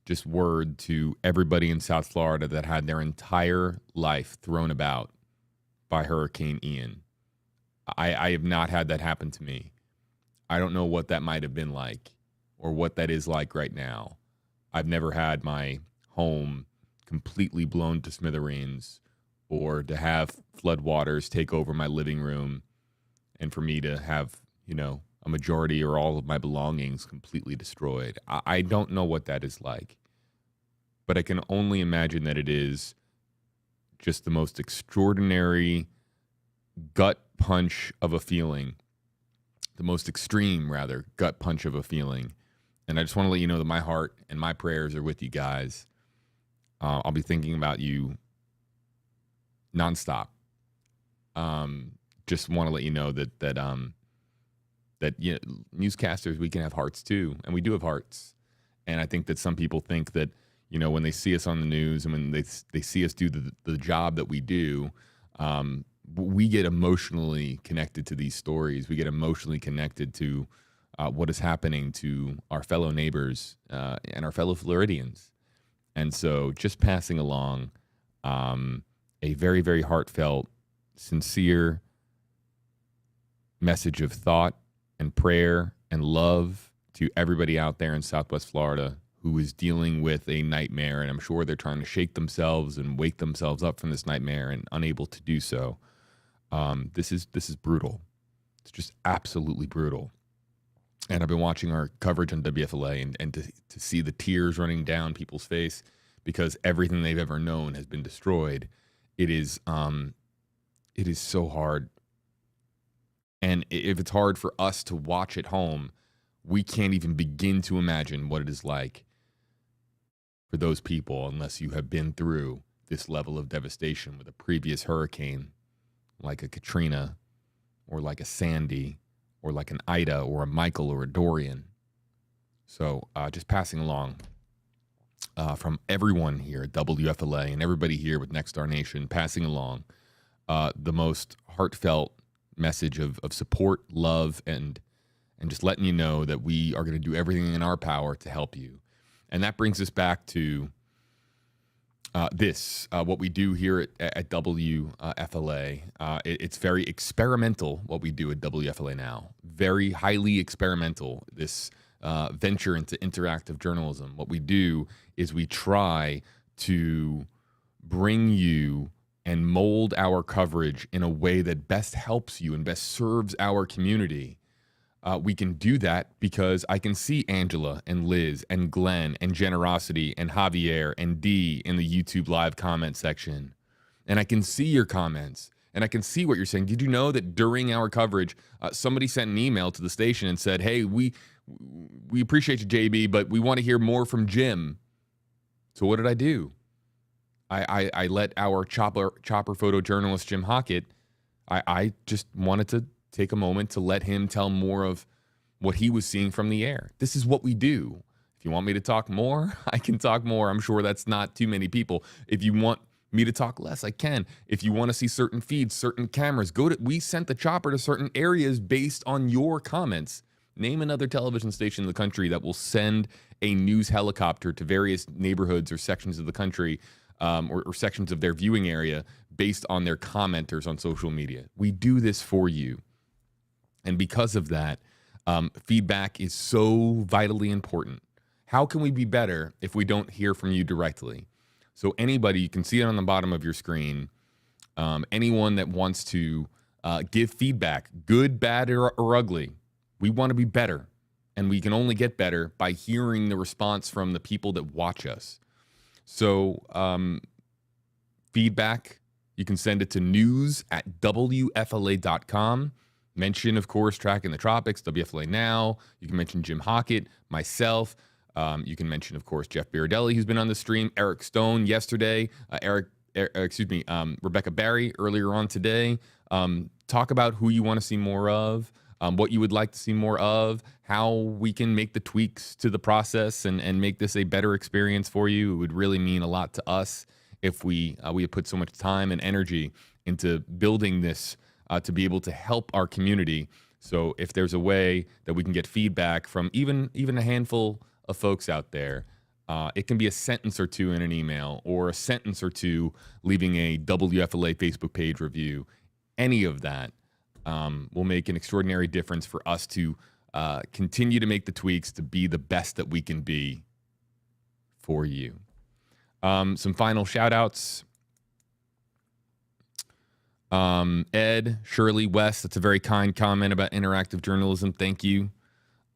just word to everybody in South Florida that had their entire life thrown about by Hurricane Ian. I have not had that happen to me. I don't know what that might have been like or what that is like right now. I've never had my home completely blown to smithereens or to have floodwaters take over my living room and for me to have, a majority or all of my belongings completely destroyed. I don't know what that is like, but I can only imagine that it is just the most extraordinary gut punch of a feeling, the most extreme, rather, gut punch of a feeling. And I just want to let you know that my heart and my prayers are with you guys. I'll be thinking about you nonstop. Just want to let you know that you know, newscasters, we can have hearts too, and we do have hearts. And I think that some people think that, you know, when they see us on the news and when they see us do the job that we do, we get emotionally connected to these stories. We get emotionally connected to what is happening to our fellow neighbors and our fellow Floridians. And so just passing along a very, very heartfelt, sincere message of thought and prayer and love to everybody out there in Southwest Florida who is dealing with a nightmare. And I'm sure they're trying to shake themselves and wake themselves up from this nightmare and unable to do so. This is brutal. It's just absolutely brutal. And I've been watching our coverage on WFLA and to see the tears running down people's face because everything they've ever known has been destroyed. It is so hard. And if it's hard for us to watch at home, we can't even begin to imagine what it is like for those people unless you have been through this level of devastation with a previous hurricane like a Katrina or like a Sandy or like an Ida or a Michael or a Dorian. So just passing along from everyone here at WFLA and everybody here with Next Star Nation, passing along the most heartfelt message of support, love, and just letting you know that we are going to do everything in our power to help you. And that brings us back to what we do here at WFLA. It's very experimental, what we do at WFLA now. Very highly experimental, this venture into interactive journalism. What we do is we try to bring you and mold our coverage in a way that best helps you and best serves our community. We can do that because I can see Angela and Liz and Glenn and Generosity and Javier and Dee in the YouTube live comment section. And I can see your comments and I can see what you're saying. Did you know that during our coverage, somebody sent an email to the station and said, hey, we appreciate you, JB, but we want to hear more from Jim. So what did I do? I let our chopper photojournalist, Jim Hockett, I just wanted to take a moment to let him tell more of what he was seeing from the air. This is what we do. If you want me to talk more, I can talk more. I'm sure that's not too many people. If you want me to talk less, I can. If you want to see certain feeds, certain cameras, we sent the chopper to certain areas based on your comments. Name another television station in the country that will send a news helicopter to various neighborhoods or sections of the country or sections of their viewing area based on their commenters on social media. We do this for you. And because of that, feedback is so vitally important. How can we be better if we don't hear from you directly? So anybody, you can see it on the bottom of your screen, anyone that wants to give feedback, good, bad, or ugly, we want to be better. And we can only get better by hearing the response from the people that watch us. So feedback, you can send it to news@WFLA.com. Mention, of course, Tracking the Tropics, WFLA Now. You can mention Jim Hockett, myself. You can mention, of course, Jeff Berardelli, who's been on the stream, Eric Stone yesterday, Rebecca Barry earlier on today. Talk about who you want to see more of, what you would like to see more of, how we can make the tweaks to the process and make this a better experience for you. It would really mean a lot to us if we had put so much time and energy into building this to be able to help our community. So if there's a way that we can get feedback from even a handful of folks out there, it can be a sentence or two in an email or a sentence or two leaving a WFLA Facebook page review. Any of that will make an extraordinary difference for us to continue to make the tweaks to be the best that we can be for you. Some final shout outs. Ed, Shirley, West, that's a very kind comment about interactive journalism. Thank you.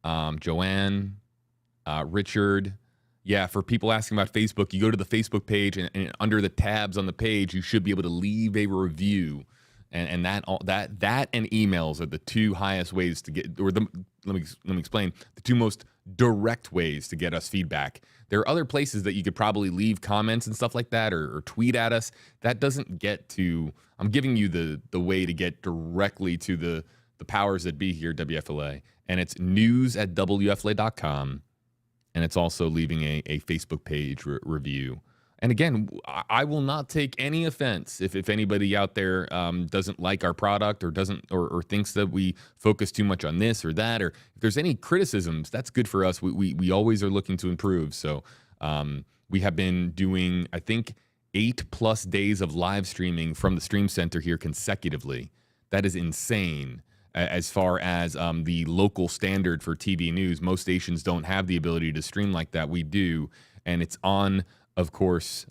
Joanne, Richard. Yeah, for people asking about Facebook, you go to the Facebook page and under the tabs on the page, you should be able to leave a review. And that and emails are the two highest ways to get, or let me explain, the two most direct ways to get us feedback. There are other places that you could probably leave comments and stuff like that, or tweet at us. That doesn't get to, I'm giving you the way to get directly to the powers that be here, WFLA. And it's news@WFLA.com. And it's also leaving a Facebook page review. And again, I will not take any offense if anybody out there doesn't like our product or doesn't or thinks that we focus too much on this or that, or if there's any criticisms, that's good for us. We always are looking to improve. So we have been doing, I think, 8+ days of live streaming from the Stream Center here consecutively. That is insane. As far as the local standard for TV news, most stations don't have the ability to stream like that. We do, and it's on, of course,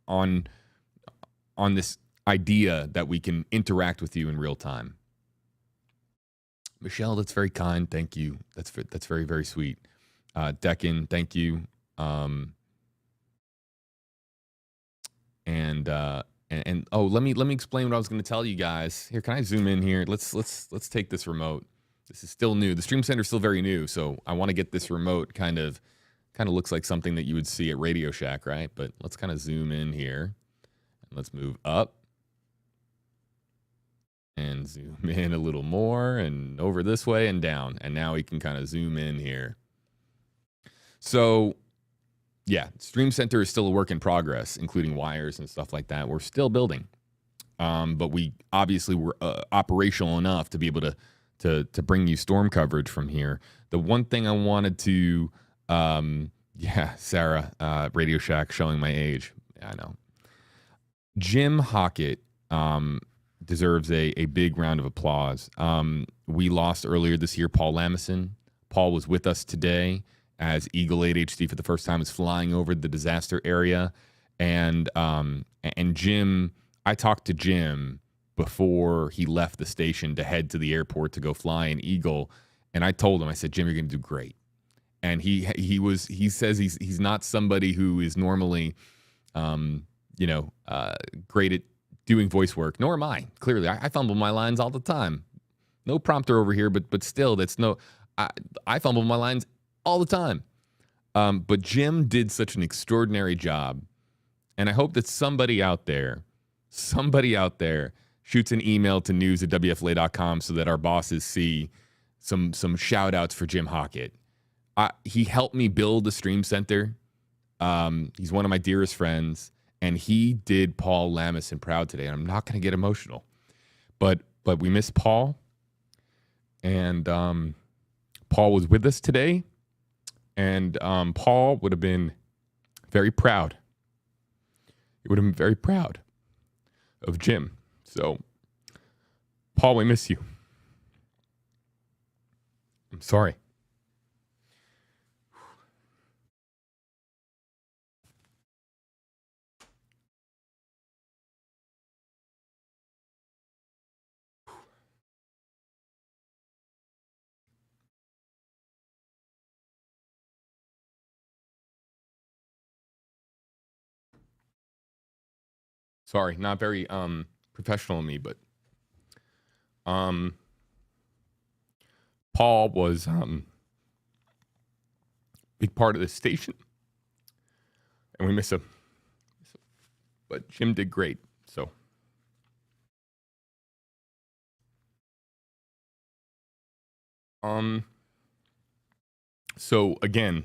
on this idea that we can interact with you in real time. Michelle, that's very kind. Thank you. That's very, very sweet. Deccan, thank you. And oh, let me explain what I was going to tell you guys. Here, can I zoom in here? Let's take this remote. This is still new. The Stream Center is still very new, so I want to get this remote kind of looks like something that you would see at Radio Shack, right? But let's kind of zoom in here, and let's move up and zoom in a little more and over this way and down. And now we can kind of zoom in here. So yeah, Stream Center is still a work in progress, including wires and stuff like that. We're still building, but we obviously were operational enough to be able to bring you storm coverage from here. The one thing I wanted to, Sarah, Radio Shack showing my age. Yeah, I know. Jim Hockett deserves a big round of applause. We lost earlier this year Paul Lamison. Paul was with us today as Eagle 8HD for the first time, is flying over the disaster area. And Jim, I talked to Jim before he left the station to head to the airport to go fly an Eagle. And I told him, I said, Jim, you're going to do great. And he says he's not somebody who is normally, great at doing voice work, nor am I. Clearly, I fumble my lines all the time. No prompter over here, but still, I fumble my lines all the time. But Jim did such an extraordinary job. And I hope that somebody out there shoots an email to news@WFLA.com so that our bosses see some shout outs for Jim Hockett. He helped me build the Stream Center. He's one of my dearest friends, and he did Paul Lamison proud today. And I'm not going to get emotional, but we miss Paul, and Paul was with us today. And Paul would have been very proud. He would have been very proud of Jim. So, Paul, we miss you. I'm sorry. Sorry, not very professional of me, but Paul was big part of this station, and we miss him. But Jim did great, so. So again,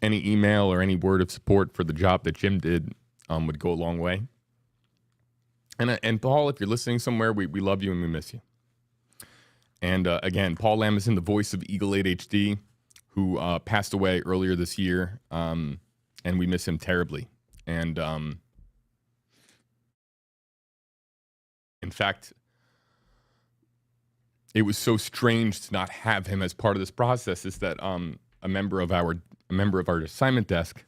any email or any word of support for the job that Jim did would go a long way. And Paul, if you're listening somewhere, we love you and we miss you. And again, Paul Lamison, the voice of Eagle 8HD, who passed away earlier this year, and we miss him terribly. And in fact, it was so strange to not have him as part of this process. Is that a member of our assignment desk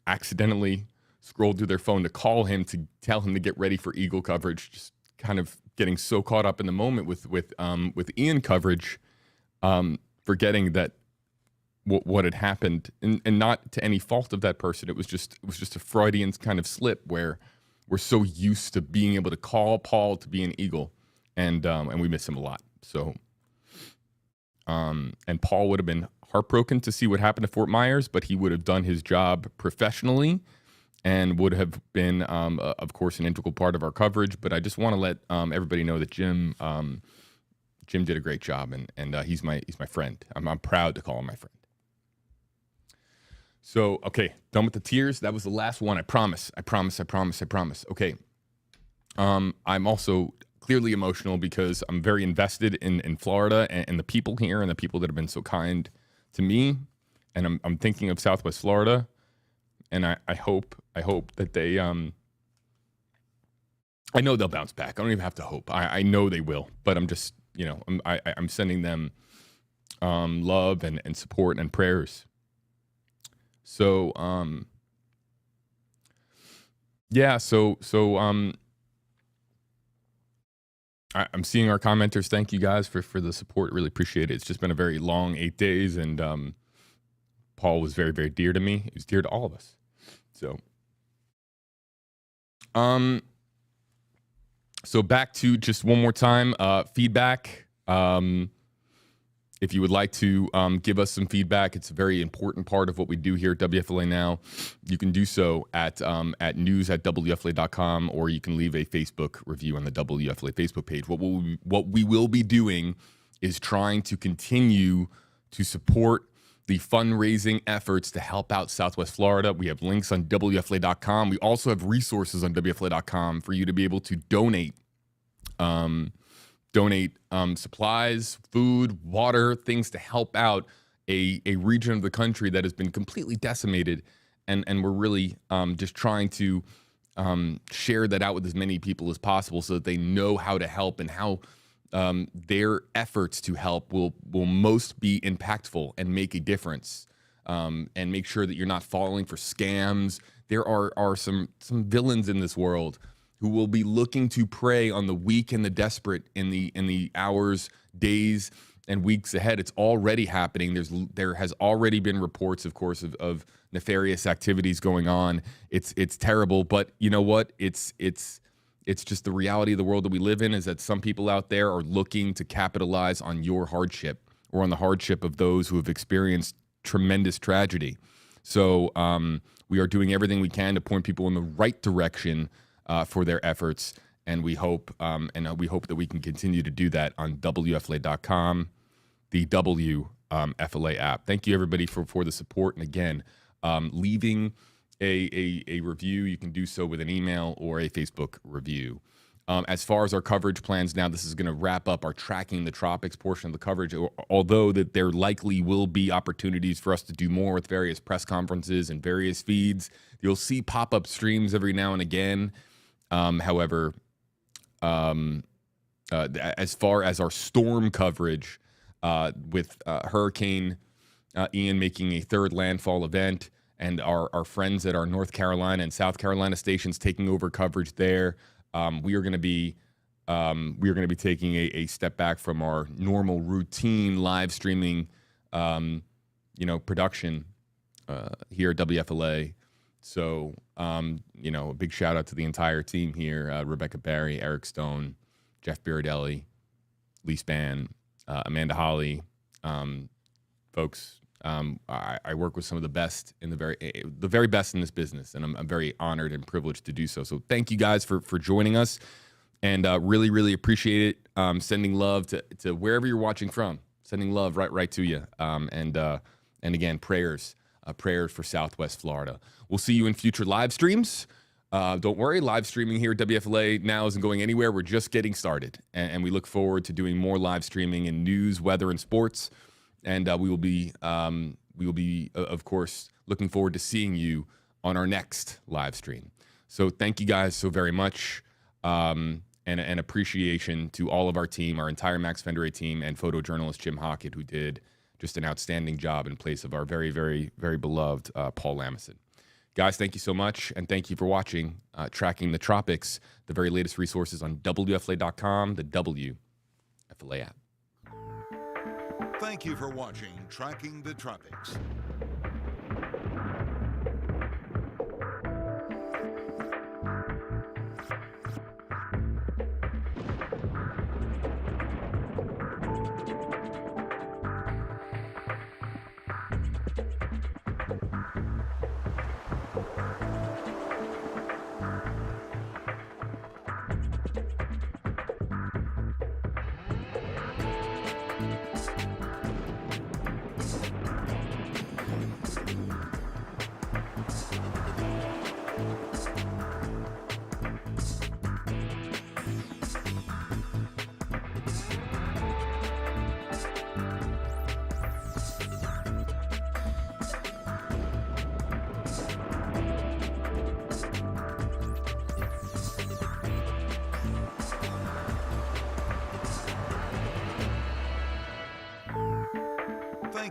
accidentally scrolled through their phone to call him to tell him to get ready for Eagle coverage, just kind of getting so caught up in the moment with Ian coverage, forgetting that what had happened, and not to any fault of that person. It was just a Freudian kind of slip where we're so used to being able to call Paul to be an Eagle, and we miss him a lot. So, and Paul would have been heartbroken to see what happened to Fort Myers, but he would have done his job professionally and would have been, of course, an integral part of our coverage. But I just want to let everybody know that Jim did a great job, and he's my friend. I'm proud to call him my friend. So, okay, done with the tears. That was the last one. I promise. Okay. I'm also clearly emotional because I'm very invested in Florida and the people here and the people that have been so kind to me. And I'm thinking of Southwest Florida, and I hope that they I know they'll bounce back. I don't even have to hope. I know they will. But I'm just, I'm sending them love and support and prayers. So, yeah, I'm seeing our commenters. Thank you guys for the support. Really appreciate it. It's just been a very long 8 days, and Paul was very, very dear to me. He was dear to all of us. So, so back to just one more time, feedback. If you would like to give us some feedback, it's a very important part of what we do here at WFLA Now. You can do so at news@wfla.com, or you can leave a Facebook review on the WFLA Facebook page. What we will be doing is trying to continue to support the fundraising efforts to help out Southwest Florida. We have links on WFLA.com. We also have resources on WFLA.com for you to be able to donate. Supplies, food, water, things to help out a region of the country that has been completely decimated. And we're really just trying to share that out with as many people as possible so that they know how to help and how their efforts to help will most be impactful and make a difference, and make sure that you're not falling for scams. There are some villains in this world who will be looking to prey on the weak and the desperate in the hours, days, and weeks ahead. It's already happening. There has already been reports, of course, of nefarious activities going on. It's terrible, but you know what? It's just the reality of the world that we live in, is that some people out there are looking to capitalize on your hardship or on the hardship of those who have experienced tremendous tragedy. So we are doing everything we can to point people in the right direction for their efforts, and we hope that we can continue to do that on WFLA.com, the WFLA app. Thank you everybody for the support, and again, leaving a review, you can do so with an email or a Facebook review. As far as our coverage plans now, this is going to wrap up our Tracking the Tropics portion of the coverage, although that there likely will be opportunities for us to do more with various press conferences and various feeds. You'll see pop-up streams every now and again. However, as far as our storm coverage, with Hurricane Ian making a third landfall event, and our friends at our North Carolina and South Carolina stations taking over coverage there, we are going to be taking a step back from our normal routine live streaming, production here at WFLA. So, a big shout out to the entire team here: Rebecca Barry, Eric Stone, Jeff Berardelli, Leigh Spann, Amanda Holly, folks. I work with some of the best in the very best in this business, and I'm very honored and privileged to do so. So thank you guys for joining us, and really, really appreciate it. Sending love to wherever you're watching from. Sending love right to you. And again, prayers for Southwest Florida. We'll see you in future live streams. Don't worry, live streaming here at WFLA Now isn't going anywhere. We're just getting started, and we look forward to doing more live streaming in news, weather, and sports. And we will be, of course, looking forward to seeing you on our next live stream. So thank you guys so very much, and appreciation to all of our team, our entire Max Fender team, and photojournalist Jim Hockett, who did just an outstanding job in place of our very, very, very beloved Paul Lamison. Guys, thank you so much, and thank you for watching Tracking the Tropics, the very latest resources on WFLA.com, the WFLA app. Thank you for watching Tracking the Tropics.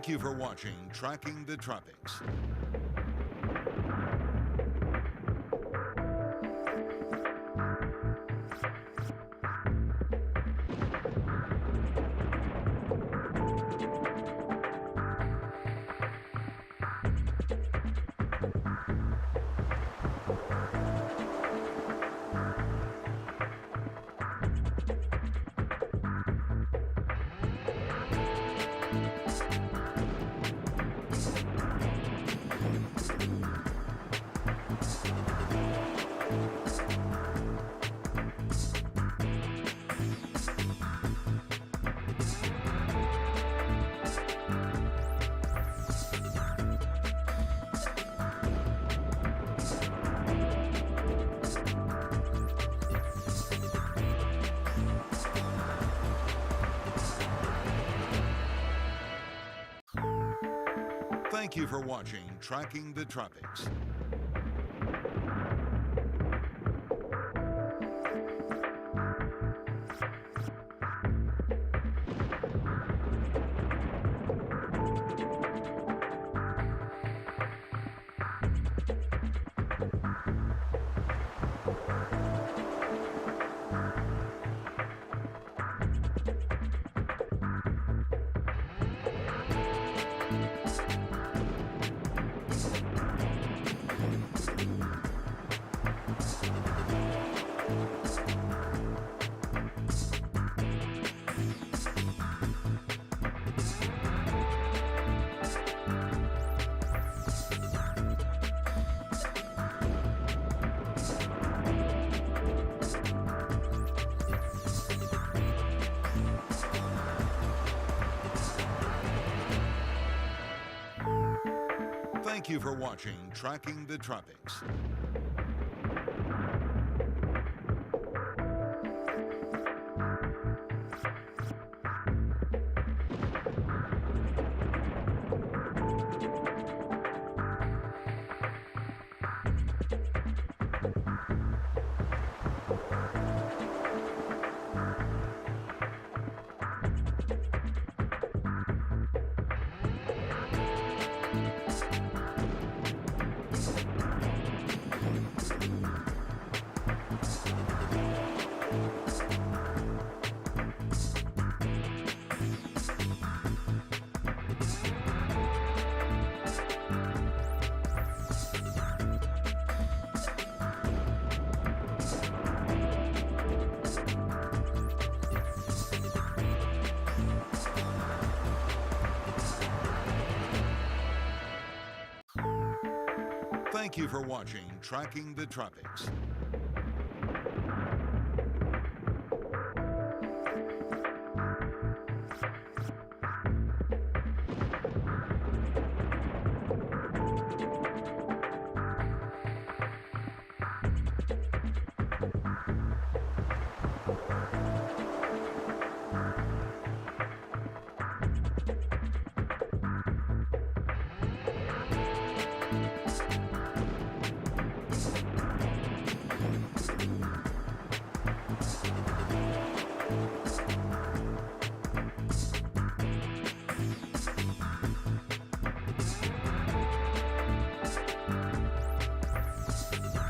Thank you for watching Tracking the Tropics. Thank you for watching Tracking the Tropics. Thank you for watching Tracking the Tropics. Thank you for watching Tracking the Tropics.